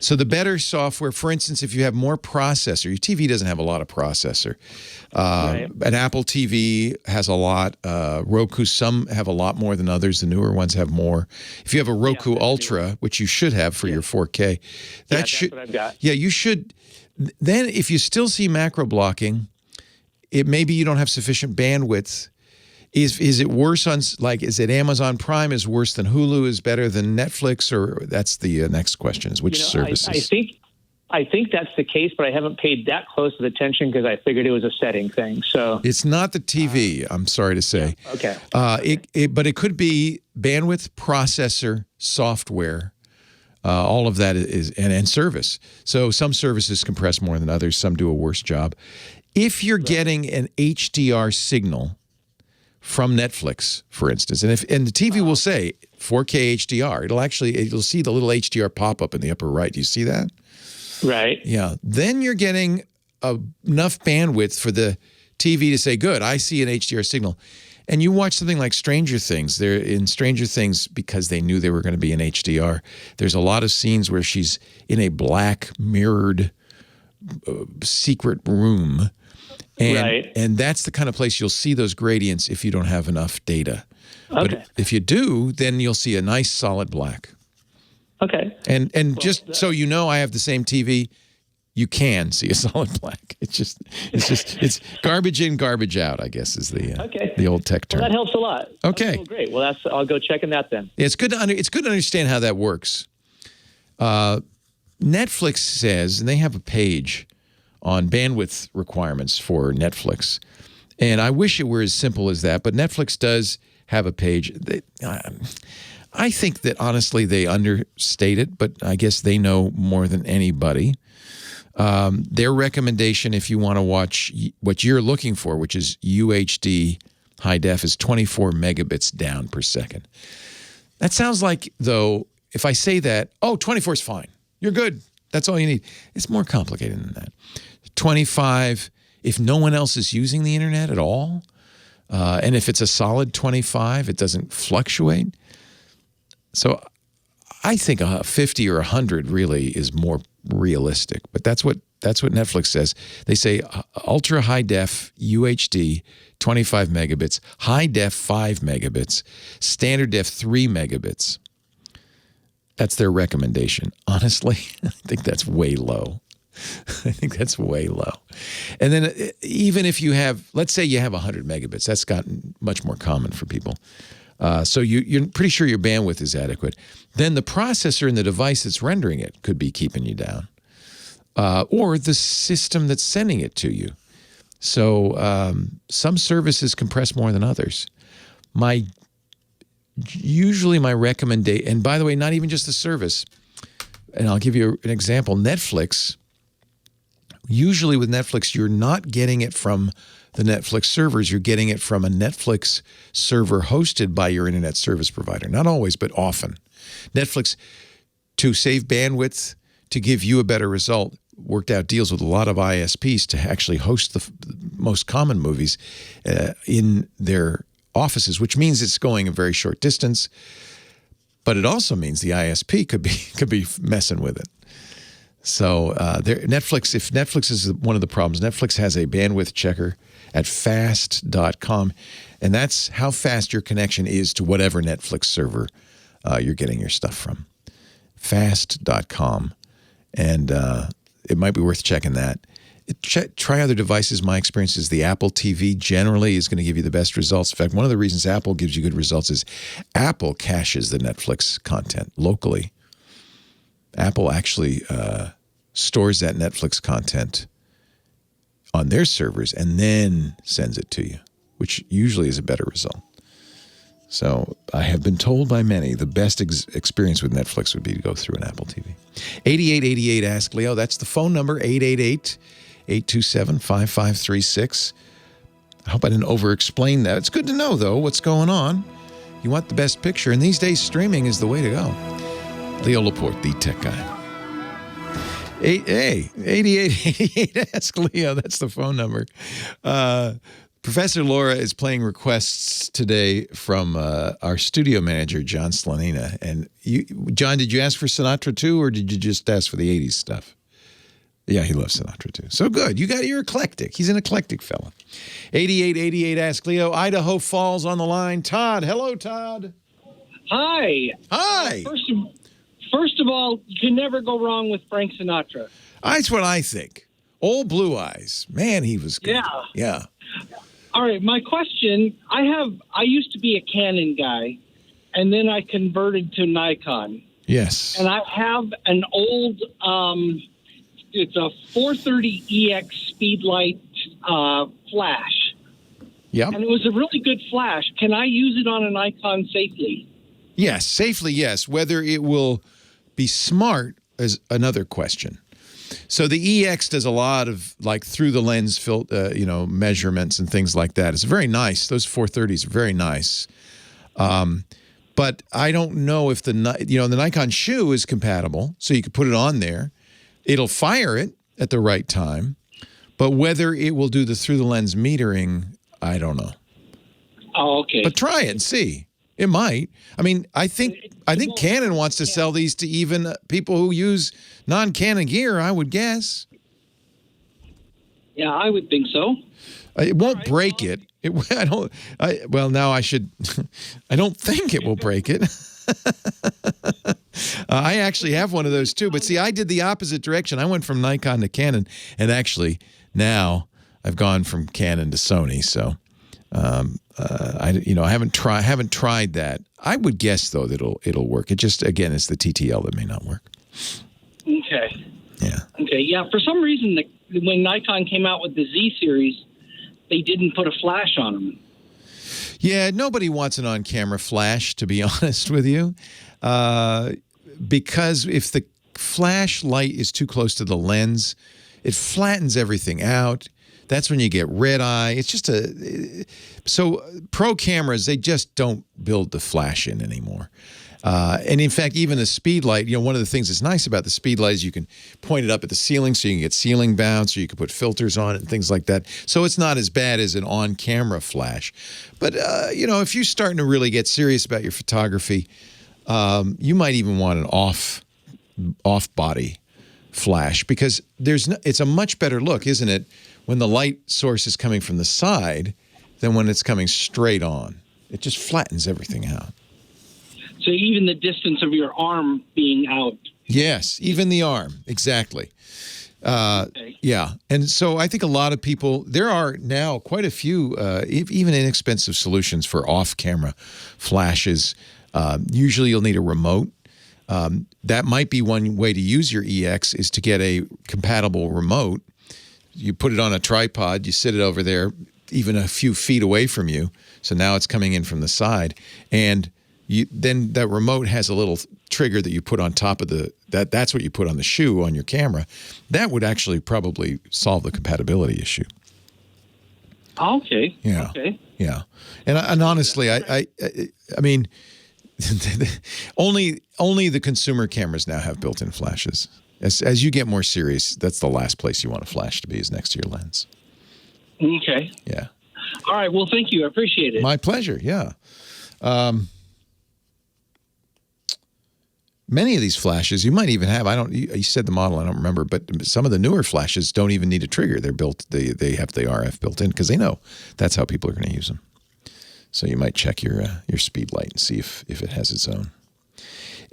So the better software, for instance, if you have more processor, your TV doesn't have a lot of processor. An Apple TV has a lot. Roku, some have a lot more than others. The newer ones have more. If you have a Roku Ultra, which you should have for your 4K, that's what I've got. Yeah, you should. Then if you still see macro blocking, maybe you don't have sufficient bandwidth. Is it worse on, is it Amazon Prime is worse than Hulu, is better than Netflix, or that's the next question is which services? I think that's the case, but I haven't paid that close of attention because I figured it was a setting thing. So it's not the TV, I'm sorry to say. Okay. But it could be bandwidth, processor, software, all of that is and service. So some services compress more than others, some do a worse job. If you're getting an HDR signal from Netflix, for instance, and the TV will say 4K HDR. It'll see the little HDR pop up in the upper right. Do you see that? Right. Yeah. Then you're getting enough bandwidth for the TV to say, good, I see an HDR signal. And you watch something like Stranger Things. They're in Stranger Things because they knew they were going to be in HDR. There's a lot of scenes where she's in a black mirrored secret room. And that's the kind of place you'll see those gradients if you don't have enough data. Okay. But if you do, then you'll see a nice solid black. Okay. And just so you know, I have the same TV. You can see a solid black. It's garbage in, garbage out, I guess is the old tech term. Well, that helps a lot. Okay. Well, great. Well, I'll go check in that then. Yeah, it's good to understand how that works. Netflix says, and they have a page on bandwidth requirements for Netflix, and I wish it were as simple as that, but Netflix does have a page. I think that honestly they understate it, but I guess they know more than anybody. Their recommendation, if you want to watch what you're looking for, which is UHD high def, is 24 megabits down per second. That sounds like, though, if I say that, 24 is fine. You're good. That's all you need. It's more complicated than that. 25, if no one else is using the internet at all, and if it's a solid 25, it doesn't fluctuate. So I think 50 or 100 really is more realistic, but that's what Netflix says. They say ultra high def UHD 25 megabits, high def 5 megabits, standard def 3 megabits. That's their recommendation. Honestly, I think that's way low. I think that's way low. And then even if you have, let's say you have 100 megabits, that's gotten much more common for people. So you're pretty sure your bandwidth is adequate. Then the processor in the device that's rendering it could be keeping you down, or the system that's sending it to you. So some services compress more than others. Usually my recommendation, and by the way, not even just the service, and I'll give you an example. Netflix, usually with Netflix, you're not getting it from the Netflix servers, you're getting it from a Netflix server hosted by your internet service provider. Not always, but often. Netflix, to save bandwidth, to give you a better result, worked out deals with a lot of ISPs to actually host the most common movies in their offices, which means it's going a very short distance, but it also means the ISP could be messing with it. So Netflix, if Netflix is one of the problems, Netflix has a bandwidth checker at fast.com, and that's how fast your connection is to whatever Netflix server you're getting your stuff from. Fast.com, and it might be worth checking that. Try other devices. My experience is the Apple TV generally is going to give you the best results. In fact, one of the reasons Apple gives you good results is Apple caches the Netflix content locally. Apple actually stores that Netflix content on their servers and then sends it to you, which usually is a better result. So I have been told by many the best experience with Netflix would be to go through an Apple TV. 8888 Ask Leo. That's the phone number, 888-827-5536. I hope I didn't over-explain that. It's good to know, though, what's going on. You want the best picture, and these days streaming is the way to go. Leo Laporte, the tech guy. 8888 Ask Leo. That's the phone number. Professor Laura is playing requests today from our studio manager, John Slanina. And John, did you ask for Sinatra too, or did you just ask for the 80s stuff? Yeah, he loves Sinatra too. So good. You're eclectic. He's an eclectic fella. 8888 Ask Leo. Idaho Falls on the line. Todd. Hello, Todd. Hi. Hi. First of all, you can never go wrong with Frank Sinatra. That's what I think. Old Blue Eyes. Man, he was good. Yeah. All right, my question, I used to be a Canon guy, and then I converted to Nikon. Yes. And I have an old, it's a 430EX Speedlight flash. Yeah. And it was a really good flash. Can I use it on a Nikon safely? Yes, safely, yes. Whether it will be smart is another question. So the EX does a lot of like through the lens measurements and things like that. It's very nice. Those 430s are very nice. But I don't know if the Nikon Shoe is compatible, so you could put it on there. It'll fire it at the right time, but whether it will do the through the lens metering, I don't know. Oh, okay. But try it and see. It might. I mean, I think Canon wants to sell these to even people who use non-Canon gear, I would guess. Yeah, I would think so. It won't break it. Now I should. I don't think it will break it. I actually have one of those too. But see, I did the opposite direction. I went from Nikon to Canon, and actually now I've gone from Canon to Sony. So, I haven't tried that. I would guess though that it'll work. It just, again, it's the TTL that may not work. Okay. Yeah. Okay. Yeah. For some reason, when Nikon came out with the Z series, they didn't put a flash on them. Yeah, nobody wants an on-camera flash, to be honest with you, because if the flash light is too close to the lens, it flattens everything out. That's when you get red eye. It's just so pro cameras, they just don't build the flash in anymore. And in fact, even the speed light, one of the things that's nice about the speed light is you can point it up at the ceiling so you can get ceiling bounce, or you can put filters on it and things like that. So it's not as bad as an on-camera flash. But, if you're starting to really get serious about your photography, you might even want an off-body flash, because it's a much better look, isn't it, when the light source is coming from the side than when it's coming straight on. It just flattens everything out. So even the distance of your arm being out. Yes, even the arm, exactly. Okay. Yeah, and so I think a lot of people, there are now quite a few, even inexpensive solutions for off-camera flashes. Usually you'll need a remote. That might be one way to use your EX, is to get a compatible remote. You put it on a tripod, you sit it over there, even a few feet away from you. So now it's coming in from the side. And then that remote has a little trigger that you put on top of that's what you put on the shoe on your camera. That would actually probably solve the compatibility issue. Okay. Yeah. Okay. Yeah. And honestly, I mean, only the consumer cameras now have built-in flashes. As you get more serious, that's the last place you want a flash to be, is next to your lens. Okay. Yeah. All right. Well, thank you. I appreciate it. My pleasure. Yeah. Many of these flashes you might even have. You said the model, I don't remember, but some of the newer flashes don't even need a trigger. They're built. They have the RF built in because they know that's how people are going to use them. So you might check your speed light and see if it has its own.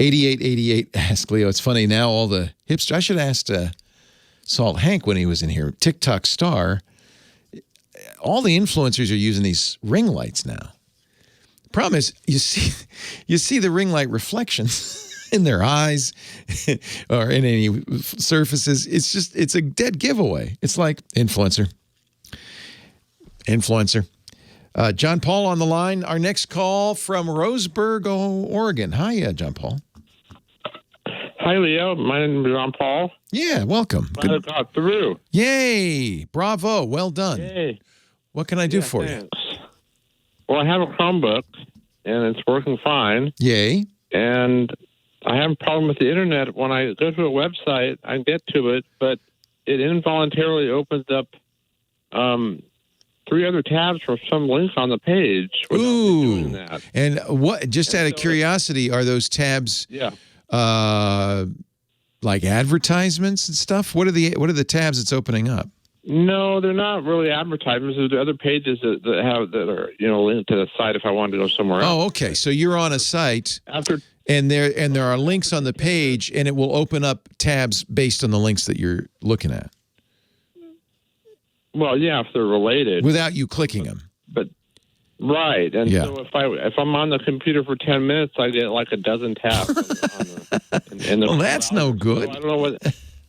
8888 ask Leo. It's funny now, all the hipster. I should have asked Salt Hank when he was in here. TikTok star. All the influencers are using these ring lights now. The problem is you see the ring light reflections in their eyes or in any surfaces. It's a dead giveaway. It's like influencer. John Paul on the line. Our next call from Roseburg, Oregon. Hi, John Paul. Hi, Leo. My name is John Paul. Yeah, welcome. I got through. Yay. Bravo. Well done. Yay. What can I do for you? Well, I have a Chromebook, and it's working fine. Yay. And I have a problem with the internet. When I go to a website, I can get to it, but it involuntarily opens up 3 other tabs for some links on the page. Ooh. Doing that. And what? Just out of curiosity, are those tabs? Yeah. Like advertisements and stuff? What are the tabs it's opening up? No, they're not really advertisements. There's other pages that are linked to the site if I wanted to go somewhere else. Oh, okay. So you're on a site and there are links on the page, and it will open up tabs based on the links that you're looking at. Well, yeah, if they're related. Without you clicking them. But right. And yeah. So if I'm on the computer for 10 minutes, I get like a dozen tabs in the well, that's no good. So I don't know what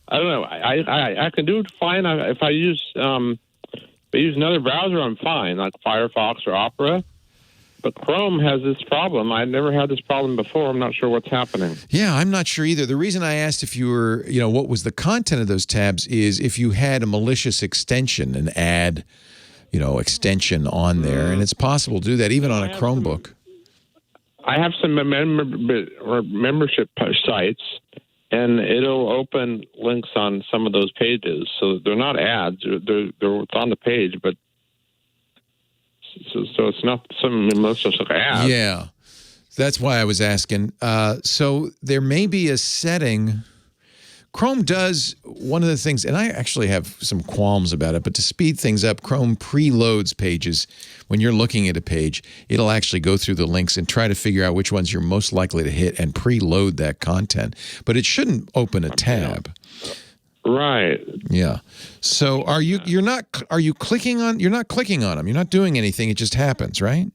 I don't know. I can do it fine. If I use another browser, I'm fine, like Firefox or Opera. But Chrome has this problem. I've never had this problem before. I'm not sure what's happening. Yeah, I'm not sure either. The reason I asked if you were, what was the content of those tabs is if you had a malicious extension, an ad, extension on there, and it's possible to do that even on a Chromebook. I have some membership sites, and it'll open links on some of those pages. So they're not ads. They're on the page, but so it's not some emotional like ads. Yeah. That's why I was asking. So there may be a setting. Chrome does one of the things, and I actually have some qualms about it, but to speed things up, Chrome preloads pages. When you're looking at a page, it'll actually go through the links and try to figure out which ones you're most likely to hit and preload that content. But it shouldn't open a tab. Right. Yeah. So are you clicking on, you're not clicking on them. You're not doing anything. It just happens, right?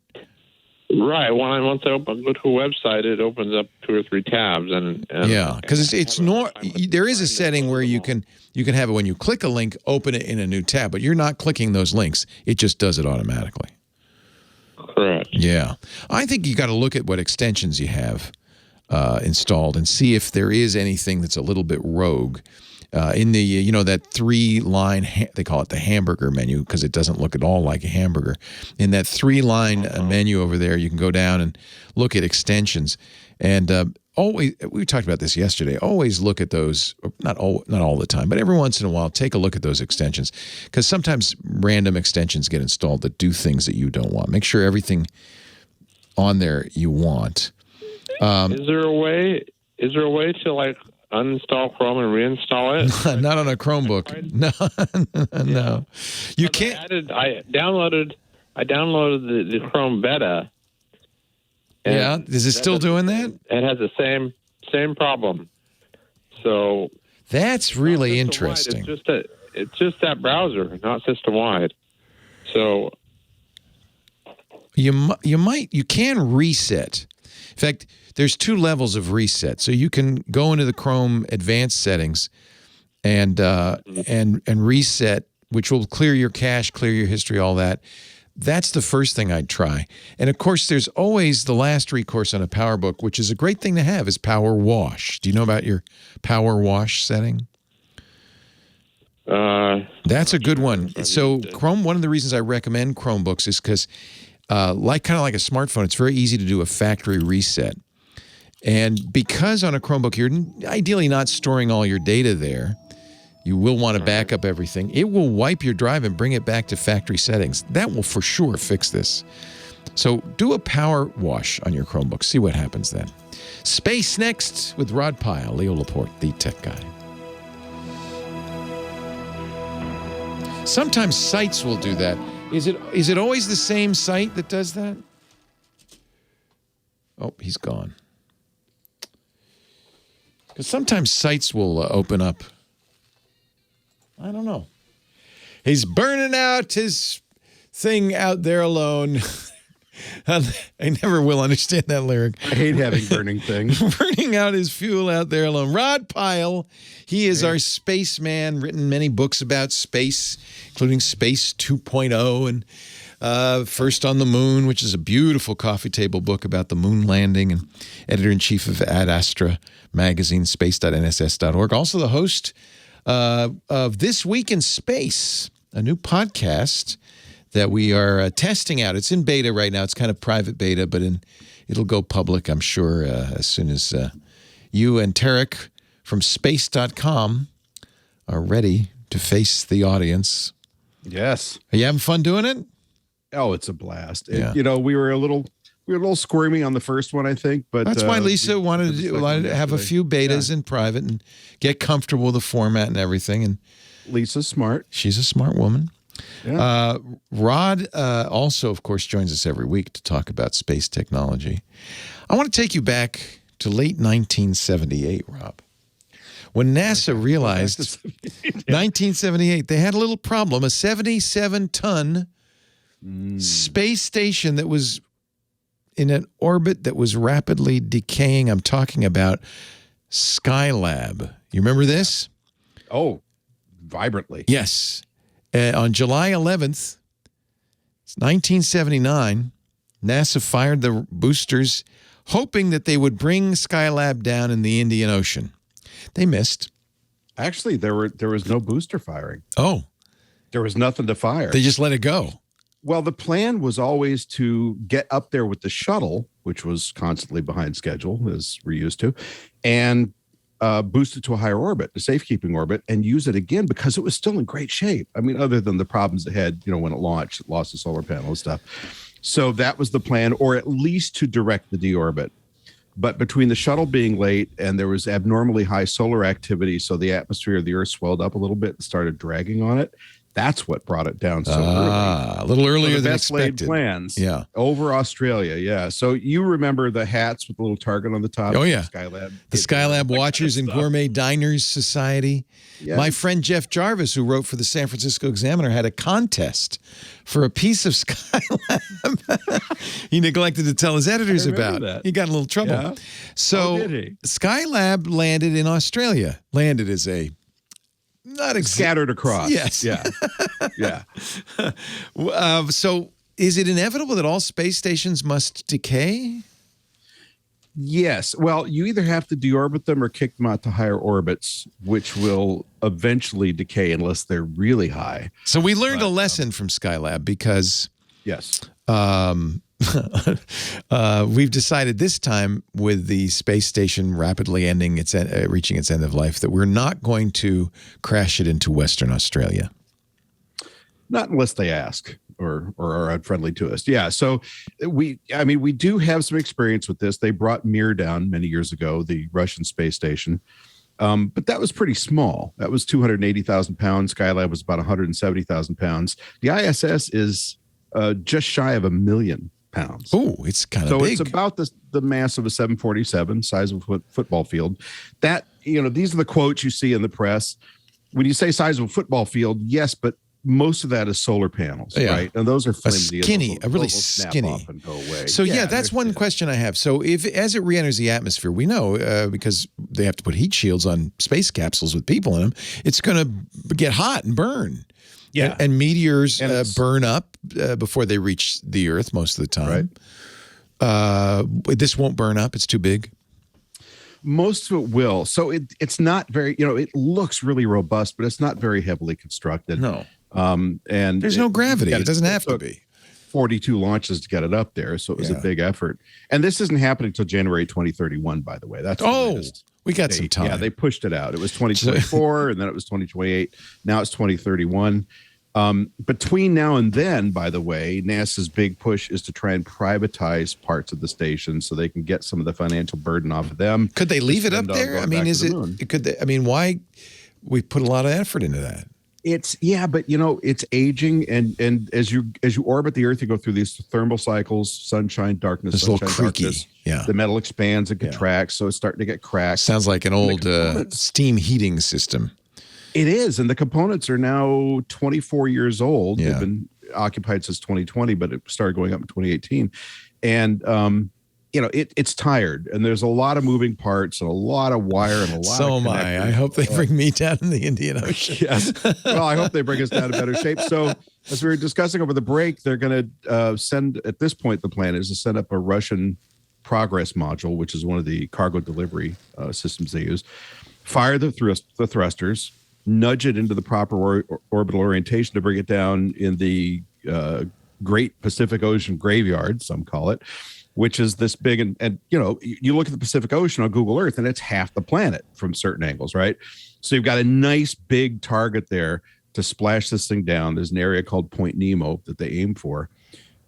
Right. Once I go to a website, it opens up 2 or 3 tabs, and yeah, because there is a setting where you can have it when you click a link, open it in a new tab, but you're not clicking those links. It just does it automatically. Correct. Yeah, I think you got to look at what extensions you have installed and see if there is anything that's a little bit rogue. In the, that 3-line, they call it the hamburger menu because it doesn't look at all like a hamburger. In that 3-line menu over there, you can go down and look at extensions. And always, we talked about this yesterday, always look at those, not all the time, but every once in a while, take a look at those extensions because sometimes random extensions get installed that do things that you don't want. Make sure everything on there you want. Is there a way to like uninstall Chrome and reinstall it? Not on a Chromebook. No. You can't. I downloaded the Chrome beta. Yeah, is it still doing that? It has the same problem. So that's really interesting. It's just that browser, not system wide. So you can reset. In fact, there's 2 levels of reset. So you can go into the Chrome advanced settings and reset, which will clear your cache, clear your history, all that. That's the first thing I'd try. And of course, there's always the last recourse on a PowerBook, which is a great thing to have, is Power Wash. Do you know about your Power Wash setting? That's a good one. So Chrome, one of the reasons I recommend Chromebooks is because kind of like a smartphone, it's very easy to do a factory reset. And because on a Chromebook, you're ideally not storing all your data there, you will want to back up everything. It will wipe your drive and bring it back to factory settings. That will for sure fix this. So do a power wash on your Chromebook. See what happens then. Space next with Rod Pyle, Leo Laporte, the tech guy. Sometimes sites will do that. Is it always the same site that does that? Oh, he's gone. Because sometimes sites will open up. I don't know. He's burning out his thing out there alone. I never will understand that lyric. I hate having burning things. Burning out his fuel out there alone. Rod Pyle, he is our spaceman, written many books about space, including Space 2.0 and First on the Moon, which is a beautiful coffee table book about the moon landing, and editor-in-chief of Ad Astra magazine, space.nss.org. Also the host of This Week in Space, a new podcast that we are testing out. It's in beta right now. It's kind of private beta, but it'll go public, I'm sure, as soon as you and Tarek from space.com are ready to face the audience. Yes. Are you having fun doing it? Oh, it's a blast. Yeah. We were a little squirmy on the first one, I think, but that's why Lisa wanted to have a few betas in private and get comfortable with the format and everything. And Lisa's smart. She's a smart woman. Yeah. Rod also, of course, joins us every week to talk about space technology. I want to take you back to late 1978, Rob. When NASA realized 1978, they had a little problem, a 77-ton space station that was in an orbit that was rapidly decaying. I'm talking about Skylab. You remember this? Oh, vibrantly. Yes. On July 11th, 1979, NASA fired the boosters, hoping that they would bring Skylab down in the Indian Ocean. They missed. Actually, there was no booster firing. Oh. There was nothing to fire. They just let it go. Well, the plan was always to get up there with the shuttle, which was constantly behind schedule, as we're used to, and boost it to a higher orbit, a safekeeping orbit, and use it again because it was still in great shape. I mean, other than the problems it had, when it launched, it lost the solar panel and stuff. So that was the plan, or at least to direct the deorbit. But between the shuttle being late and there was abnormally high solar activity, so the atmosphere of the Earth swelled up a little bit and started dragging on it. That's what brought it down so early. A little earlier than best laid expected. plans. Yeah. Over Australia. Yeah. So you remember the hats with the little target on the top? Oh, yeah. Skylab. The Skylab Watchers and Gourmet Diners Society. Yeah. My friend Jeff Jarvis, who wrote for the San Francisco Examiner, had a contest for a piece of Skylab he neglected to tell his editors about. That. He got in a little trouble. Yeah. So did he? Skylab landed in Australia. Landed as a not scattered across. Yes. Yeah. Yeah. So is it inevitable that all space stations must decay? Yes. Well, you either have to deorbit them or kick them out to higher orbits, which will eventually decay unless they're really high. So we learned a lesson from Skylab because yes, we've decided this time with the space station rapidly ending reaching its end of life that we're not going to crash it into Western Australia. Not unless they ask or are unfriendly to us. Yeah. So we do have some experience with this. They brought Mir down many years ago, the Russian space station. But that was pretty small. That was 280,000 pounds. Skylab was about 170,000 pounds. The ISS is just shy of 1 million pounds. Oh, it's kind of so big. It's about the mass of a 747, size of a football field. That, these are the quotes you see in the press. When you say size of a football field, yes, but most of that is solar panels, right? And those are flimsy. A really skinny. And go away. So yeah, that's one question I have. So as it re-enters the atmosphere, we know because they have to put heat shields on space capsules with people in them, it's going to get hot and burn. Yeah, and meteors burn up before they reach the Earth most of the time. Right. This won't burn up; it's too big. Most of it will. So it's not very. It looks really robust, but it's not very heavily constructed. No. And there's no gravity. It doesn't have to be. 42 launches to get it up there, so it was a big effort. And this isn't happening until January 2031, by the way. That's we got some time. Yeah, they pushed it out. It was 2024, and then it was 2028. Now it's 2031. Between now and then, by the way, NASA's big push is to try and privatize parts of the station so they can get some of the financial burden off of them. Could they leave it up there? I mean, why we put a lot of effort into that? But it's aging, and as you orbit the Earth, you go through these thermal cycles: sunshine, darkness. It's a little creaky. Darkness. Yeah, the metal expands and contracts, so it's starting to get cracked. Sounds like an old steam heating system. It is, and the components are now 24 years old. Yeah. They've been occupied since 2020, but it started going up in 2018, and it's tired, and there's a lot of moving parts and a lot of wire and a lot. So am I. I hope they bring me down in the Indian Ocean. Yes. Well, I hope they bring us down to better shape. So, as we were discussing over the break, they're going to send. At this point, the plan is to send up a Russian Progress module, which is one of the cargo delivery systems they use. Fire the thrusters, nudge it into the proper orbital orientation to bring it down in the Great Pacific Ocean Graveyard, some call it, which is this big. And you look at the Pacific Ocean on Google Earth, and it's half the planet from certain angles, right? So you've got a nice big target there to splash this thing down. There's an area called Point Nemo that they aim for.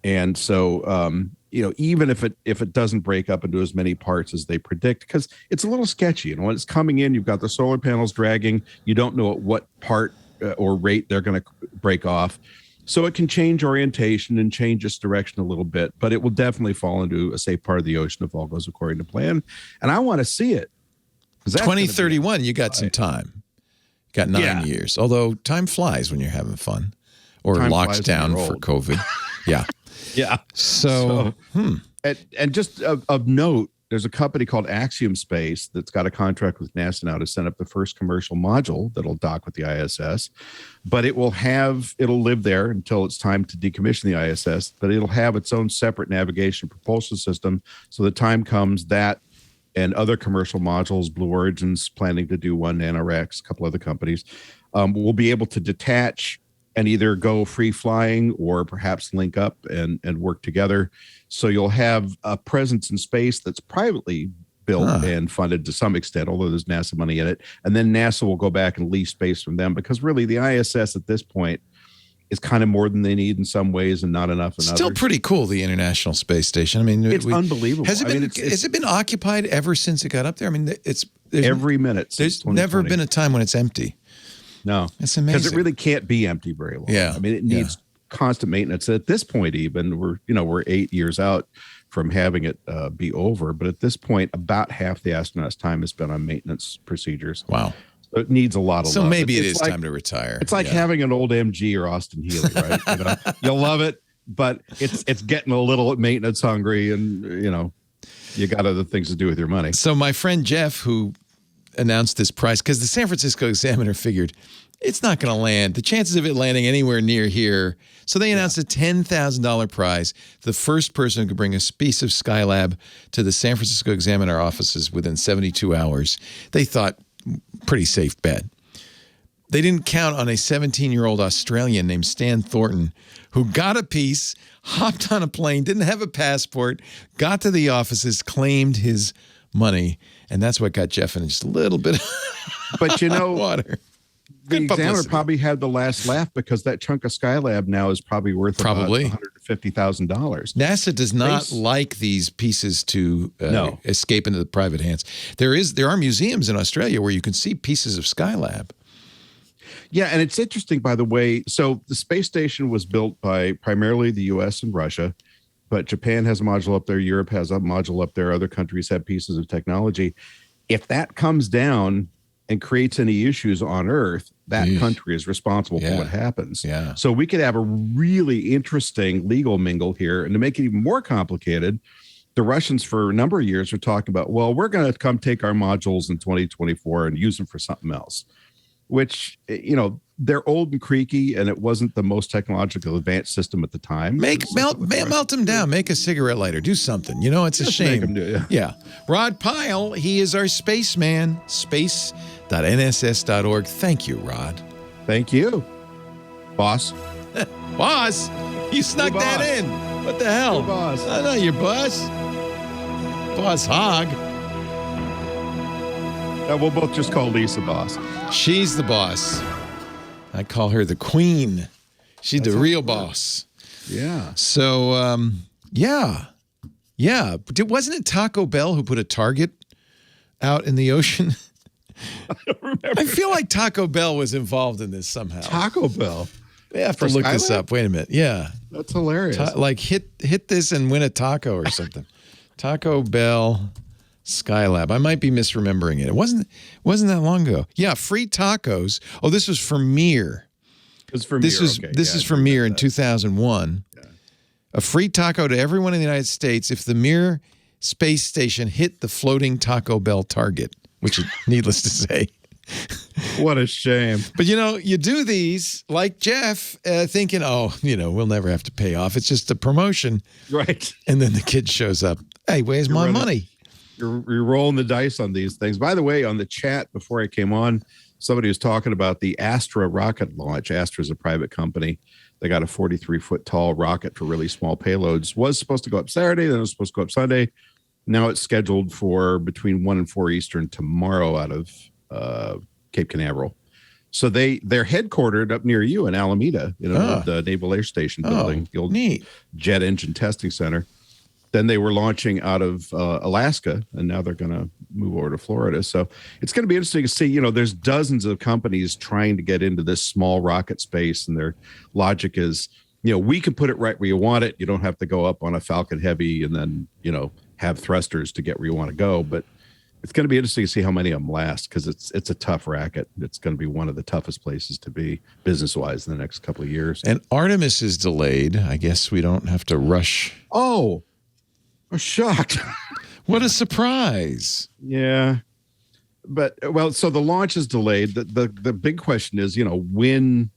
And so, even if it doesn't break up into as many parts as they predict, because it's a little sketchy. And when it's coming in, you've got the solar panels dragging. You don't know at what part or rate they're going to break off. So it can change orientation and change its direction a little bit, but it will definitely fall into a safe part of the ocean if all goes according to plan. And I want to see it. 2031, you got some time. You got 9 years. Although time flies when you're having fun or Time locked flies when down you're for old. COVID. Yeah. Yeah. So and just of note, there's a company called Axiom Space that's got a contract with NASA now to send up the first commercial module that'll dock with the ISS, but it'll live there until it's time to decommission the ISS, but it'll have its own separate navigation and propulsion system. So the time comes that and other commercial modules, Blue Origin's planning to do one, NanoRacks, a couple other companies, will be able to detach and either go free flying or perhaps link up and work together. So you'll have a presence in space that's privately built and funded to some extent, although there's NASA money in it. And then NASA will go back and lease space from them, because really the ISS at this point is kind of more than they need in some ways and not enough in others. Still pretty cool, the International Space Station. I mean, it's unbelievable. Has it been occupied ever since it got up there? I mean, there's every minute. There's never been a time when it's empty. No, it's amazing, because it really can't be empty very long. Yeah, I mean, it needs constant maintenance. At this point, even we're 8 years out from having it be over, but at this point, about half the astronauts' time is spent on maintenance procedures. Wow. So it needs a lot of so love. Maybe it's it is like, time to retire. It's like having an old MG or Austin Healey, right? You'll love it, but it's getting a little maintenance hungry, and you got other things to do with your money. So my friend Jeff, who announced this price, because the San Francisco Examiner figured it's not going to land. The chances of it landing anywhere near here. So they announced a $10,000 prize. The first person who could bring a piece of Skylab to the San Francisco Examiner offices within 72 hours. They thought, pretty safe bet. They didn't count on a 17-year-old Australian named Stan Thornton, who got a piece, hopped on a plane, didn't have a passport, got to the offices, claimed his money, and that's what got Jeff in just a little bit of but water. The Examiner probably had the last laugh, because that chunk of Skylab now is probably worth about $150,000. NASA does not like these pieces to escape into the private hands. There are museums in Australia where you can see pieces of Skylab. Yeah, and it's interesting, by the way. So the space station was built by primarily the U.S. and Russia, but Japan has a module up there. Europe has a module up there. Other countries have pieces of technology. If that comes down and creates any issues on Earth, that country is responsible for what happens. Yeah. So we could have a really interesting legal mingle here. And to make it even more complicated, the Russians for a number of years were talking about, well, we're going to come take our modules in 2024 and use them for something else, which, they're old and creaky, and it wasn't the most technological advanced system at the time. Melt them down. Make a cigarette lighter. Do something. It's a shame. Make 'em do, yeah. Rod Pyle, he is our spaceman. Space.nss.org. Thank you, Rod. Thank you, boss. Boss? You snuck that in. What the hell? Your boss. I know your boss. Boss Hog. We'll both just call Lisa boss. She's the boss. I call her the queen. She's the real boss. Yeah. So, yeah. Wasn't it Taco Bell who put a target out in the ocean? I don't remember. I feel like Taco Bell was involved in this somehow. Taco Bell. We have to look this up. Wait a minute. Yeah. That's hilarious. Hit this and win a taco or something. Taco Bell Skylab. I might be misremembering it. It wasn't that long ago. Yeah, free tacos. Oh, this was for Mir. It's for Mir. This is for Mir in 2001. Yeah. A free taco to everyone in the United States if the Mir space station hit the floating Taco Bell target, which is needless to say. What a shame. But, you do these like Jeff thinking, we'll never have to pay off. It's just a promotion. Right. And then the kid shows up. Hey, where's my money? You're rolling the dice on these things. By the way, on the chat before I came on, somebody was talking about the Astra rocket launch. Astra is a private company. They got a 43-foot tall rocket for really small payloads. Was supposed to go up Saturday, then it was supposed to go up Sunday. Now it's scheduled for between 1 and 4 Eastern tomorrow out of Cape Canaveral. So they're headquartered up near you in Alameda, the Naval Air Station building, the old jet engine testing center. Then they were launching out of Alaska, and now they're going to move over to Florida. So it's going to be interesting to see, there's dozens of companies trying to get into this small rocket space, and their logic is, we can put it right where you want it. You don't have to go up on a Falcon Heavy and then, have thrusters to get where you want to go. But it's going to be interesting to see how many of them last, because it's a tough racket. It's going to be one of the toughest places to be business-wise in the next couple of years. And Artemis is delayed. I guess we don't have to rush. Oh, I'm shocked. What a surprise. Yeah. But, so the launch is delayed. The big question is, when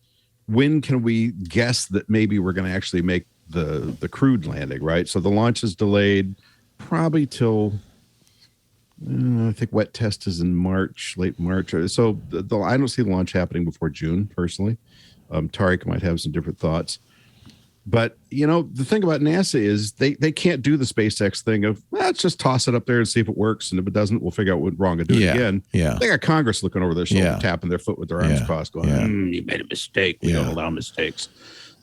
can we guess that maybe we're going to actually make the crewed landing, right? So the launch is delayed probably till, I think wet test is in March, late March. So I don't see the launch happening before June, personally. Tariq might have some different thoughts. But, the thing about NASA is they can't do the SpaceX thing of, let's just toss it up there and see if it works. And if it doesn't, we'll figure out what went wrong and do it again. Yeah. They got Congress looking over their shoulder, tapping their foot with their arms crossed, going, you made a mistake. We don't allow mistakes.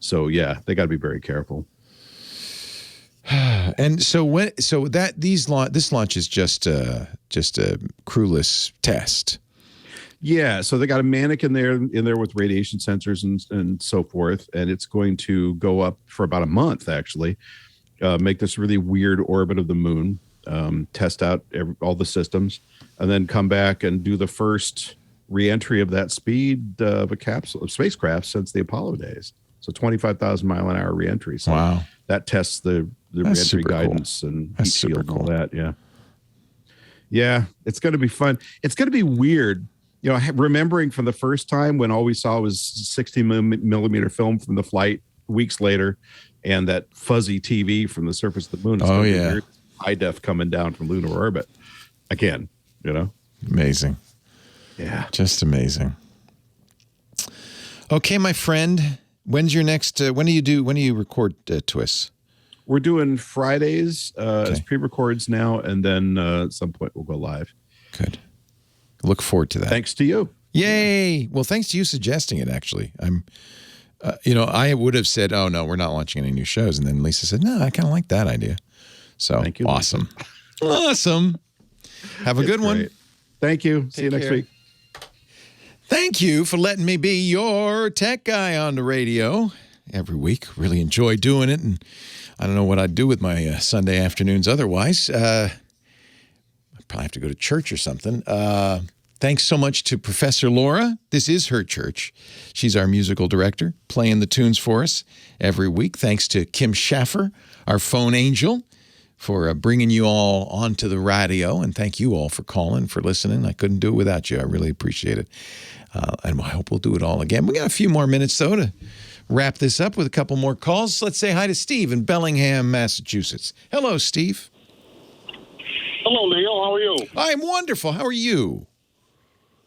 So, yeah, they got to be very careful. And so this launch is just a crewless test. Yeah, so they got a mannequin in there with radiation sensors and so forth, and it's going to go up for about a month, actually, make this really weird orbit of the moon, test out all the systems, and then come back and do the first reentry of that speed of a spacecraft since the Apollo days. So 25,000-mile-an-hour reentry. So wow. That tests the reentry guidance and heat shield and all that. Yeah. Yeah, it's going to be fun. It's going to be weird. Remembering from the first time when all we saw was 60 millimeter film from the flight weeks later, and that fuzzy TV from the surface of the moon. It's weird. High def coming down from lunar orbit again. Amazing. Yeah, just amazing. Okay, my friend. When's your next? When do you record Twists? We're doing Fridays as pre-records now, and then at some point we'll go live. Good. Look forward to that. Thanks to you. Yay! Well, thanks to you suggesting it. Actually, I would have said, "Oh no, we're not launching any new shows," and then Lisa said, "No, I kind of like that idea." So thank you. Awesome, awesome. Have a good one. Thank you. See you next week. Thank you for letting me be your tech guy on the radio every week. Really enjoy doing it, and I don't know what I'd do with my Sunday afternoons otherwise. Probably have to go to church or something. Thanks so much to Professor Laura. This is her church. She's our musical director, playing the tunes for us every week. Thanks to Kim Schaffer, our phone angel, for bringing you all onto the radio. And thank you all for calling, for listening. I couldn't do it without you. I really appreciate it. And I hope we'll do it all again. We got a few more minutes, though, to wrap this up with a couple more calls. Let's say hi to Steve in Bellingham, Massachusetts. Hello, Steve. Hello, Neil. How are you? I'm wonderful. How are you?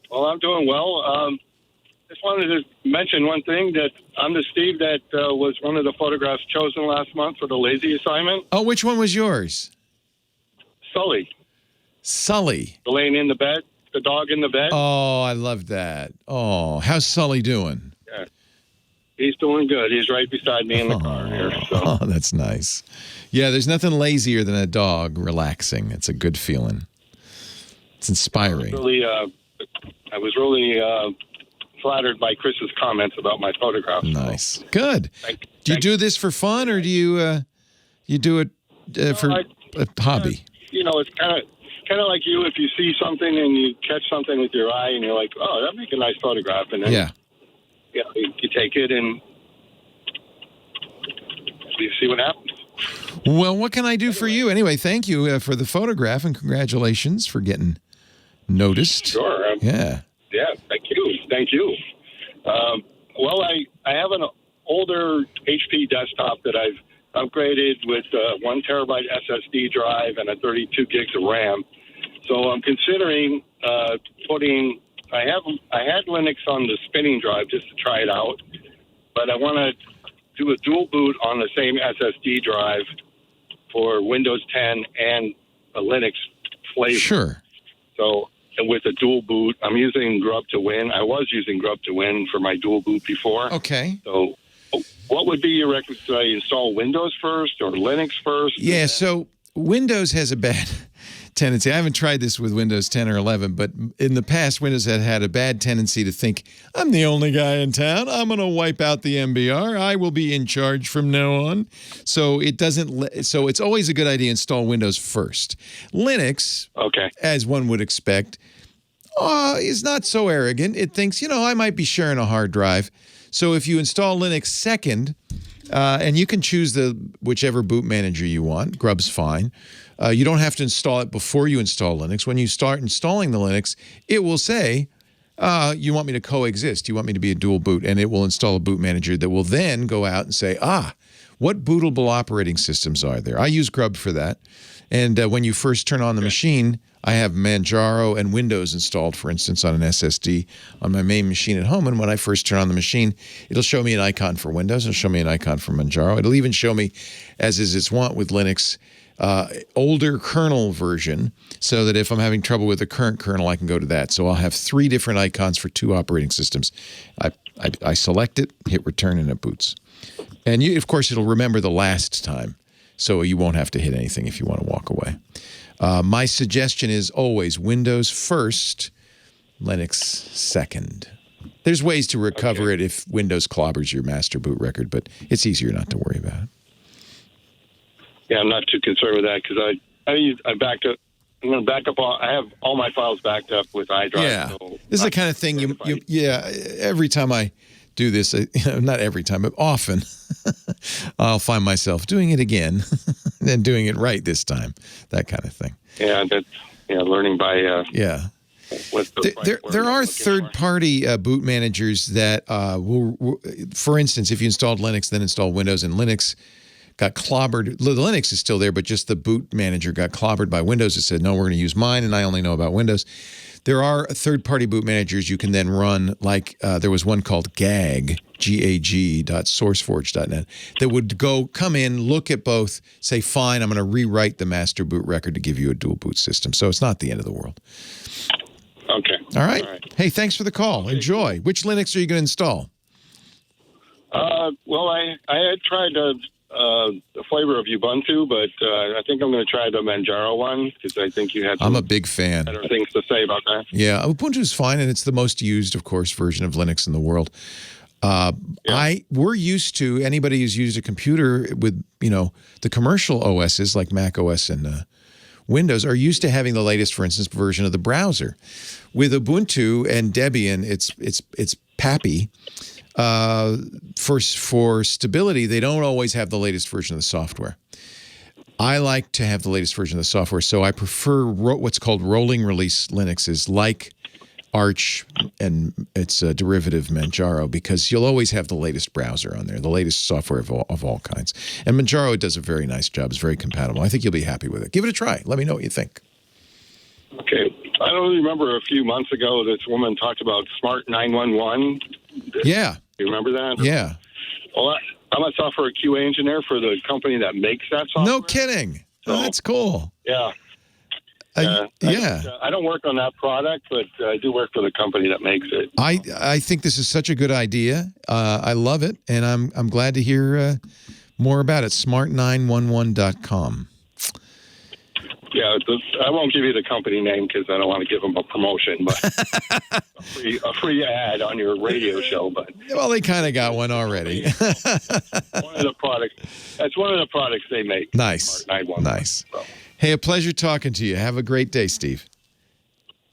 Well, I'm doing well. Just wanted to mention one thing, that I'm the Steve that was one of the photographs chosen last month for the lazy assignment. Oh, which one was yours? Sully. Sully. Laying in the bed, the dog in the bed. Oh, I love that. Oh, how's Sully doing? Yeah. He's doing good. He's right beside me in the car here. So. Oh, that's nice. Yeah, there's nothing lazier than a dog relaxing. It's a good feeling. It's inspiring. I was really flattered by Chris's comments about my photographs. Nice. So. Good. Do you do this for fun, or do you do it for a hobby? It's kind of like you. If you see something and you catch something with your eye, and you're like, "Oh, that'd make a nice photograph," and then you take it and you see what happens. Well, what can I do for you? Anyway, thank you for the photograph, and congratulations for getting noticed. Sure. Yeah. Yeah, thank you. Well, I have an older HP desktop that I've upgraded with 1 terabyte SSD drive and a 32 gigs of RAM. So I'm considering putting. I had Linux on the spinning drive just to try it out, but I want to do a dual boot on the same SSD drive for Windows 10 and a Linux flavor. Sure. So with a dual boot, I'm using Grub to Win. I was using Grub to Win for my dual boot before. Okay. So what would be your recommendation? Should I install Windows first or Linux first? Yeah, so Windows has a bad tendency. I haven't tried this with Windows 10 or 11, but in the past, Windows had a bad tendency to think, I'm the only guy in town. I'm going to wipe out the MBR. I will be in charge from now on. So it's always a good idea to install Windows first. Linux, as one would expect, is not so arrogant. It thinks, I might be sharing a hard drive. So if you install Linux second, and you can choose whichever boot manager you want, Grub's fine. You don't have to install it before you install Linux. When you start installing the Linux, it will say, you want me to coexist. You want me to be a dual boot. And it will install a boot manager that will then go out and say, what bootable operating systems are there? I use Grub for that. And when you first turn on the machine, I have Manjaro and Windows installed, for instance, on an SSD on my main machine at home. And when I first turn on the machine, it'll show me an icon for Windows. It'll show me an icon for Manjaro. It'll even show me, as is its wont with Linux, older kernel version, so that if I'm having trouble with the current kernel, I can go to that. So I'll have 3 different icons for 2 operating systems. I select it, hit return, and it boots. And of course, it'll remember the last time, so you won't have to hit anything if you want to walk away. My suggestion is always Windows first, Linux second. There's ways to recover it if Windows clobbers your master boot record, but it's easier not to worry about it. Yeah, I'm not too concerned with that because I backed up. I'm going to back up all. I have all my files backed up with iDrive. Yeah, so this is the kind of thing every time I do this, not every time, but often, I'll find myself doing it again and doing it right this time, that kind of thing. Yeah, learning by There are third-party boot managers that will, for instance, if you installed Linux, then install Windows, and Linux got clobbered. The Linux is still there, but just the boot manager got clobbered by Windows. It said, no, we're going to use mine, and I only know about Windows. There are third-party boot managers you can then run, like there was one called GAG, GAG.sourceforge.net, that would come in, look at both, say, fine, I'm going to rewrite the master boot record to give you a dual boot system. So it's not the end of the world. Okay. All right. Hey, thanks for the call. Enjoy. Which Linux are you going to install? Well, I had tried the flavor of Ubuntu, but I think I'm going to try the Manjaro one because I think you had I'm a big fan. better things to say about that. Yeah, Ubuntu's fine, and it's the most used, of course, version of Linux in the world. We're used to, anybody who's used a computer with, the commercial OSs like Mac OS and Windows are used to having the latest, for instance, version of the browser. With Ubuntu and Debian, it's pappy. For stability, they don't always have the latest version of the software. I like to have the latest version of the software, so I prefer what's called rolling release Linuxes, like Arch and its derivative Manjaro, because you'll always have the latest browser on there, the latest software of all kinds. And Manjaro does a very nice job. It's very compatible. I think you'll be happy with it. Give it a try. Let me know what you think. Okay. I don't remember a few months ago this woman talked about Smart 911. Yeah. You remember that? Yeah. Well, I'm a software QA engineer for the company that makes that software. No kidding. Oh, that's cool. Yeah. I don't work on that product, but I do work for the company that makes it. I think this is such a good idea. I love it, and I'm glad to hear more about it. Smart911.com. Yeah, I won't give you the company name because I don't want to give them a promotion, but a free ad on your radio show. But well, they kind of got one already. one of the products. That's one of the products they make. Nice. Nice. So. Hey, a pleasure talking to you. Have a great day, Steve.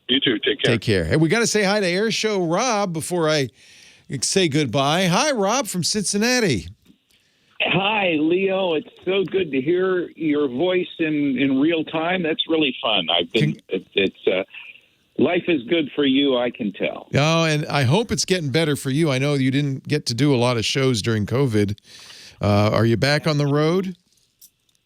You too. Take care. Take care. Hey, we got to say hi to Air Show Rob before I say goodbye. Hi, Rob from Cincinnati. Hi, Leo. It's so good to hear your voice in real time. That's really fun. Life is good for you, I can tell. Oh, and I hope it's getting better for you. I know you didn't get to do a lot of shows during COVID. Are you back on the road?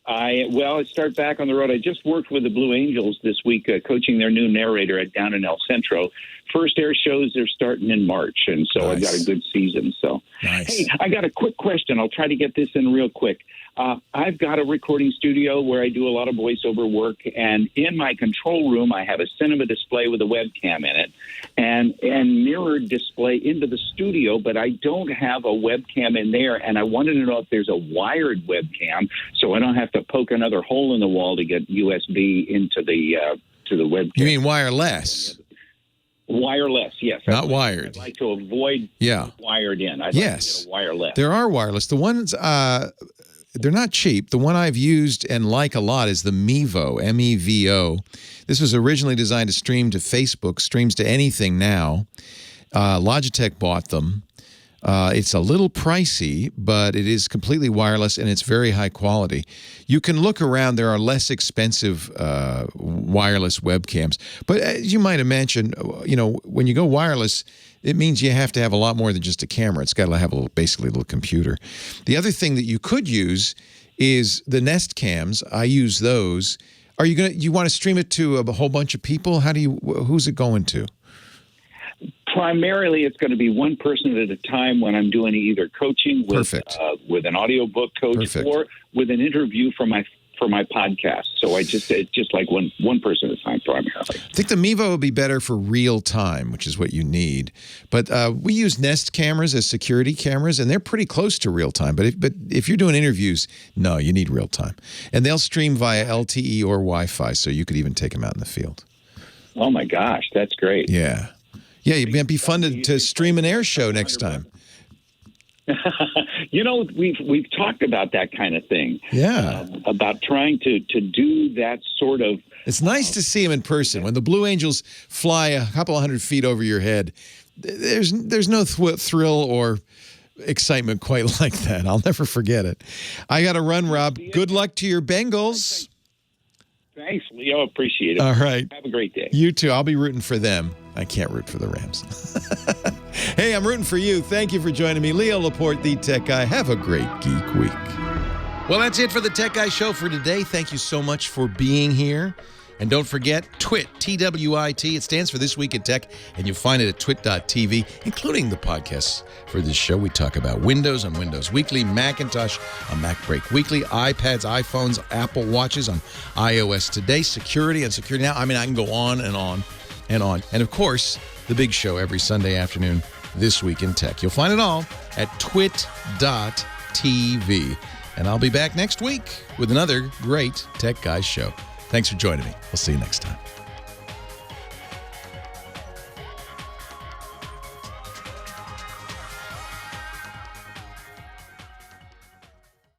I start back on the road. I just worked with the Blue Angels this week, coaching their new narrator down in El Centro. First air shows, they're starting in March, and so I've got a good season. So, Hey, I got a quick question. I'll try to get this in real quick. I've got a recording studio where I do a lot of voiceover work, and in my control room, I have a cinema display with a webcam in it and mirrored display into the studio, but I don't have a webcam in there, and I wanted to know if there's a wired webcam so I don't have to poke another hole in the wall to get USB into the webcam. You mean wireless? Wireless, yes. Not wired. I'd like to avoid wired in. I'd like to get a wireless. There are wireless. The ones, they're not cheap. The one I've used and like a lot is the Mevo, M-E-V-O. This was originally designed to stream to Facebook, streams to anything now. Logitech bought them. It's a little pricey, but it is completely wireless and it's very high quality. You can look around. There are less expensive wireless webcams. But as you might imagine, when you go wireless, it means you have to have a lot more than just a camera. It's got to have basically a little computer. The other thing that you could use is the Nest cams. I use those. Are you want to stream it to a whole bunch of people? Who's it going to? Primarily, it's going to be one person at a time when I'm doing either coaching with an audiobook coach or with an interview for my podcast. So it's just like one person at a time primarily. I think the Mevo will be better for real time, which is what you need. But we use Nest cameras as security cameras, and they're pretty close to real time. But if you're doing interviews, no, you need real time. And they'll stream via LTE or Wi-Fi, so you could even take them out in the field. Oh my gosh, that's great. Yeah. Yeah, it'd be fun to stream an air show next time. We've talked about that kind of thing. Yeah. About trying to do that sort of. It's nice to see them in person. When the Blue Angels fly a couple of 100 feet over your head, there's no thrill or excitement quite like that. I'll never forget it. I got to run, Rob. Good luck to your Bengals. Thanks, Leo. Appreciate it. All right. Have a great day. You too. I'll be rooting for them. I can't root for the Rams. Hey, I'm rooting for you. Thank you for joining me. Leo Laporte, the Tech Guy. Have a great Geek Week. Well, that's it for the Tech Guy Show for today. Thank you so much for being here. And don't forget, TWIT, T-W-I-T. It stands for This Week in Tech, and you'll find it at twit.tv, including the podcasts for this show. We talk about Windows on Windows Weekly, Macintosh on Mac Break Weekly, iPads, iPhones, Apple Watches on iOS Today, security on Security Now. I mean, I can go on and on and on. And, of course, the big show every Sunday afternoon, This Week in Tech. You'll find it all at twit.tv. And I'll be back next week with another great Tech Guys show. Thanks for joining me. We'll see you next time.